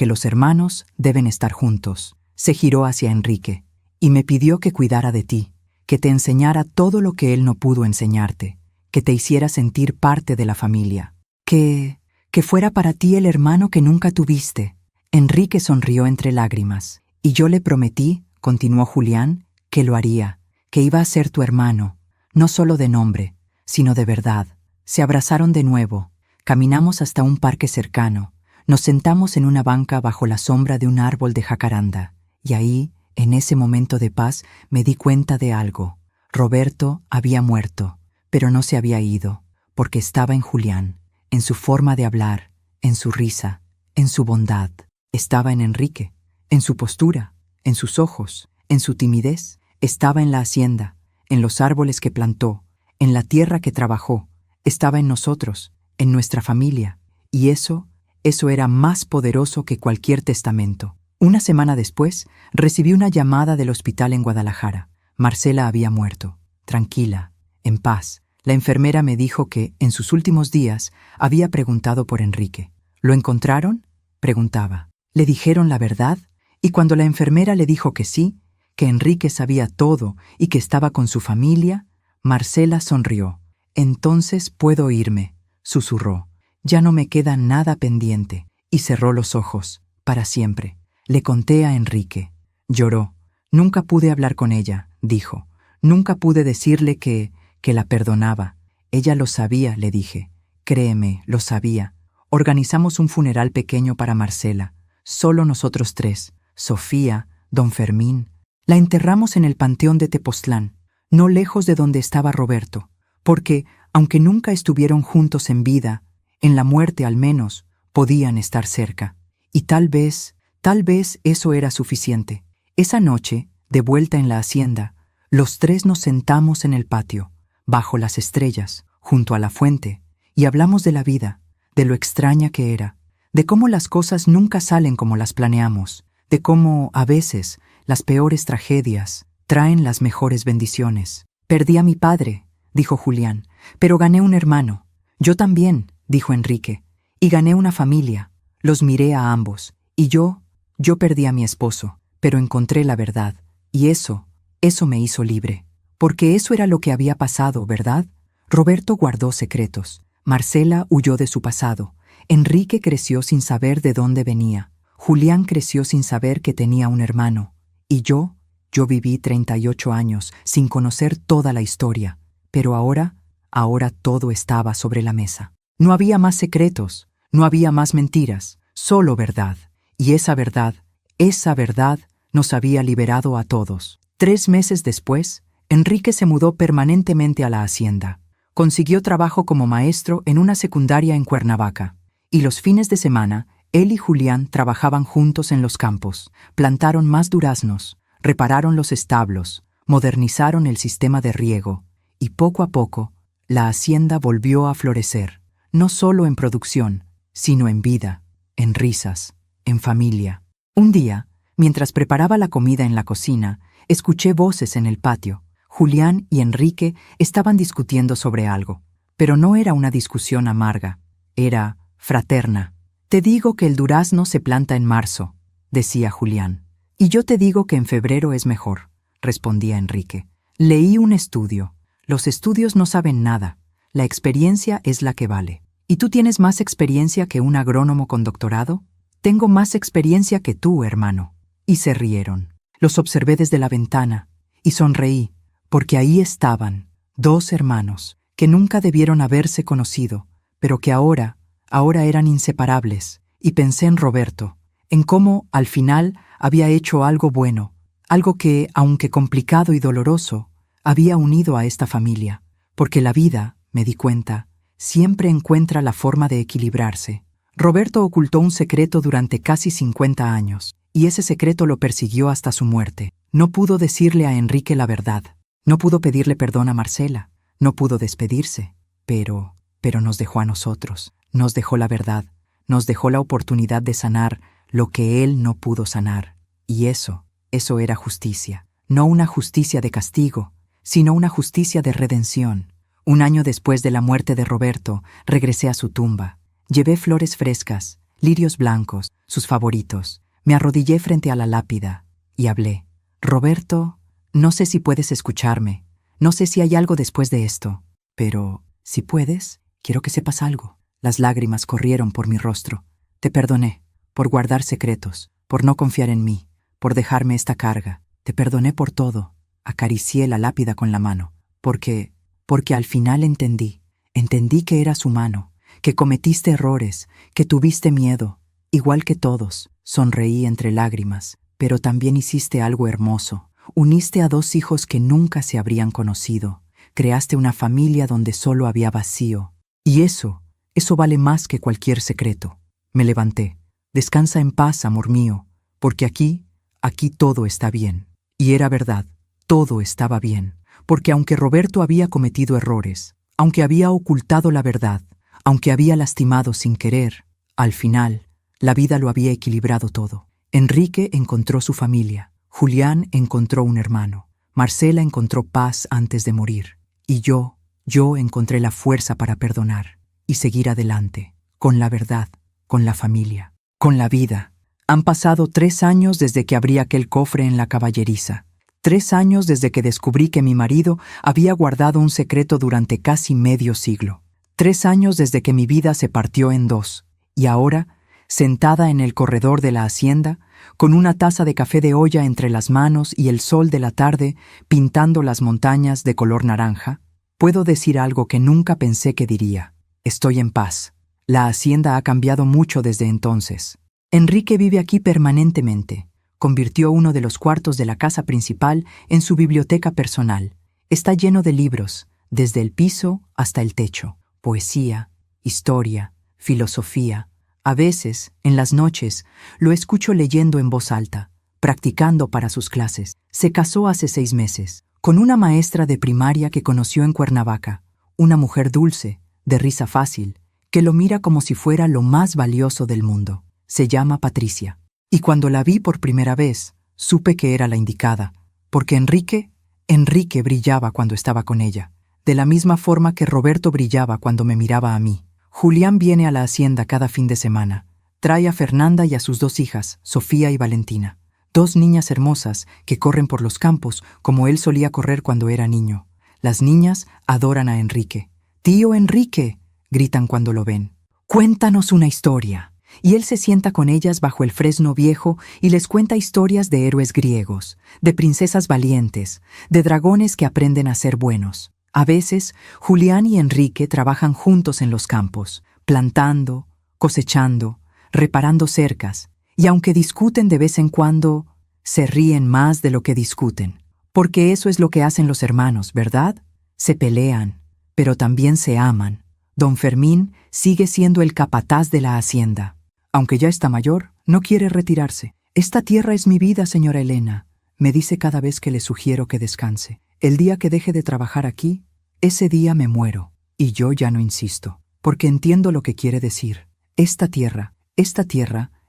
los hermanos deben estar juntos. Se giró hacia Enrique, y me pidió que cuidara de ti, que te enseñara todo lo que él no pudo enseñarte, que te hiciera sentir parte de la familia, que fuera para ti el hermano que nunca tuviste. Enrique sonrió entre lágrimas. Y yo le prometí, continuó Julián, que lo haría, que iba a ser tu hermano, no solo de nombre, sino de verdad. Se abrazaron de nuevo, caminamos hasta un parque cercano, nos sentamos en una banca bajo la sombra de un árbol de jacaranda, y ahí, en ese momento de paz, me di cuenta de algo. Roberto había muerto, pero no se había ido, porque estaba en Julián, en su forma de hablar, en su risa, en su bondad. Estaba en Enrique, en su postura, en sus ojos, en su timidez. Estaba en la hacienda, en los árboles que plantó, en la tierra que trabajó. Estaba en nosotros, en nuestra familia, y eso era más poderoso que cualquier testamento. Una semana después, recibí una llamada del hospital en Guadalajara. Marcela había muerto, tranquila, en paz. La enfermera me dijo que, en sus últimos días, había preguntado por Enrique. ¿Lo encontraron?, preguntaba. ¿Le dijeron la verdad? Y cuando la enfermera le dijo que sí, que Enrique sabía todo y que estaba con su familia, Marcela sonrió. Entonces puedo irme, susurró. Ya no me queda nada pendiente. Y cerró los ojos, para siempre. Le conté a Enrique. Lloró. Nunca pude hablar con ella, dijo. Nunca pude decirle que la perdonaba. Ella lo sabía, le dije. Créeme, lo sabía. Organizamos un funeral pequeño para Marcela. Solo nosotros tres, Sofía, don Fermín. La enterramos en el panteón de Tepoztlán, no lejos de donde estaba Roberto, porque, aunque nunca estuvieron juntos en vida, en la muerte al menos, podían estar cerca. Y tal vez eso era suficiente. Esa noche, de vuelta en la hacienda, los tres nos sentamos en el patio, bajo las estrellas, junto a la fuente, y hablamos de la vida, de lo extraña que era, de cómo las cosas nunca salen como las planeamos, de cómo, a veces, las peores tragedias traen las mejores bendiciones. Perdí a mi padre, dijo Julián, pero gané un hermano. Yo también, dijo Enrique, y gané una familia. Los miré a ambos, y yo perdí a mi esposo, pero encontré la verdad, y eso me hizo libre. Porque eso era lo que había pasado, ¿verdad? Roberto guardó secretos, Marcela huyó de su pasado, Enrique creció sin saber de dónde venía, Julián creció sin saber que tenía un hermano, y yo viví 38 años sin conocer toda la historia, pero ahora todo estaba sobre la mesa. No había más secretos, no había más mentiras, solo verdad, y esa verdad nos había liberado a todos. 3 meses después, Enrique se mudó permanentemente a la hacienda. Consiguió trabajo como maestro en una secundaria en Cuernavaca, y los fines de semana, él y Julián trabajaban juntos en los campos, plantaron más duraznos, repararon los establos, modernizaron el sistema de riego, y poco a poco, la hacienda volvió a florecer, no solo en producción, sino en vida, en risas, en familia. Un día, mientras preparaba la comida en la cocina, escuché voces en el patio. Julián y Enrique estaban discutiendo sobre algo, pero no era una discusión amarga, era fraterna. Te digo que el durazno se planta en marzo, decía Julián. Y yo te digo que en febrero es mejor, respondía Enrique. Leí un estudio. Los estudios no saben nada. La experiencia es la que vale. ¿Y tú tienes más experiencia que un agrónomo con doctorado? Tengo más experiencia que tú, hermano. Y se rieron. Los observé desde la ventana, y sonreí, porque ahí estaban, 2 hermanos, que nunca debieron haberse conocido, pero que ahora eran inseparables, y pensé en Roberto, en cómo, al final, había hecho algo bueno, algo que, aunque complicado y doloroso, había unido a esta familia, porque la vida, me di cuenta, siempre encuentra la forma de equilibrarse. Roberto ocultó un secreto durante casi 50 años, y ese secreto lo persiguió hasta su muerte. No pudo decirle a Enrique la verdad, no pudo pedirle perdón a Marcela, no pudo despedirse, pero nos dejó a nosotros, nos dejó la verdad, nos dejó la oportunidad de sanar lo que él no pudo sanar. Y eso era justicia, no una justicia de castigo, sino una justicia de redención. Un año después de la muerte de Roberto, regresé a su tumba. Llevé flores frescas, lirios blancos, sus favoritos. Me arrodillé frente a la lápida y hablé. Roberto, no sé si puedes escucharme, no sé si hay algo después de esto, pero si puedes, quiero que sepas algo. Las lágrimas corrieron por mi rostro. Te perdoné, por guardar secretos, por no confiar en mí, por dejarme esta carga. Te perdoné por todo. Acaricié la lápida con la mano, porque al final entendí que eras humano, que cometiste errores, que tuviste miedo, igual que todos. Sonreí entre lágrimas, pero también hiciste algo hermoso. Uniste a dos hijos que nunca se habrían conocido. Creaste una familia donde solo había vacío. Y eso vale más que cualquier secreto. Me levanté. Descansa en paz, amor mío, porque aquí todo está bien. Y era verdad, todo estaba bien, porque aunque Roberto había cometido errores, aunque había ocultado la verdad, aunque había lastimado sin querer, al final, la vida lo había equilibrado todo. Enrique encontró su familia, Julián encontró un hermano, Marcela encontró paz antes de morir, y yo encontré la fuerza para perdonar y seguir adelante, con la verdad, con la familia, con la vida. Han pasado 3 años desde que abrí aquel cofre en la caballeriza. 3 años desde que descubrí que mi marido había guardado un secreto durante casi medio siglo. 3 años desde que mi vida se partió en dos, y ahora, sentada en el corredor de la hacienda, con una taza de café de olla entre las manos y el sol de la tarde pintando las montañas de color naranja, puedo decir algo que nunca pensé que diría. Estoy en paz. La hacienda ha cambiado mucho desde entonces. Enrique vive aquí permanentemente. Convirtió uno de los cuartos de la casa principal en su biblioteca personal. Está lleno de libros, desde el piso hasta el techo. Poesía, historia, filosofía. A veces, en las noches, lo escucho leyendo en voz alta, practicando para sus clases. Se casó hace 6 meses, con una maestra de primaria que conoció en Cuernavaca, una mujer dulce, de risa fácil, que lo mira como si fuera lo más valioso del mundo. Se llama Patricia. Y cuando la vi por primera vez, supe que era la indicada, porque Enrique brillaba cuando estaba con ella, de la misma forma que Roberto brillaba cuando me miraba a mí. Julián viene a la hacienda cada fin de semana. Trae a Fernanda y a sus 2 hijas, Sofía y Valentina, 2 niñas hermosas que corren por los campos como él solía correr cuando era niño. Las niñas adoran a Enrique. «¡Tío Enrique!», gritan cuando lo ven. «¡Cuéntanos una historia!». Y él se sienta con ellas bajo el fresno viejo y les cuenta historias de héroes griegos, de princesas valientes, de dragones que aprenden a ser buenos. A veces, Julián y Enrique trabajan juntos en los campos, plantando, cosechando, reparando cercas, y aunque discuten de vez en cuando, se ríen más de lo que discuten. Porque eso es lo que hacen los hermanos, ¿verdad? Se pelean, pero también se aman. Don Fermín sigue siendo el capataz de la hacienda. Aunque ya está mayor, no quiere retirarse. «Esta tierra es mi vida, señora Elena», me dice cada vez que le sugiero que descanse. «El día que deje de trabajar aquí, ese día me muero». Y yo ya no insisto, porque entiendo lo que quiere decir. Esta tierra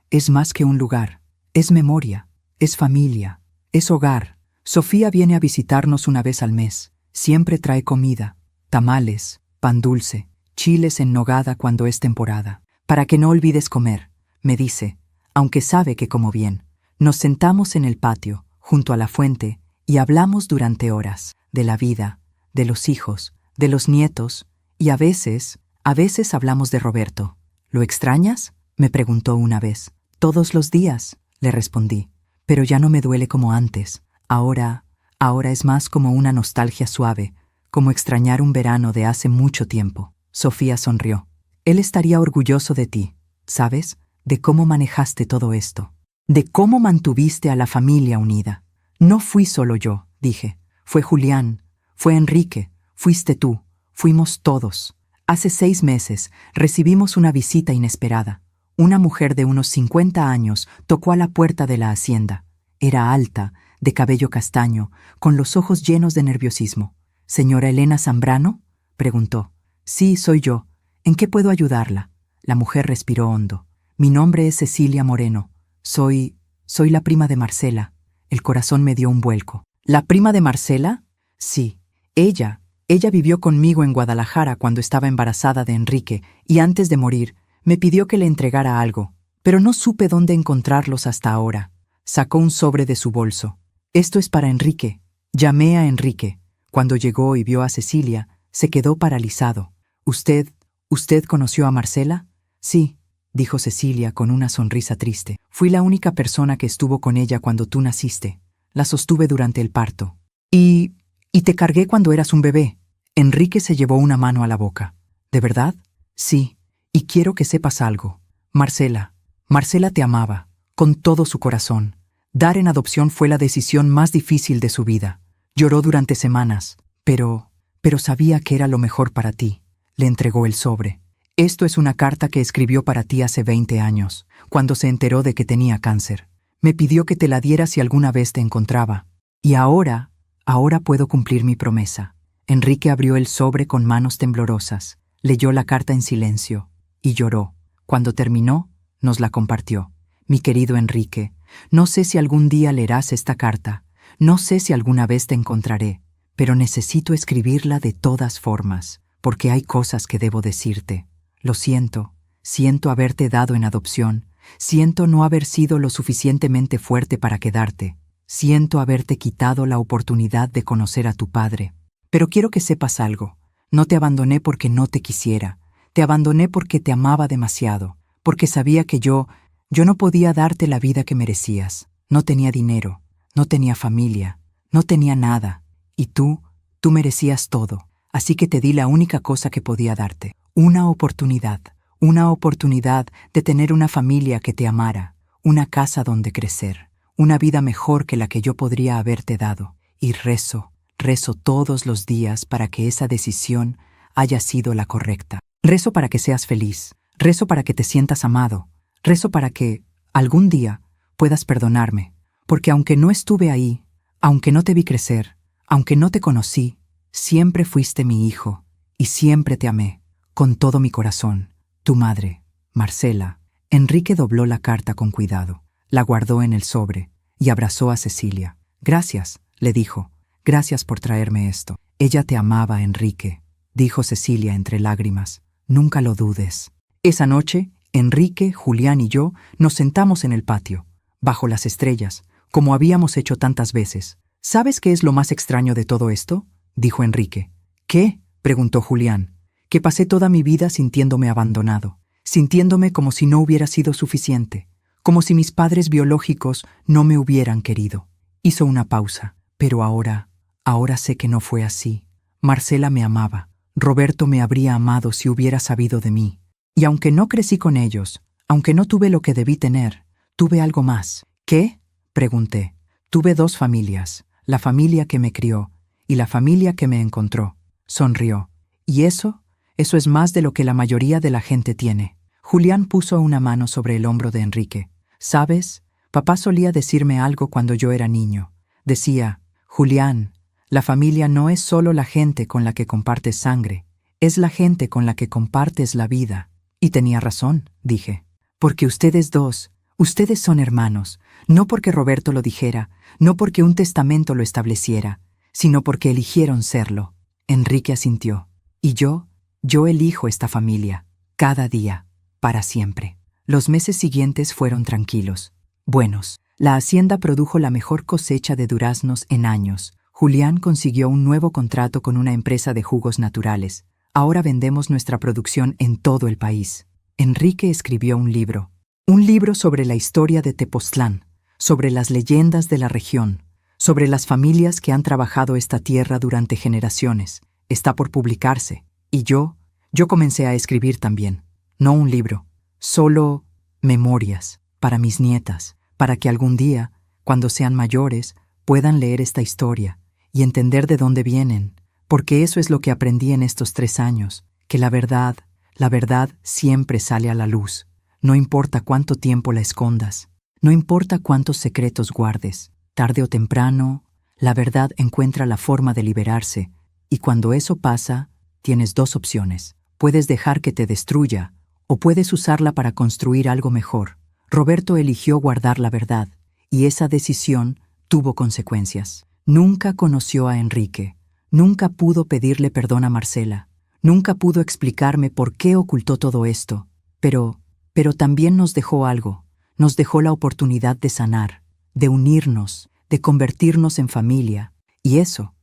es más que un lugar. Es memoria, es familia, es hogar. Sofía viene a visitarnos una vez al mes. Siempre trae comida, tamales, pan dulce, chiles en nogada cuando es temporada. «Para que no olvides comer», me dice, aunque sabe que como bien. Nos sentamos en el patio, junto a la fuente, y hablamos durante horas, de la vida, de los hijos, de los nietos, y a veces hablamos de Roberto. «¿Lo extrañas?», me preguntó una vez. «Todos los días», le respondí, «pero ya no me duele como antes. Ahora es más como una nostalgia suave, como extrañar un verano de hace mucho tiempo». Sofía sonrió. «Él estaría orgulloso de ti, ¿sabes? De cómo manejaste todo esto, de cómo mantuviste a la familia unida». «No fui solo yo», dije. «Fue Julián, Fue Enrique, fuiste tú, fuimos todos. Hace 6 meses recibimos una visita inesperada. Una mujer de unos 50 años tocó a la puerta de la hacienda. Era alta, de cabello castaño, con los ojos llenos de nerviosismo. «¿Señora Elena Zambrano?», preguntó. «Sí, soy yo. ¿En qué puedo ayudarla?». La mujer respiró hondo. «Mi nombre es Cecilia Moreno. Soy la prima de Marcela». El corazón me dio un vuelco. «¿La prima de Marcela?». «Sí. Ella vivió conmigo en Guadalajara cuando estaba embarazada de Enrique y antes de morir me pidió que le entregara algo, pero no supe dónde encontrarlos hasta ahora». Sacó un sobre de su bolso. «Esto es para Enrique». Llamé a Enrique. Cuando llegó y vio a Cecilia, se quedó paralizado. «¿Usted conoció a Marcela?». «Sí», dijo Cecilia con una sonrisa triste. «Fui la única persona que estuvo con ella cuando tú naciste. La sostuve durante el parto. Y te cargué cuando eras un bebé». Enrique se llevó una mano a la boca. «¿De verdad?». «Sí, y quiero que sepas algo. Marcela te amaba, con todo su corazón. Dar en adopción fue la decisión más difícil de su vida. Lloró durante semanas, pero sabía que era lo mejor para ti». Le entregó el sobre. «Esto es una carta que escribió para ti hace 20 años, cuando se enteró de que tenía cáncer. Me pidió que te la diera si alguna vez te encontraba. Y ahora puedo cumplir mi promesa». Enrique abrió el sobre con manos temblorosas, leyó la carta en silencio y lloró. Cuando terminó, nos la compartió. «Mi querido Enrique, no sé si algún día leerás esta carta, no sé si alguna vez te encontraré, pero necesito escribirla de todas formas, porque hay cosas que debo decirte. Lo siento haberte dado en adopción, siento no haber sido lo suficientemente fuerte para quedarte, siento haberte quitado la oportunidad de conocer a tu padre. Pero quiero que sepas algo, no te abandoné porque no te quisiera, te abandoné porque te amaba demasiado, porque sabía que yo no podía darte la vida que merecías. No tenía dinero, no tenía familia, no tenía nada, y tú merecías todo. Así que te di la única cosa que podía darte, una oportunidad de tener una familia que te amara, una casa donde crecer, una vida mejor que la que yo podría haberte dado. Y rezo todos los días para que esa decisión haya sido la correcta. Rezo para que seas feliz, rezo para que te sientas amado, rezo para que, algún día, puedas perdonarme, porque aunque no estuve ahí, aunque no te vi crecer, aunque no te conocí, siempre fuiste mi hijo, y siempre te amé, con todo mi corazón. Tu madre, Marcela». Enrique dobló la carta con cuidado, la guardó en el sobre, y abrazó a Cecilia. «Gracias», le dijo, «gracias por traerme esto». «Ella te amaba, Enrique», dijo Cecilia entre lágrimas. «Nunca lo dudes». Esa noche, Enrique, Julián y yo nos sentamos en el patio, bajo las estrellas, como habíamos hecho tantas veces. «¿Sabes qué es lo más extraño de todo esto?», dijo Enrique. «¿Qué?», preguntó Julián. «Que pasé toda mi vida sintiéndome abandonado, sintiéndome como si no hubiera sido suficiente, como si mis padres biológicos no me hubieran querido». Hizo una pausa. «Pero ahora sé que no fue así. Marcela me amaba. Roberto me habría amado si hubiera sabido de mí. Y aunque no crecí con ellos, aunque no tuve lo que debí tener, tuve algo más». «¿Qué?», pregunté. «Tuve 2 familias, la familia que me crió y la familia que me encontró». Sonrió. «Y eso es más de lo que la mayoría de la gente tiene». Julián puso una mano sobre el hombro de Enrique. «¿Sabes? Papá solía decirme algo cuando yo era niño. Decía: Julián, la familia no es solo la gente con la que compartes sangre, es la gente con la que compartes la vida». «Y tenía razón», dije. «Porque ustedes son hermanos, no porque Roberto lo dijera, no porque un testamento lo estableciera, sino porque eligieron serlo». Enrique asintió. «Y yo elijo esta familia, cada día, para siempre». Los meses siguientes fueron tranquilos, buenos. La hacienda produjo la mejor cosecha de duraznos en años. Julián consiguió un nuevo contrato con una empresa de jugos naturales. Ahora vendemos nuestra producción en todo el país. Enrique escribió un libro sobre la historia de Tepoztlán, sobre las leyendas de la región, sobre las familias que han trabajado esta tierra durante generaciones. Está por publicarse. Y yo comencé a escribir también. No un libro, solo memorias para mis nietas, para que algún día, cuando sean mayores, puedan leer esta historia y entender de dónde vienen, porque eso es lo que aprendí en estos 3 años, que la verdad siempre sale a la luz. No importa cuánto tiempo la escondas, no importa cuántos secretos guardes, tarde o temprano, la verdad encuentra la forma de liberarse, y cuando eso pasa, tienes 2 opciones. Puedes dejar que te destruya, o puedes usarla para construir algo mejor. Roberto eligió guardar la verdad, y esa decisión tuvo consecuencias. Nunca conoció a Enrique, nunca pudo pedirle perdón a Marcela, nunca pudo explicarme por qué ocultó todo esto, pero también nos dejó algo, nos dejó la oportunidad de sanar, de unirnos, de convertirnos en familia, y eso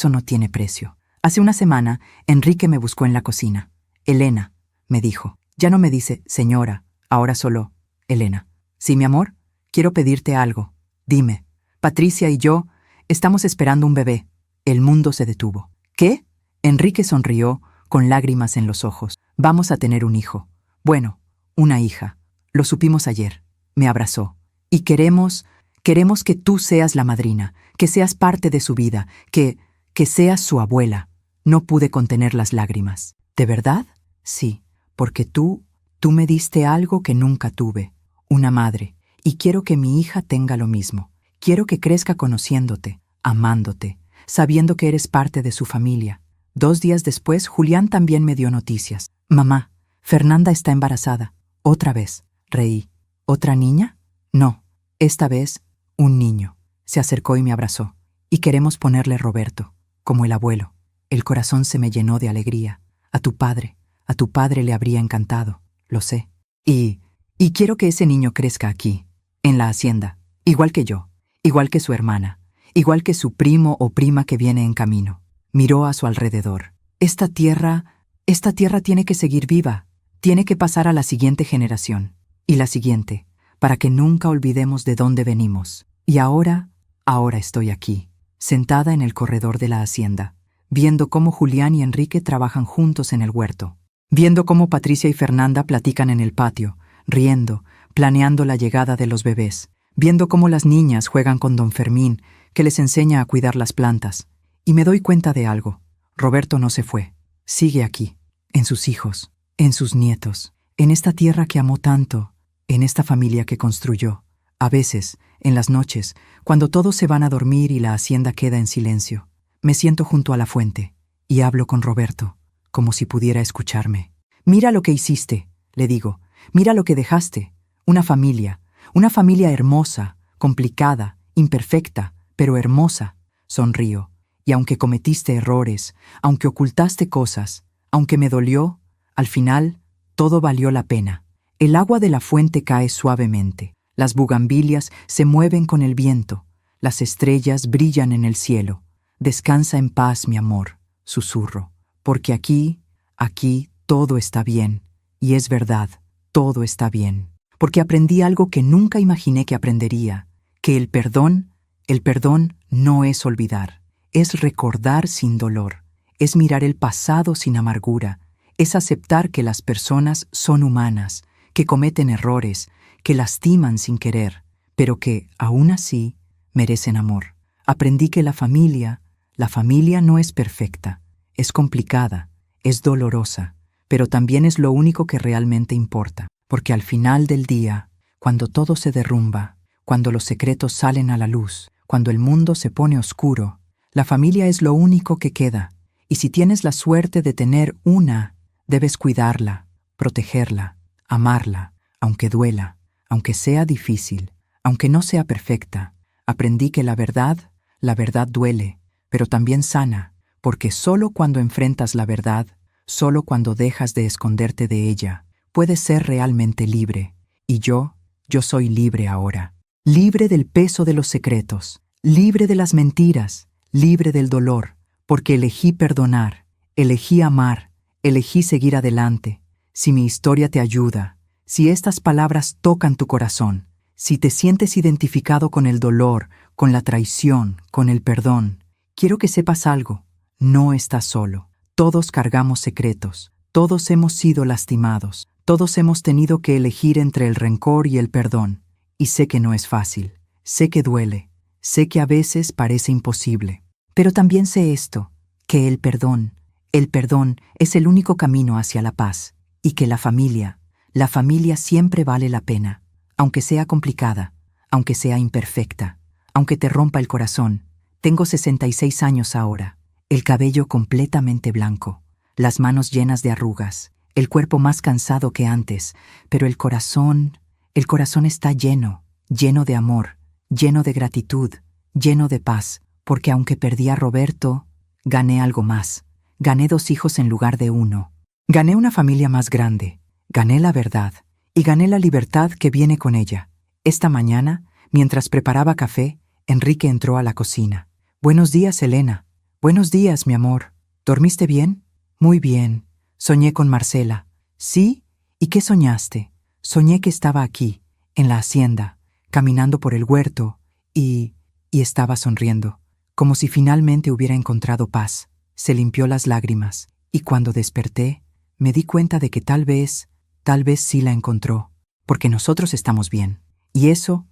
no tiene precio. Hace una semana, Enrique me buscó en la cocina. Elena, me dijo. Ya no me dice señora, ahora solo Elena. Sí, mi amor, quiero pedirte algo. Dime. Patricia y yo estamos esperando un bebé. El mundo se detuvo. ¿Qué? Enrique sonrió con lágrimas en los ojos. Vamos a tener un hijo. Bueno, una hija. Lo supimos ayer. Me abrazó. Y queremos que tú seas la madrina, que seas parte de su vida, que seas su abuela. No pude contener las lágrimas. ¿De verdad? Sí, porque tú me diste algo que nunca tuve, una madre, y quiero que mi hija tenga lo mismo. Quiero que crezca conociéndote, amándote, sabiendo que eres parte de su familia. 2 días después, Julián también me dio noticias. Mamá, Fernanda está embarazada. Otra vez. Reí. ¿Otra niña? No, esta vez, un niño. Se acercó y me abrazó. Y queremos ponerle Roberto, como el abuelo. El corazón se me llenó de alegría. A tu padre le habría encantado, lo sé. Y quiero que ese niño crezca aquí, en la hacienda, igual que yo, igual que su hermana, igual que su primo o prima que viene en camino. Miró a su alrededor. Esta tierra tiene que seguir viva, tiene que pasar a la siguiente generación, y la siguiente, para que nunca olvidemos de dónde venimos. Y ahora estoy aquí, sentada en el corredor de la hacienda, viendo cómo Julián y Enrique trabajan juntos en el huerto, viendo cómo Patricia y Fernanda platican en el patio, riendo, planeando la llegada de los bebés, viendo cómo las niñas juegan con don Fermín, que les enseña a cuidar las plantas. Y me doy cuenta de algo. Roberto no se fue. Sigue aquí, en sus hijos, en sus nietos, en esta tierra que amó tanto, en esta familia que construyó. A veces, en las noches, cuando todos se van a dormir y la hacienda queda en silencio, me siento junto a la fuente y hablo con Roberto, como si pudiera escucharme. Mira lo que hiciste, le digo. Mira lo que dejaste. Una familia hermosa, complicada, imperfecta, pero hermosa. Sonrío. Y aunque cometiste errores, aunque ocultaste cosas, aunque me dolió, al final, todo valió la pena. El agua de la fuente cae suavemente. Las bugambilias se mueven con el viento. Las estrellas brillan en el cielo. Descansa en paz, mi amor, susurro. Porque aquí todo está bien. Y es verdad, todo está bien. Porque aprendí algo que nunca imaginé que aprendería. Que el perdón no es olvidar. Es recordar sin dolor, es mirar el pasado sin amargura, es aceptar que las personas son humanas, que cometen errores, que lastiman sin querer, pero que, aún así, merecen amor. Aprendí que la familia no es perfecta, es complicada, es dolorosa, pero también es lo único que realmente importa, porque al final del día, cuando todo se derrumba, cuando los secretos salen a la luz, cuando el mundo se pone oscuro, la familia es lo único que queda, y si tienes la suerte de tener una, debes cuidarla, protegerla, amarla, aunque duela, aunque sea difícil, aunque no sea perfecta. Aprendí que la verdad duele, pero también sana, porque solo cuando enfrentas la verdad, solo cuando dejas de esconderte de ella, puedes ser realmente libre. Y yo soy libre ahora, libre del peso de los secretos, libre de las mentiras, libre del dolor, porque elegí perdonar, elegí amar, elegí seguir adelante. Si mi historia te ayuda, si estas palabras tocan tu corazón, si te sientes identificado con el dolor, con la traición, con el perdón, quiero que sepas algo, no estás solo. Todos cargamos secretos, todos hemos sido lastimados, todos hemos tenido que elegir entre el rencor y el perdón. Y sé que no es fácil, sé que duele, sé que a veces parece imposible. Pero también sé esto, que el perdón es el único camino hacia la paz, y que la familia siempre vale la pena, aunque sea complicada, aunque sea imperfecta, aunque te rompa el corazón. Tengo 66 años ahora, el cabello completamente blanco, las manos llenas de arrugas, el cuerpo más cansado que antes, pero el corazón está lleno de amor, lleno de gratitud, lleno de paz, porque aunque perdí a Roberto, gané algo más. Gané 2 hijos en lugar de 1. Gané una familia más grande, gané la verdad y gané la libertad que viene con ella. Esta mañana, mientras preparaba café, Enrique entró a la cocina. «Buenos días, Elena». «Buenos días, mi amor. ¿Dormiste bien?» «Muy bien. Soñé con Marcela». «¿Sí? ¿Y qué soñaste?» «Soñé que estaba aquí, en la hacienda, caminando por el huerto, y estaba sonriendo, como si finalmente hubiera encontrado paz». Se limpió las lágrimas, y cuando desperté, me di cuenta de que tal vez sí la encontró, porque nosotros estamos bien. Y eso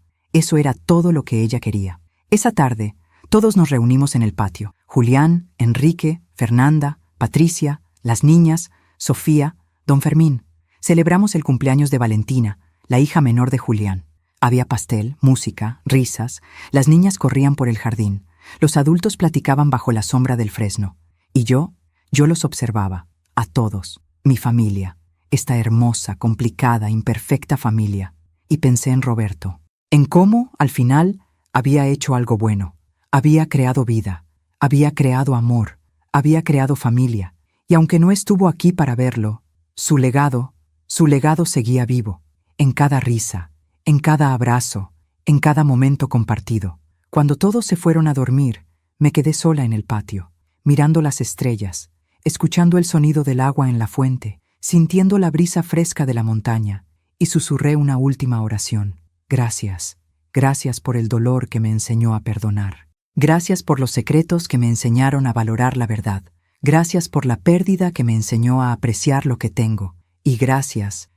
era todo lo que ella quería. Esa tarde, todos nos reunimos en el patio. Julián, Enrique, Fernanda, Patricia, las niñas, Sofía, don Fermín. Celebramos el cumpleaños de Valentina, la hija menor de Julián. Había pastel, música, risas, las niñas corrían por el jardín, los adultos platicaban bajo la sombra del fresno. Y yo los observaba, a todos, mi familia, esta hermosa, complicada, imperfecta familia. Y pensé en Roberto, en cómo, al final, había hecho algo bueno. Había creado vida, había creado amor, había creado familia. Y aunque no estuvo aquí para verlo, su legado seguía vivo, en cada risa, en cada abrazo, en cada momento compartido. Cuando todos se fueron a dormir, me quedé sola en el patio, mirando las estrellas, escuchando el sonido del agua en la fuente, sintiendo la brisa fresca de la montaña, y susurré una última oración. Gracias, gracias por el dolor que me enseñó a perdonar. Gracias por los secretos que me enseñaron a valorar la verdad. Gracias por la pérdida que me enseñó a apreciar lo que tengo. Y gracias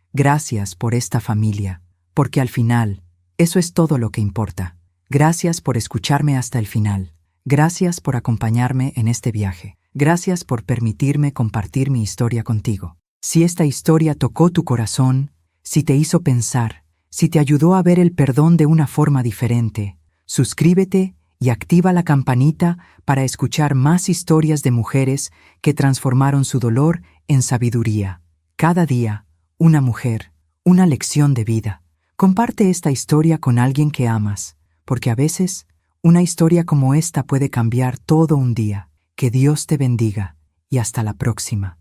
por esta familia, porque al final, eso es todo lo que importa. Gracias por escucharme hasta el final. Gracias por acompañarme en este viaje. Gracias por permitirme compartir mi historia contigo. Si esta historia tocó tu corazón, si te hizo pensar, si te ayudó a ver el perdón de una forma diferente, suscríbete y activa la campanita para escuchar más historias de mujeres que transformaron su dolor en sabiduría. Cada día, una mujer, una lección de vida. Comparte esta historia con alguien que amas, porque a veces una historia como esta puede cambiar todo un día. Que Dios te bendiga y hasta la próxima.